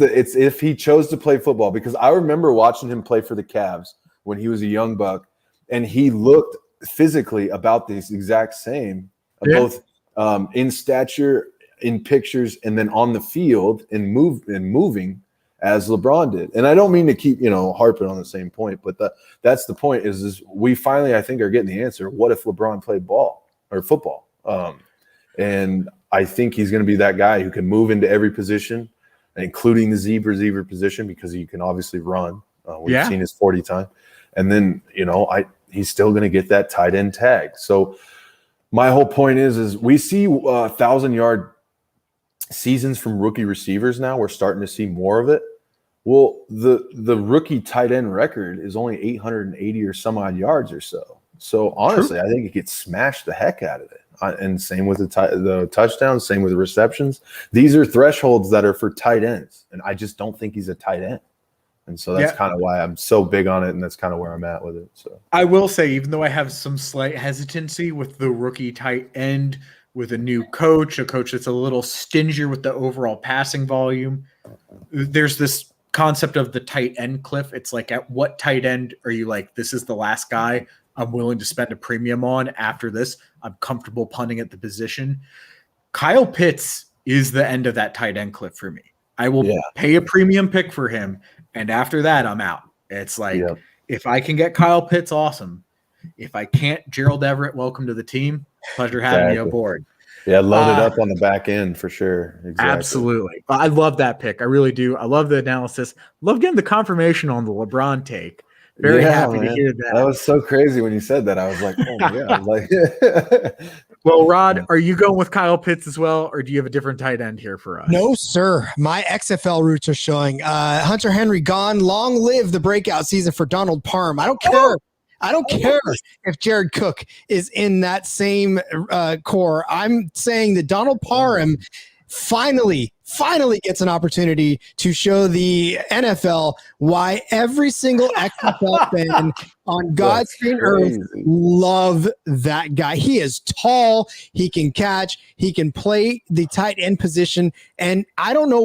[SPEAKER 2] if he chose to play football, because I remember watching him play for the Cavs when he was a young buck, and he looked physically about the exact same, both in stature, in pictures, and then on the field and moving as LeBron did. And I don't mean to keep harping on the same point, but that's the point. Is we finally, I think, are getting the answer. What if LeBron played ball or football? And I think he's going to be that guy who can move into every position, including the zebra position, because he can obviously run. We've seen his 40 time. And then, he's still going to get that tight end tag. So my whole point is we see 1,000-yard seasons from rookie receivers now. We're starting to see more of it. Well, the rookie tight end record is only 880 or some odd yards or so. So honestly, I think he could smash the heck out of it. And same with the touchdowns, same with the receptions. These are thresholds that are for tight ends, and I just don't think he's a tight end. And so that's kind of why I'm so big on it, and that's kind of where I'm at with it. So
[SPEAKER 1] I will say, even though I have some slight hesitancy with the rookie tight end, with a new coach, a coach that's a little stingier with the overall passing volume, there's this concept of the tight end cliff. It's like, at what tight end are you like, this is the last guy I'm willing to spend a premium on. After this, I'm comfortable punting at the position. Kyle Pitts is the end of that tight end cliff for me. I will pay a premium pick for him, and after that, I'm out. It's like, if I can get Kyle Pitts, awesome. If I can't, Gerald Everett, welcome to the team. Pleasure having you aboard.
[SPEAKER 2] Yeah, loaded up on the back end for sure. Exactly.
[SPEAKER 1] Absolutely. I love that pick. I really do. I love the analysis. Love getting the confirmation on the LeBron take. Very happy to hear that.
[SPEAKER 2] That was so crazy when you said that. I was like, oh my God. Like,
[SPEAKER 1] well, Rod, are you going with Kyle Pitts as well, or do you have a different tight end here for us?
[SPEAKER 3] No, sir. My XFL roots are showing. Hunter Henry gone. Long live the breakout season for Donald Parham. I don't care. I don't care if Jared Cook is in that same core. I'm saying that Donald Parham finally gets an opportunity to show the NFL why every single XFL fan on God's green earth love that guy. He is tall. He can catch. He can play the tight end position. And I don't know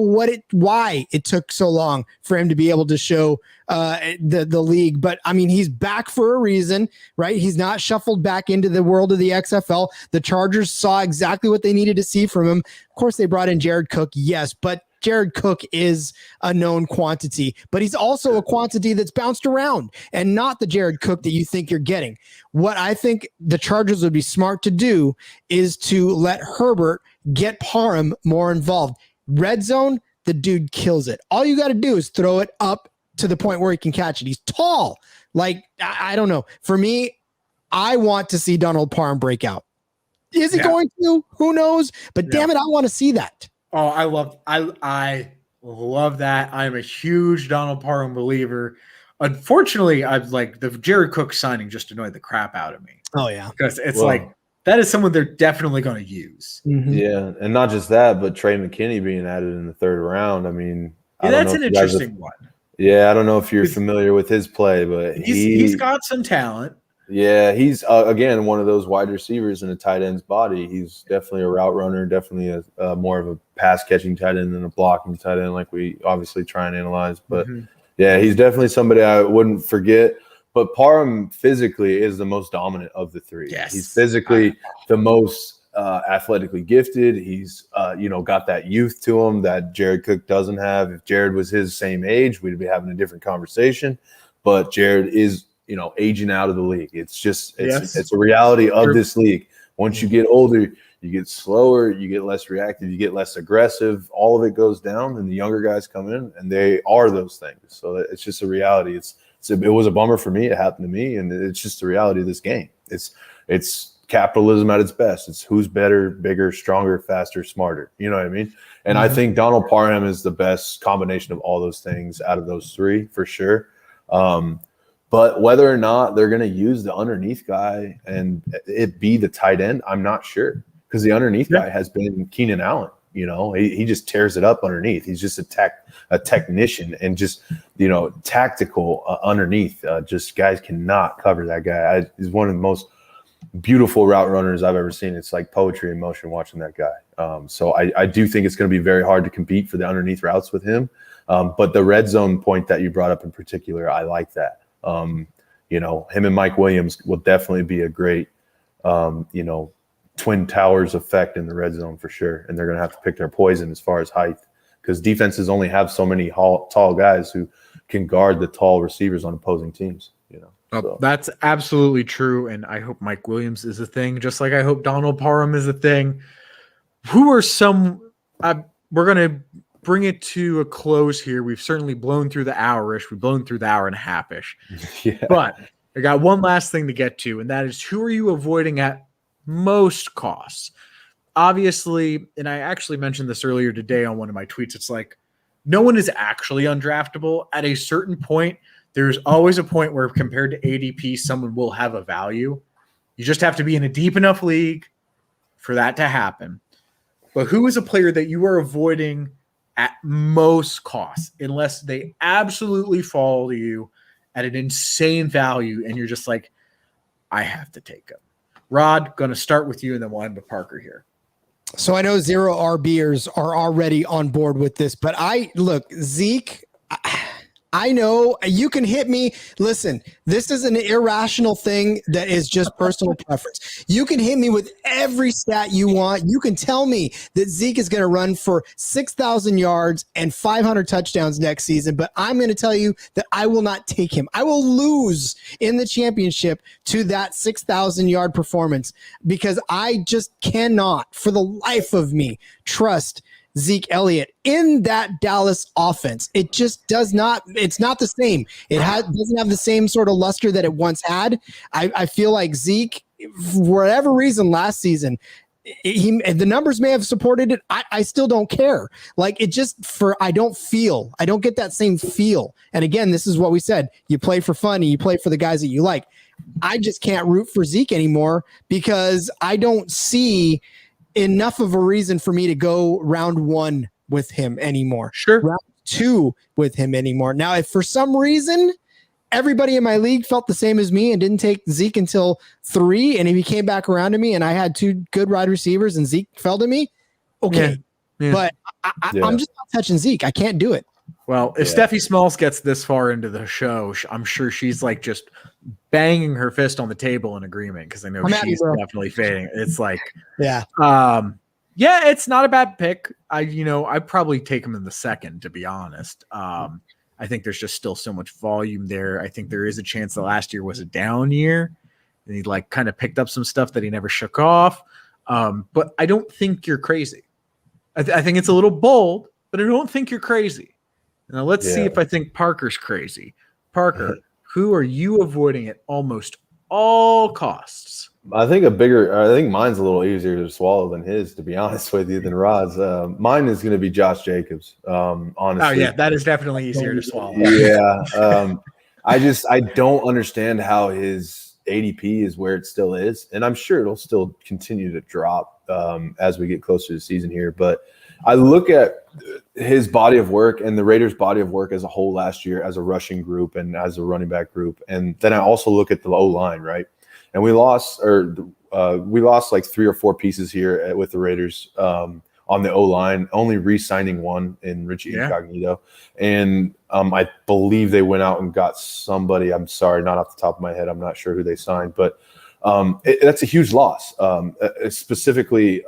[SPEAKER 3] why it took so long for him to be able to show the league. But I mean, he's back for a reason, right? He's not shuffled back into the world of the XFL. The Chargers saw exactly what they needed to see from him. Of course, they brought in Jared Cook. Yes, but Jared Cook is a known quantity, but he's also a quantity that's bounced around and not the Jared Cook that you think you're getting. What I think the Chargers would be smart to do is to let Herbert get Parham more involved. Red zone, the dude kills it. All you got to do is throw it up to the point where he can catch it. He's tall. Like, I don't know. For me, I want to see Donald Parham break out. Is he going to? Who knows? But damn it, I want to see that.
[SPEAKER 1] Oh, I love that. I'm a huge Donald Parham believer. Unfortunately, I've like the Jared Cook signing just annoyed the crap out of me.
[SPEAKER 3] Oh yeah.
[SPEAKER 1] Because it's like that is someone they're definitely going to use.
[SPEAKER 3] Mm-hmm.
[SPEAKER 2] Yeah, and not just that, but Trey McKinney being added in the third round. I mean,
[SPEAKER 1] that's an interesting one.
[SPEAKER 2] Yeah, I don't know if you're familiar with his play, but
[SPEAKER 1] he's got some talent.
[SPEAKER 2] Yeah, he's again one of those wide receivers in a tight end's body. He's definitely a route runner, definitely a more of a pass catching tight end than a blocking tight end, like we obviously try and analyze. But yeah, he's definitely somebody I wouldn't forget. But Parham physically is the most dominant of the three.
[SPEAKER 1] Yes.
[SPEAKER 2] He's physically the most athletically gifted. He's got that youth to him that Jared Cook doesn't have. If Jared was his same age, we'd be having a different conversation. But Jared is aging out of the league. It's just it's a reality of this league. Once you get older, you get slower, you get less reactive, you get less aggressive. All of it goes down, and the younger guys come in, and they are those things. So it's just a reality. It was a bummer for me. It happened to me, and it's just the reality of this game. It's capitalism at its best. It's who's better, bigger, stronger, faster, smarter. You know what I mean? And I think Donald Parham is the best combination of all those things out of those three for sure. But whether or not they're going to use the underneath guy and it be the tight end, I'm not sure, because the underneath guy has been Keenan Allen. He just tears it up underneath. He's just a technician and just tactical underneath. Just guys cannot cover that guy. He's one of the most beautiful route runners I've ever seen. It's like poetry in motion watching that guy. So I do think it's going to be very hard to compete for the underneath routes with him. But the red zone point that you brought up in particular, I like that. Him and Mike Williams will definitely be a great, Twin Towers effect in the red zone for sure. And they're going to have to pick their poison as far as height, because defenses only have so many tall guys who can guard the tall receivers on opposing teams. So.
[SPEAKER 1] That's absolutely true. And I hope Mike Williams is a thing, just like I hope Donald Parham is a thing. Who are some, we're going to bring it to a close here. We've certainly blown through the hour-ish. We've blown through the hour and a half-ish.
[SPEAKER 2] Yeah.
[SPEAKER 1] But I got one last thing to get to, and that is, who are you avoiding at most costs? Obviously, and I actually mentioned this earlier today on one of my tweets, it's like no one is actually undraftable. At a certain point, there's always a point where compared to ADP, someone will have a value. You just have to be in a deep enough league for that to happen. But who is a player that you are avoiding at most costs, unless they absolutely fall to you at an insane value and you're just like, I have to take them? Rod, going to start with you, and then we'll end with Parker here.
[SPEAKER 3] So I know zero RBers are already on board with this, but Zeke, I know you can hit me. Listen, this is an irrational thing that is just personal preference. You can hit me with every stat you want. You can tell me that Zeke is going to run for 6,000 yards and 500 touchdowns next season, but I'm going to tell you that I will not take him. I will lose in the championship to that 6,000-yard performance because I just cannot, for the life of me, trust Zeke Elliott in that Dallas offense. It just does not, it's not the same. Doesn't have the same sort of luster that it once had. I feel like Zeke, for whatever reason last season, the numbers may have supported it. I still don't care. Like it just I don't get that same feel. And again, this is what we said. You play for fun and you play for the guys that you like. I just can't root for Zeke anymore because I don't see enough of a reason for me to go round 1 with him anymore.
[SPEAKER 1] Sure.
[SPEAKER 3] Round 2 with him anymore. Now, if for some reason everybody in my league felt the same as me and didn't take Zeke until 3, and if he came back around to me and I had 2 good wide receivers and Zeke fell to me, okay. Yeah. But I'm just not touching Zeke. I can't do it.
[SPEAKER 1] Well, if Steffi Smalls gets this far into the show, I'm sure she's like just banging her fist on the table in agreement because I know she's definitely fading. It's like, it's not a bad pick. I'd probably take him in the second, to be honest. I think there's just still so much volume there. I think there is a chance that last year was a down year and he like kind of picked up some stuff that he never shook off. But I don't think you're crazy. I think it's a little bold, but I don't think you're crazy. Now let's see if I think Parker's crazy. Parker, who are you avoiding at almost all costs?
[SPEAKER 2] I think mine's a little easier to swallow than his, to be honest with you, than Rod's. Mine is going to be Josh Jacobs. Honestly.
[SPEAKER 1] Oh yeah, that is definitely easier to swallow.
[SPEAKER 2] Yeah. I don't understand how his ADP is where it still is, and I'm sure it'll still continue to drop as we get closer to the season here. But I look at his body of work and the Raiders' body of work as a whole last year as a rushing group and as a running back group. And then I also look at the O-line, right? And we lost like 3 or 4 pieces here with the Raiders on the O-line, only re-signing one in Richie Incognito. And I believe they went out and got somebody. I'm sorry, not off the top of my head. I'm not sure who they signed, but that's a huge loss. Specifically,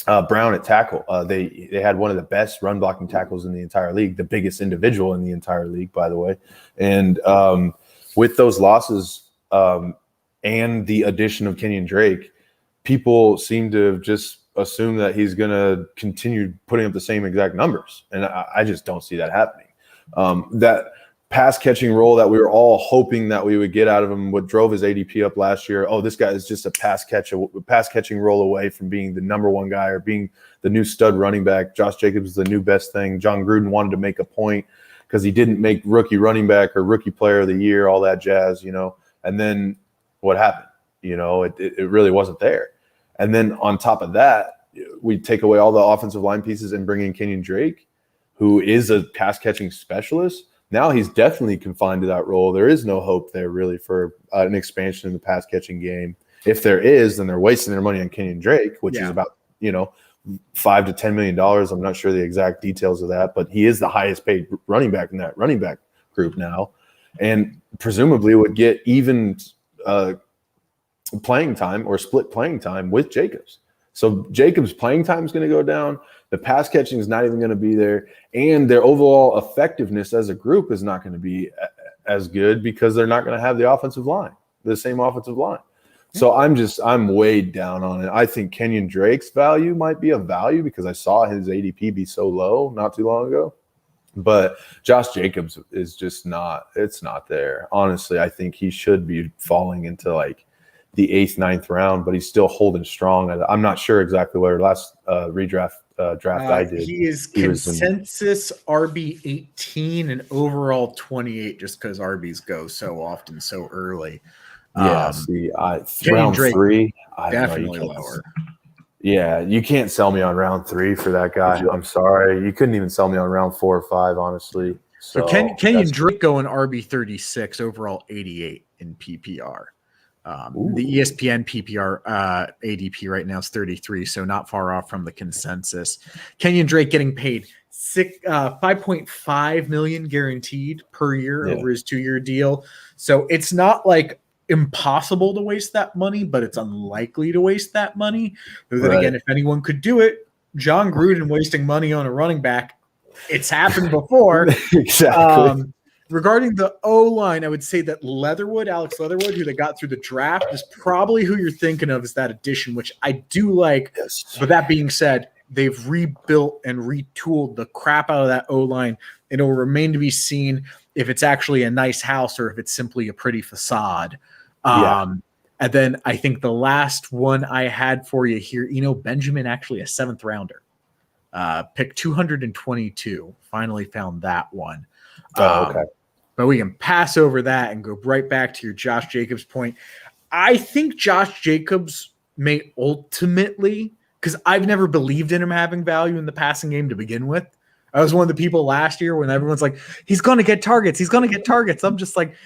[SPEAKER 2] Brown at tackle. They had one of the best run blocking tackles in the entire league, the biggest individual in the entire league, by the way. And with those losses and the addition of Kenyon Drake, people seem to just assume that he's going to continue putting up the same exact numbers. And I just don't see that happening. That pass catching role that we were all hoping that we would get out of him, what drove his ADP up last year. Oh, this guy is just a pass catching role away from being the number 1 guy or being the new stud running back. Josh Jacobs is the new best thing. John Gruden wanted to make a point because he didn't make rookie running back or rookie player of the year, all that jazz, and then what happened? It really wasn't there. And then on top of that, we take away all the offensive line pieces and bring in Kenyon Drake, who is a pass catching specialist. Now he's definitely confined to that role. There is no hope there really for an expansion in the pass catching game. If there is, then they're wasting their money on Kenyon Drake, which is about, $5 to $10 million. I'm not sure the exact details of that, but he is the highest paid running back in that running back group now. And presumably would get even playing time or split playing time with Jacobs. So Jacobs' playing time is going to go down. The pass catching is not even going to be there. And their overall effectiveness as a group is not going to be as good because they're not going to have the same offensive line. So I'm weighed down on it. I think Kenyon Drake's value might be a value because I saw his ADP be so low not too long ago. But Josh Jacobs is just it's not there. Honestly, I think he should be falling into like the 8th, 9th round, but he's still holding strong. I'm not sure exactly where last draft I did.
[SPEAKER 1] He is consensus RB 18 and overall 28 just because RBs go so often so early.
[SPEAKER 2] Yeah, round
[SPEAKER 1] Drake,
[SPEAKER 2] 3,
[SPEAKER 1] definitely lower.
[SPEAKER 2] Yeah, you can't sell me on round 3 for that guy. I'm sorry. You couldn't even sell me on round 4 or 5, honestly. So
[SPEAKER 1] Kenyon Drake going RB 36, overall 88 in PPR. The ESPN PPR ADP right now is 33, so not far off from the consensus. Kenyon Drake getting paid 5.5 million guaranteed per year over his 2-year deal. So it's not like impossible to waste that money, but it's unlikely to waste that money. But then again, if anyone could do it, John Gruden wasting money on a running back, it's happened before.
[SPEAKER 2] Exactly.
[SPEAKER 1] Regarding the O-line, I would say that Alex Leatherwood, who they got through the draft, is probably who you're thinking of as that addition, which I do like.
[SPEAKER 2] Yes.
[SPEAKER 1] But that being said, they've rebuilt and retooled the crap out of that O-line. It will remain to be seen if it's actually a nice house or if it's simply a pretty facade. And then I think the last one I had for you here, Eno Benjamin, actually a 7th rounder. Pick 222. Finally found that one.
[SPEAKER 2] Okay.
[SPEAKER 1] But we can pass over that and go right back to your Josh Jacobs point. I think Josh Jacobs may ultimately, because I've never believed in him having value in the passing game to begin with. I was one of the people last year when everyone's like, he's going to get targets. He's going to get targets. I'm just like,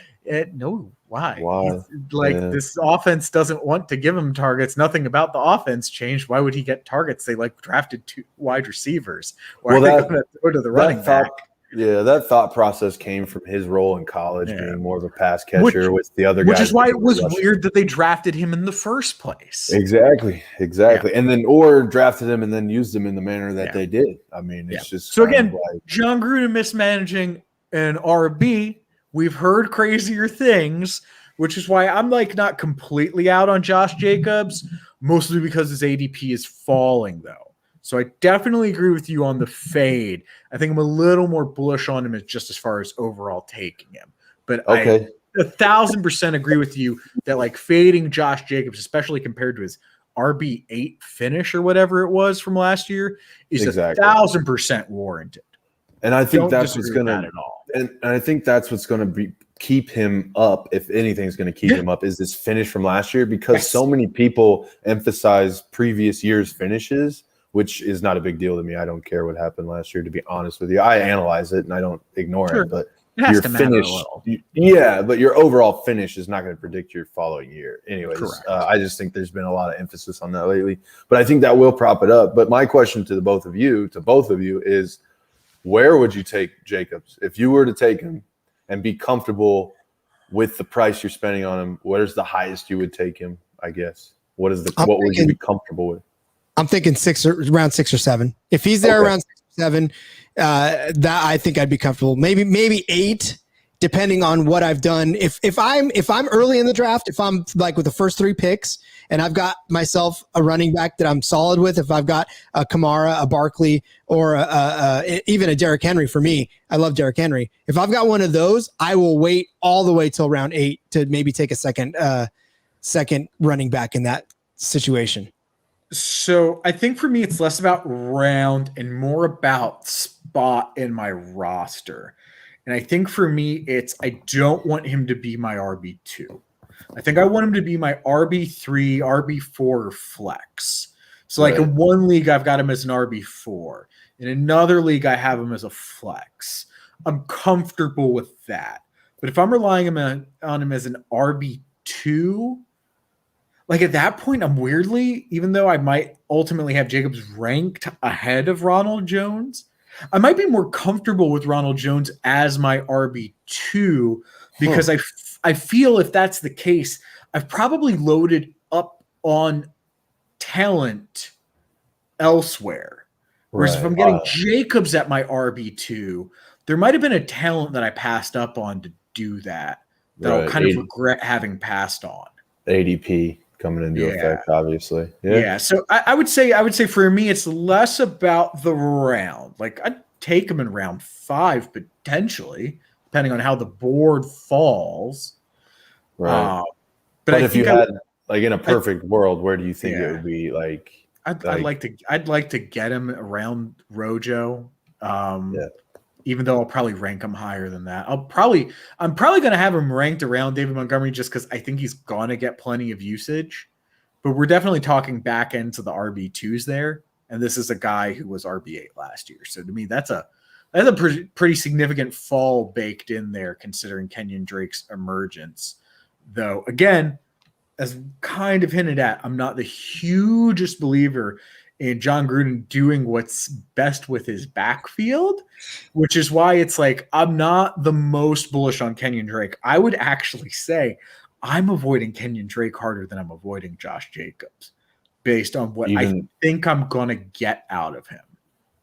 [SPEAKER 1] no, why? This offense doesn't want to give him targets. Nothing about the offense changed. Why would he get targets? They drafted 2 wide receivers. Why are they going to go to the running back?
[SPEAKER 2] Yeah, that thought process came from his role in college, being more of a pass catcher with the other guys.
[SPEAKER 1] Which is why it was weird that they drafted him in the first place.
[SPEAKER 2] Exactly. Yeah. And then, or drafted him and then used him in the manner that they did. I mean, it's just
[SPEAKER 1] so again, John Gruden mismanaging an RB. We've heard crazier things, which is why I'm not completely out on Josh Jacobs, mostly because his ADP is falling though. So I definitely agree with you on the fade. I think I'm a little more bullish on him as far as overall taking him. But I 1,000% agree with you that fading Josh Jacobs, especially compared to his RB8 finish or whatever it was from last year, is 1,000% warranted.
[SPEAKER 2] And I think that's what's going to and I think that's what's going to keep him up, if anything's going to keep him up, is this finish from last year, because so many people emphasize previous year's finishes, which is not a big deal to me. I don't care what happened last year, to be honest with you. I analyze it and I don't ignore it, but your finish, but your overall finish is not going to predict your following year. Anyways, I just think there's been a lot of emphasis on that lately, but I think that will prop it up. But my question to both of you is, where would you take Jacobs if you were to take him and be comfortable with the price you're spending on him? Where's the highest you would take him? I guess what would you be comfortable with?
[SPEAKER 3] I'm thinking around 6 or 7. If he's there around 6 or 7, that I think I'd be comfortable. Maybe 8, depending on what I've done. If I'm early in the draft, if I'm with the first 3 picks and I've got myself a running back that I'm solid with, if I've got a Kamara, a Barkley, or even a Derrick Henry, for me, I love Derrick Henry. If I've got one of those, I will wait all the way till round 8 to maybe take a second running back in that situation.
[SPEAKER 1] So I think for me, it's less about round and more about spot in my roster. And I think for me, I don't want him to be my RB2. I think I want him to be my RB3, RB4 flex. So in one league, I've got him as an RB4. In another league, I have him as a flex. I'm comfortable with that. But if I'm relying on him as an RB2, at that point, I'm weirdly, even though I might ultimately have Jacobs ranked ahead of Ronald Jones, I might be more comfortable with Ronald Jones as my RB2 because I feel if that's the case, I've probably loaded up on talent elsewhere. Whereas if I'm getting Jacobs at my RB2, there might have been a talent that I passed up on to do that I'll kind of regret having passed on.
[SPEAKER 2] ADP coming into effect, obviously.
[SPEAKER 1] So I would say for me, it's less about the round. I'd take him in round 5 potentially, depending on how the board falls.
[SPEAKER 2] Right. But if you had in a perfect world, where do you think it would be?
[SPEAKER 1] I'd like to get him around Rojo. Even though I'll probably rank him higher than that. I'm probably going to have him ranked around David Montgomery just because I think he's going to get plenty of usage. But we're definitely talking back end to the RB2s there. And this is a guy who was RB8 last year. So to me, that's a pretty significant fall baked in there considering Kenyon Drake's emergence. Though, again, as kind of hinted at, I'm not the hugest believer in John Gruden doing what's best with his backfield, which is why it's like I'm not the most bullish on Kenyon Drake. I would actually say I'm avoiding Kenyon Drake harder than I'm avoiding Josh Jacobs based on what I think I'm going to get out of him.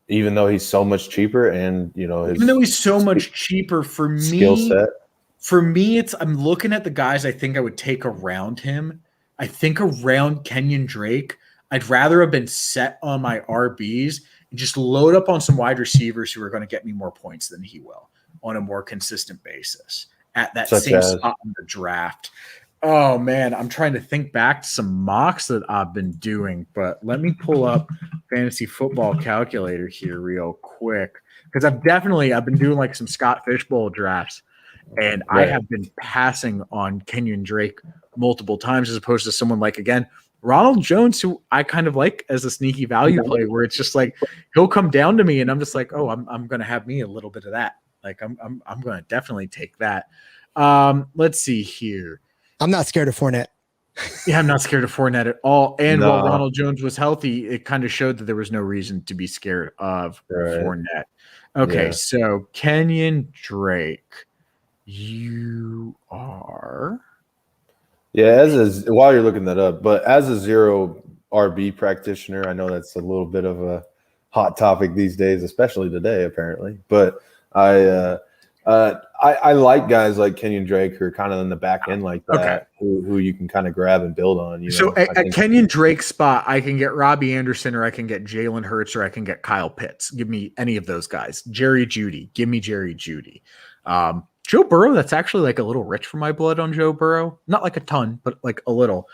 [SPEAKER 2] Even though he's so much cheaper and, you know,
[SPEAKER 1] even though he's so much cheaper for me,
[SPEAKER 2] skill set.
[SPEAKER 1] For me, I'm looking at the guys I think I would take around him. I think around Kenyon Drake, I'd rather have been set on my RBs and just load up on some wide receivers who are going to get me more points than he will on a more consistent basis at that same spot in the draft. Oh, man, I'm trying to think back to some mocks that I've been doing, but let me pull up Fantasy Football Calculator here real quick because I've been doing like some Scott Fishbowl drafts, and I have been passing on Kenyon Drake multiple times as opposed to someone like, again, Ronald Jones, who I kind of like as a sneaky value play where it's just like he'll come down to me and I'm just like, oh, I'm going to have me a little bit of that. Like I'm going to definitely take that. Let's see here.
[SPEAKER 3] I'm not scared of Fournette.
[SPEAKER 1] Yeah, I'm not scared of Fournette at all. And while Ronald Jones was healthy, it kind of showed that there was no reason to be scared of Fournette. Okay, so Kenyon Drake, you are.
[SPEAKER 2] Yeah, while you're looking that up, but as a zero RB practitioner, I know that's a little bit of a hot topic these days, especially today, apparently. But I like guys like Kenyon Drake who are kind of in the back end like that, who you can kind of grab and build on. You know?
[SPEAKER 1] At Kenyon Drake's spot, I can get Robbie Anderson, or I can get Jalen Hurts, or I can get Kyle Pitts. Give me any of those guys. Jerry Jeudy. Give me Jerry Jeudy. Joe Burrow, that's actually like a little rich for my blood on Joe Burrow. Not like a ton, but like a little.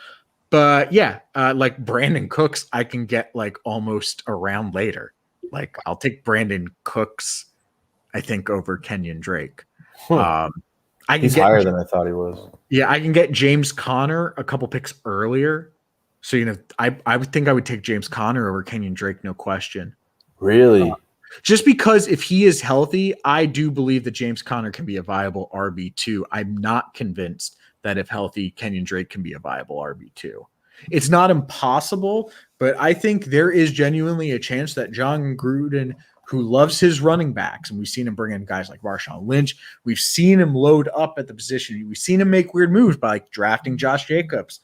[SPEAKER 1] But yeah, like Brandon Cooks, I can get like almost a round later. Like I'll take Brandon Cooks, I think, over Kenyon Drake.
[SPEAKER 2] He's higher than I thought he was.
[SPEAKER 1] Yeah, I can get James Conner a couple picks earlier. So, you know, I would think I would take James Conner over Kenyon Drake, no question.
[SPEAKER 2] Really?
[SPEAKER 1] Just because if he is healthy, I do believe that James Conner can be a viable RB2. I'm not convinced that if healthy, Kenyon Drake can be a viable RB2. It's not impossible, but I think there is genuinely a chance that John Gruden, who loves his running backs, and we've seen him bring in guys like Marshawn Lynch, we've seen him load up at the position, we've seen him make weird moves by like drafting Josh Jacobs.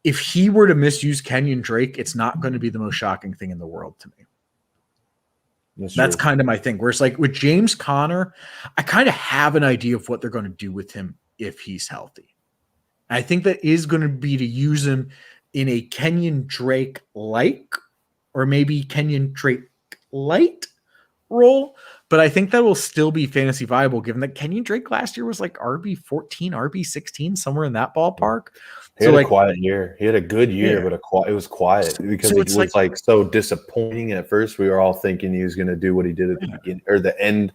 [SPEAKER 1] If he were to misuse Kenyon Drake, it's not going to be the most shocking thing in the world to me. That's kind of my thing. Whereas like with James Conner, I kind of have an idea of what they're going to do with him if he's healthy. I think that is going to be to use him in a Kenyon Drake like, or maybe Kenyon Drake light role. But I think that will still be fantasy viable given that Kenyon Drake last year was like RB14, RB16, somewhere in that ballpark.
[SPEAKER 2] He had a quiet year. He had a good year, but it was quiet because it was like so disappointing at first. We were all thinking he was going to do what he did at the beginning or the end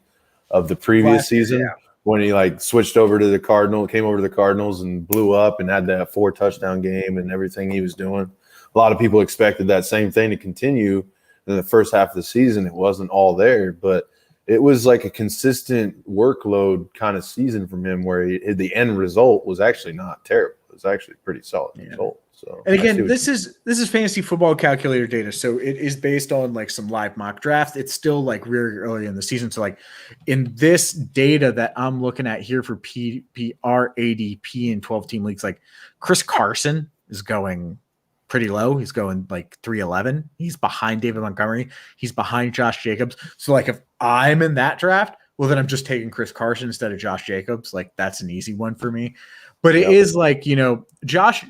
[SPEAKER 2] of the previous season when he like switched over to the Cardinals, came over to the Cardinals and blew up and had that 4-touchdown game and everything he was doing. A lot of people expected that same thing to continue in the first half of the season. It wasn't all there, but it was like a consistent workload kind of season from him where the end result was actually not terrible. It was actually pretty solid result. So,
[SPEAKER 1] and again, this is Fantasy Football Calculator data, so it is based on like some live mock draft. It's still like really early in the season, so like in this data that I'm looking at here for PPR ADP in 12-team leagues, like Chris Carson is going pretty low. He's going like 311. He's behind David Montgomery. He's behind Josh Jacobs. So like if I'm in that draft, well then I'm just taking Chris Carson instead of Josh Jacobs. Like that's an easy one for me. But it is like, you know, Josh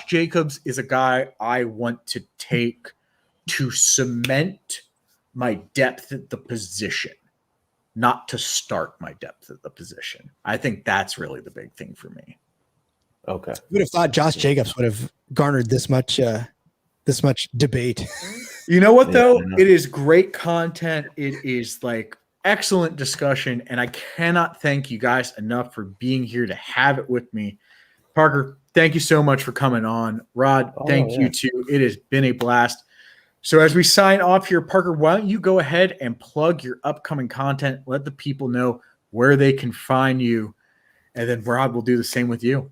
[SPEAKER 1] Jacobs is a guy I want to take to cement my depth at the position, not to start my depth at the position. I think that's really the big thing for me.
[SPEAKER 2] Okay.
[SPEAKER 3] You would have thought Josh Jacobs would have garnered this much debate.
[SPEAKER 1] You know what, though? It is great content. It is like excellent discussion. And I cannot thank you guys enough for being here to have it with me. Parker, thank you so much for coming on. Rod, thank you too. It has been a blast. So as we sign off here, Parker, why don't you go ahead and plug your upcoming content? Let the people know where they can find you. And then Rod will do the same with you.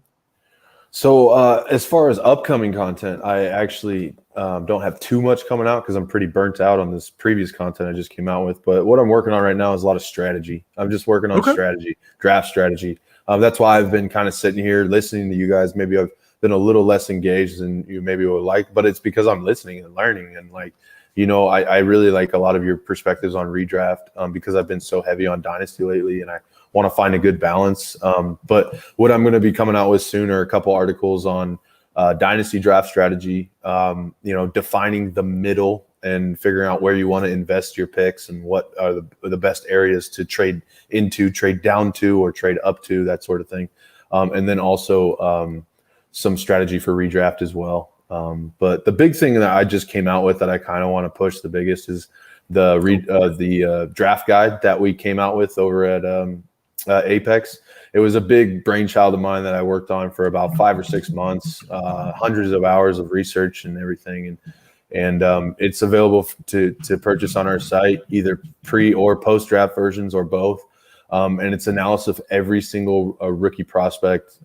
[SPEAKER 2] So as far as upcoming content, I actually don't have too much coming out because I'm pretty burnt out on this previous content I just came out with. But what I'm working on right now is a lot of strategy. I'm just working on strategy, draft strategy. That's why I've been kind of sitting here listening to you guys. Maybe I've been a little less engaged than you maybe would like, but it's because I'm listening and learning. And like, I really like a lot of your perspectives on redraft because I've been so heavy on Dynasty lately, and I want to find a good balance. But what I'm going to be coming out with soon are a couple articles on Dynasty draft strategy, defining the middle and figuring out where you want to invest your picks and what are the best areas to trade into, trade down to, or trade up to, that sort of thing. And then also some strategy for redraft as well. But the big thing that I just came out with that I kind of want to push the biggest is the draft guide that we came out with over at Apex. It was a big brainchild of mine that I worked on for about 5 or 6 months, hundreds of hours of research and everything. And it's available to purchase on our site, either pre or post draft versions or both. And it's analysis of every single rookie prospect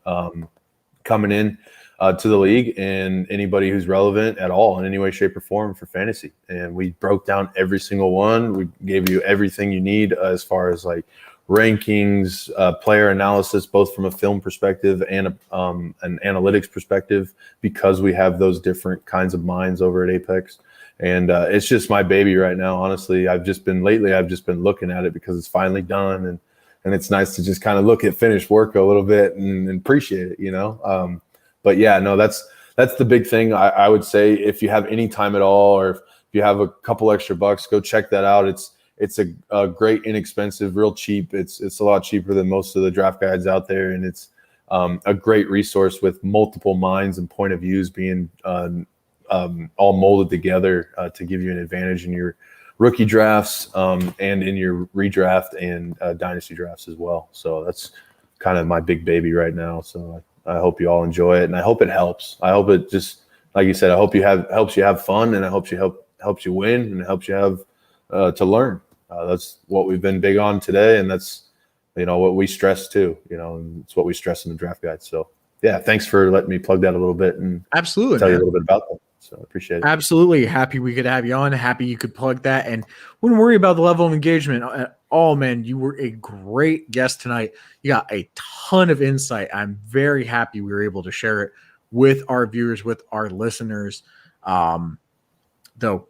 [SPEAKER 2] coming in to the league and anybody who's relevant at all in any way, shape, or form for fantasy. And we broke down every single one. We gave you everything you need as far as like rankings, player analysis, both from a film perspective and an analytics perspective, because we have those different kinds of minds over at Apex. And it's just my baby right now. Honestly, I've just been looking at it because it's finally done. And it's nice to just kind of look at finished work a little bit and appreciate it, But yeah, no, that's the big thing. I would say if you have any time at all, or if you have a couple extra bucks, go check that out. It's a great, inexpensive, real cheap. It's a lot cheaper than most of the draft guides out there, and it's a great resource with multiple minds and point of views being all molded together to give you an advantage in your rookie drafts and in your redraft and dynasty drafts as well. So that's kind of my big baby right now. So I hope you all enjoy it, and I hope it helps. I hope it just, like you said, I hope helps you have fun, and I hope helps you win, and it helps you have to learn. That's what we've been big on today, and that's what we stress too. And it's what we stress in the draft guide. So yeah, thanks for letting me plug that a little bit and
[SPEAKER 1] absolutely
[SPEAKER 2] tell you a little bit about that. So I appreciate it.
[SPEAKER 1] Absolutely happy we could have you on. Happy you could plug that, and wouldn't worry about the level of engagement at all, man. You were a great guest tonight. You got a ton of insight. I'm very happy we were able to share it with our viewers, with our listeners. Though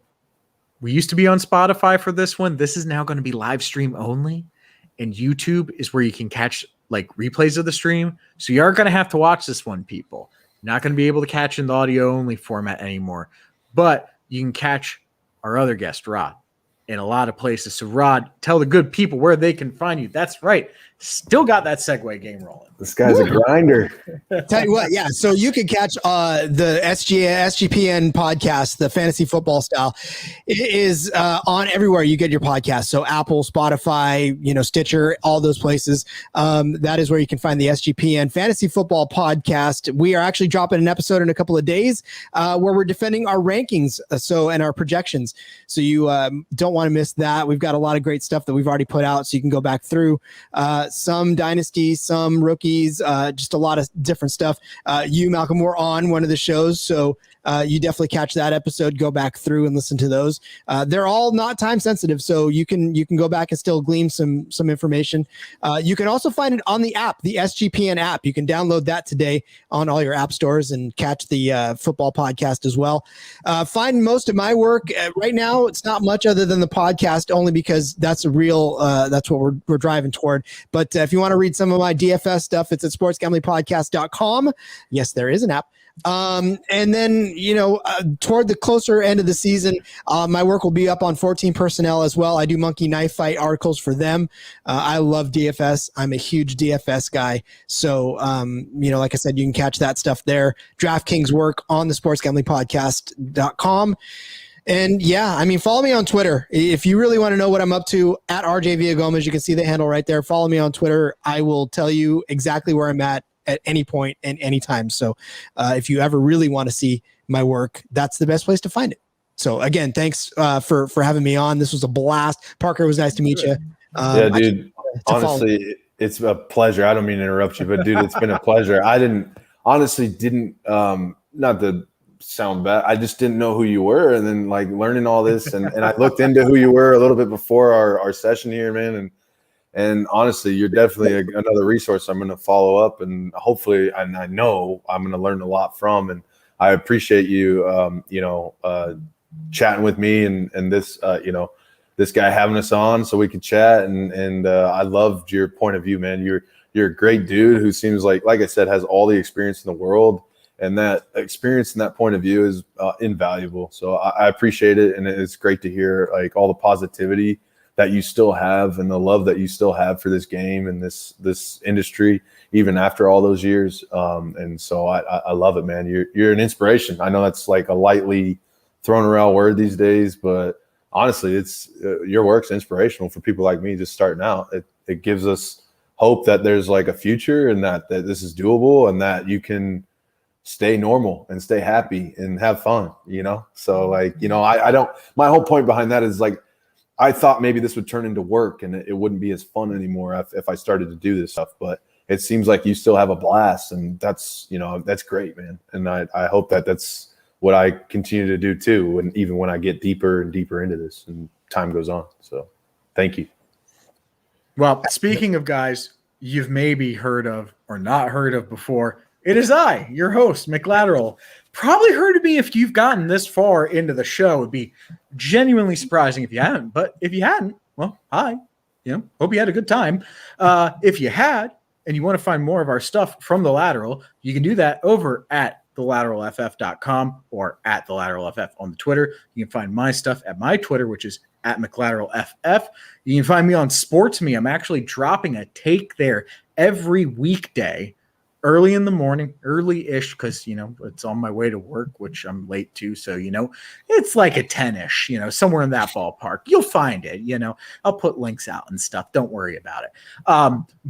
[SPEAKER 1] we used to be on Spotify for this one, this is now going to be live stream only, and YouTube is where you can catch like replays of the stream. So you are going to have to watch this one, people. Not going to be able to catch in the audio only format anymore, but you can catch our other guest, Rod, in a lot of places. So Rod, tell the good people where they can find you. That's right. Still got that segue game rolling.
[SPEAKER 2] This guy's a grinder.
[SPEAKER 3] Tell you what, yeah. So you can catch the SGPN podcast, the fantasy football style. It is on everywhere you get your podcast. So Apple, Spotify, Stitcher, all those places. That is where you can find the SGPN fantasy football podcast. We are actually dropping an episode in a couple of days where we're defending our rankings, and our projections. So you don't want to miss that. We've got a lot of great stuff that we've already put out, so you can go back through. Some dynasties, some rookies, just a lot of different stuff. You, Malcolm, were on one of the shows, so you definitely catch that episode. Go back through and listen to those. They're all not time sensitive, so you can go back and still glean some information. You can also find it on the app, the SGPN app. You can download that today on all your app stores and catch the football podcast as well. Find most of my work right now. It's not much other than the podcast, only because that's that's what we're driving toward. But if you want to read some of my DFS stuff, it's at sportsgamblingpodcast.com. Yes, there is an app. And then, toward the closer end of the season, my work will be up on 14 Personnel as well. I do Monkey Knife Fight articles for them. I love DFS. I'm a huge DFS guy. So, like I said, you can catch that stuff there. DraftKings work on the sportsgamblingpodcast.com. And yeah, follow me on Twitter. If you really want to know what I'm up to, at RJ Villagomez, you can see the handle right there. Follow me on Twitter. I will tell you exactly where I'm at any point and any time. So if you ever really want to see my work, that's the best place to find it. So again, thanks for having me on. This was a blast. Parker, it was nice to meet you.
[SPEAKER 2] Yeah, dude. Honestly, it's a pleasure. I don't mean to interrupt you, but dude, it's been a pleasure. I didn't honestly didn't, not to sound bad, I just didn't know who you were. And then like learning all this and I looked into who you were a little bit before our session here, man. And honestly, you're definitely another resource I'm going to follow up, and hopefully, and I know I'm going to learn a lot from. And I appreciate you, chatting with me and this, this guy having us on so we could chat. And I loved your point of view, man. You're a great dude who seems like I said, has all the experience in the world, and that experience and that point of view is invaluable. So I appreciate it, and it's great to hear like all the positivity that you still have and the love that you still have for this game and this industry, even after all those years. And so I love it, man. You're an inspiration. I know that's like a lightly thrown around word these days, but honestly, it's your work's inspirational for people like me just starting out. It gives us hope that there's like a future and that this is doable and that you can stay normal and stay happy and have fun, So like, I don't, my whole point behind that is like, I thought maybe this would turn into work and it wouldn't be as fun anymore if I started to do this stuff, but it seems like you still have a blast, and that's great, man. And I hope that's what I continue to do too. And even when I get deeper and deeper into this and time goes on. So thank you.
[SPEAKER 1] Well, speaking of guys you've maybe heard of or not heard of before, it is I, your host, Lateral. Probably heard of me if you've gotten this far into the show. It'd be genuinely surprising if you hadn't. But if you hadn't, well, hi. Hope you had a good time. If you had, and you want to find more of our stuff from The Lateral, you can do that over at thelateralff.com or at thelateralff on the Twitter. You can find my stuff at my Twitter, which is at McLateralFF. You can find me on SportsMe. I'm actually dropping a take there every weekday, early in the morning, early-ish, because, it's on my way to work, which I'm late to. So, it's like a 10-ish, somewhere in that ballpark. You'll find it, I'll put links out and stuff. Don't worry about it.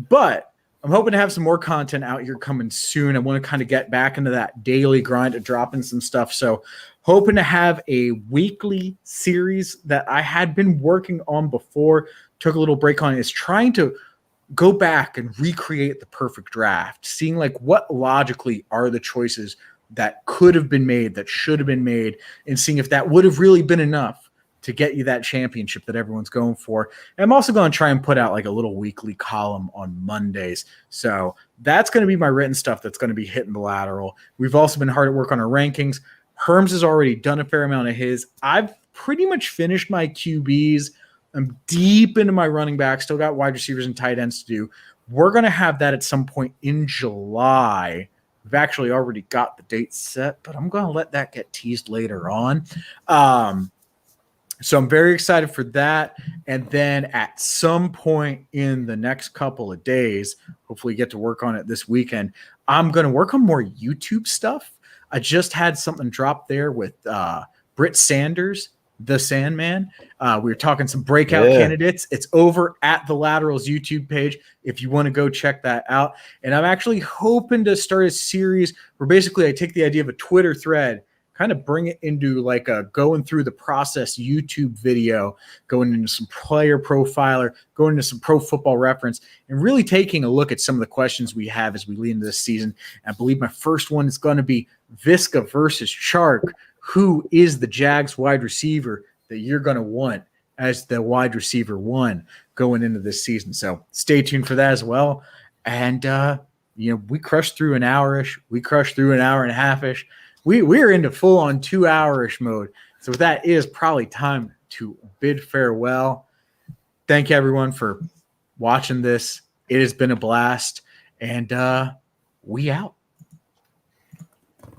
[SPEAKER 1] But I'm hoping to have some more content out here coming soon. I want to kind of get back into that daily grind of dropping some stuff. So hoping to have a weekly series that I had been working on before, took a little break on, is trying to go back and recreate the perfect draft, seeing like what logically are the choices that could have been made, that should have been made, and seeing if that would have really been enough to get you that championship that everyone's going for. And I'm also going to try and put out like a little weekly column on Mondays. So that's going to be my written stuff that's going to be hitting The Lateral. We've also been hard at work on our rankings. Herms has already done a fair amount of his. I've pretty much finished my QBs. I'm deep into my running back, still got wide receivers and tight ends to do. We're going to have that at some point in July. We've actually already got the date set, but I'm going to let that get teased later on. So I'm very excited for that. And then at some point in the next couple of days, hopefully get to work on it this weekend, I'm going to work on more YouTube stuff. I just had something drop there with Britt Sanders, the Sandman. We were talking some breakout candidates. It's over at The Lateral's YouTube page if you want to go check that out. And I'm actually hoping to start a series where basically I take the idea of a Twitter thread, kind of bring it into like a going through the process YouTube video, going into some player profiler, going into some Pro Football Reference, and really taking a look at some of the questions we have as we lead into this season. And I believe my first one is going to be Viska versus Chark. Who is the Jags wide receiver that you're going to want as the wide receiver one going into this season? So stay tuned for that as well. And, we crushed through an hour-ish. We crushed through an hour and a half-ish. We're into full-on 2-hour-ish mode. So that is probably time to bid farewell. Thank you, everyone, for watching this. It has been a blast. And we out.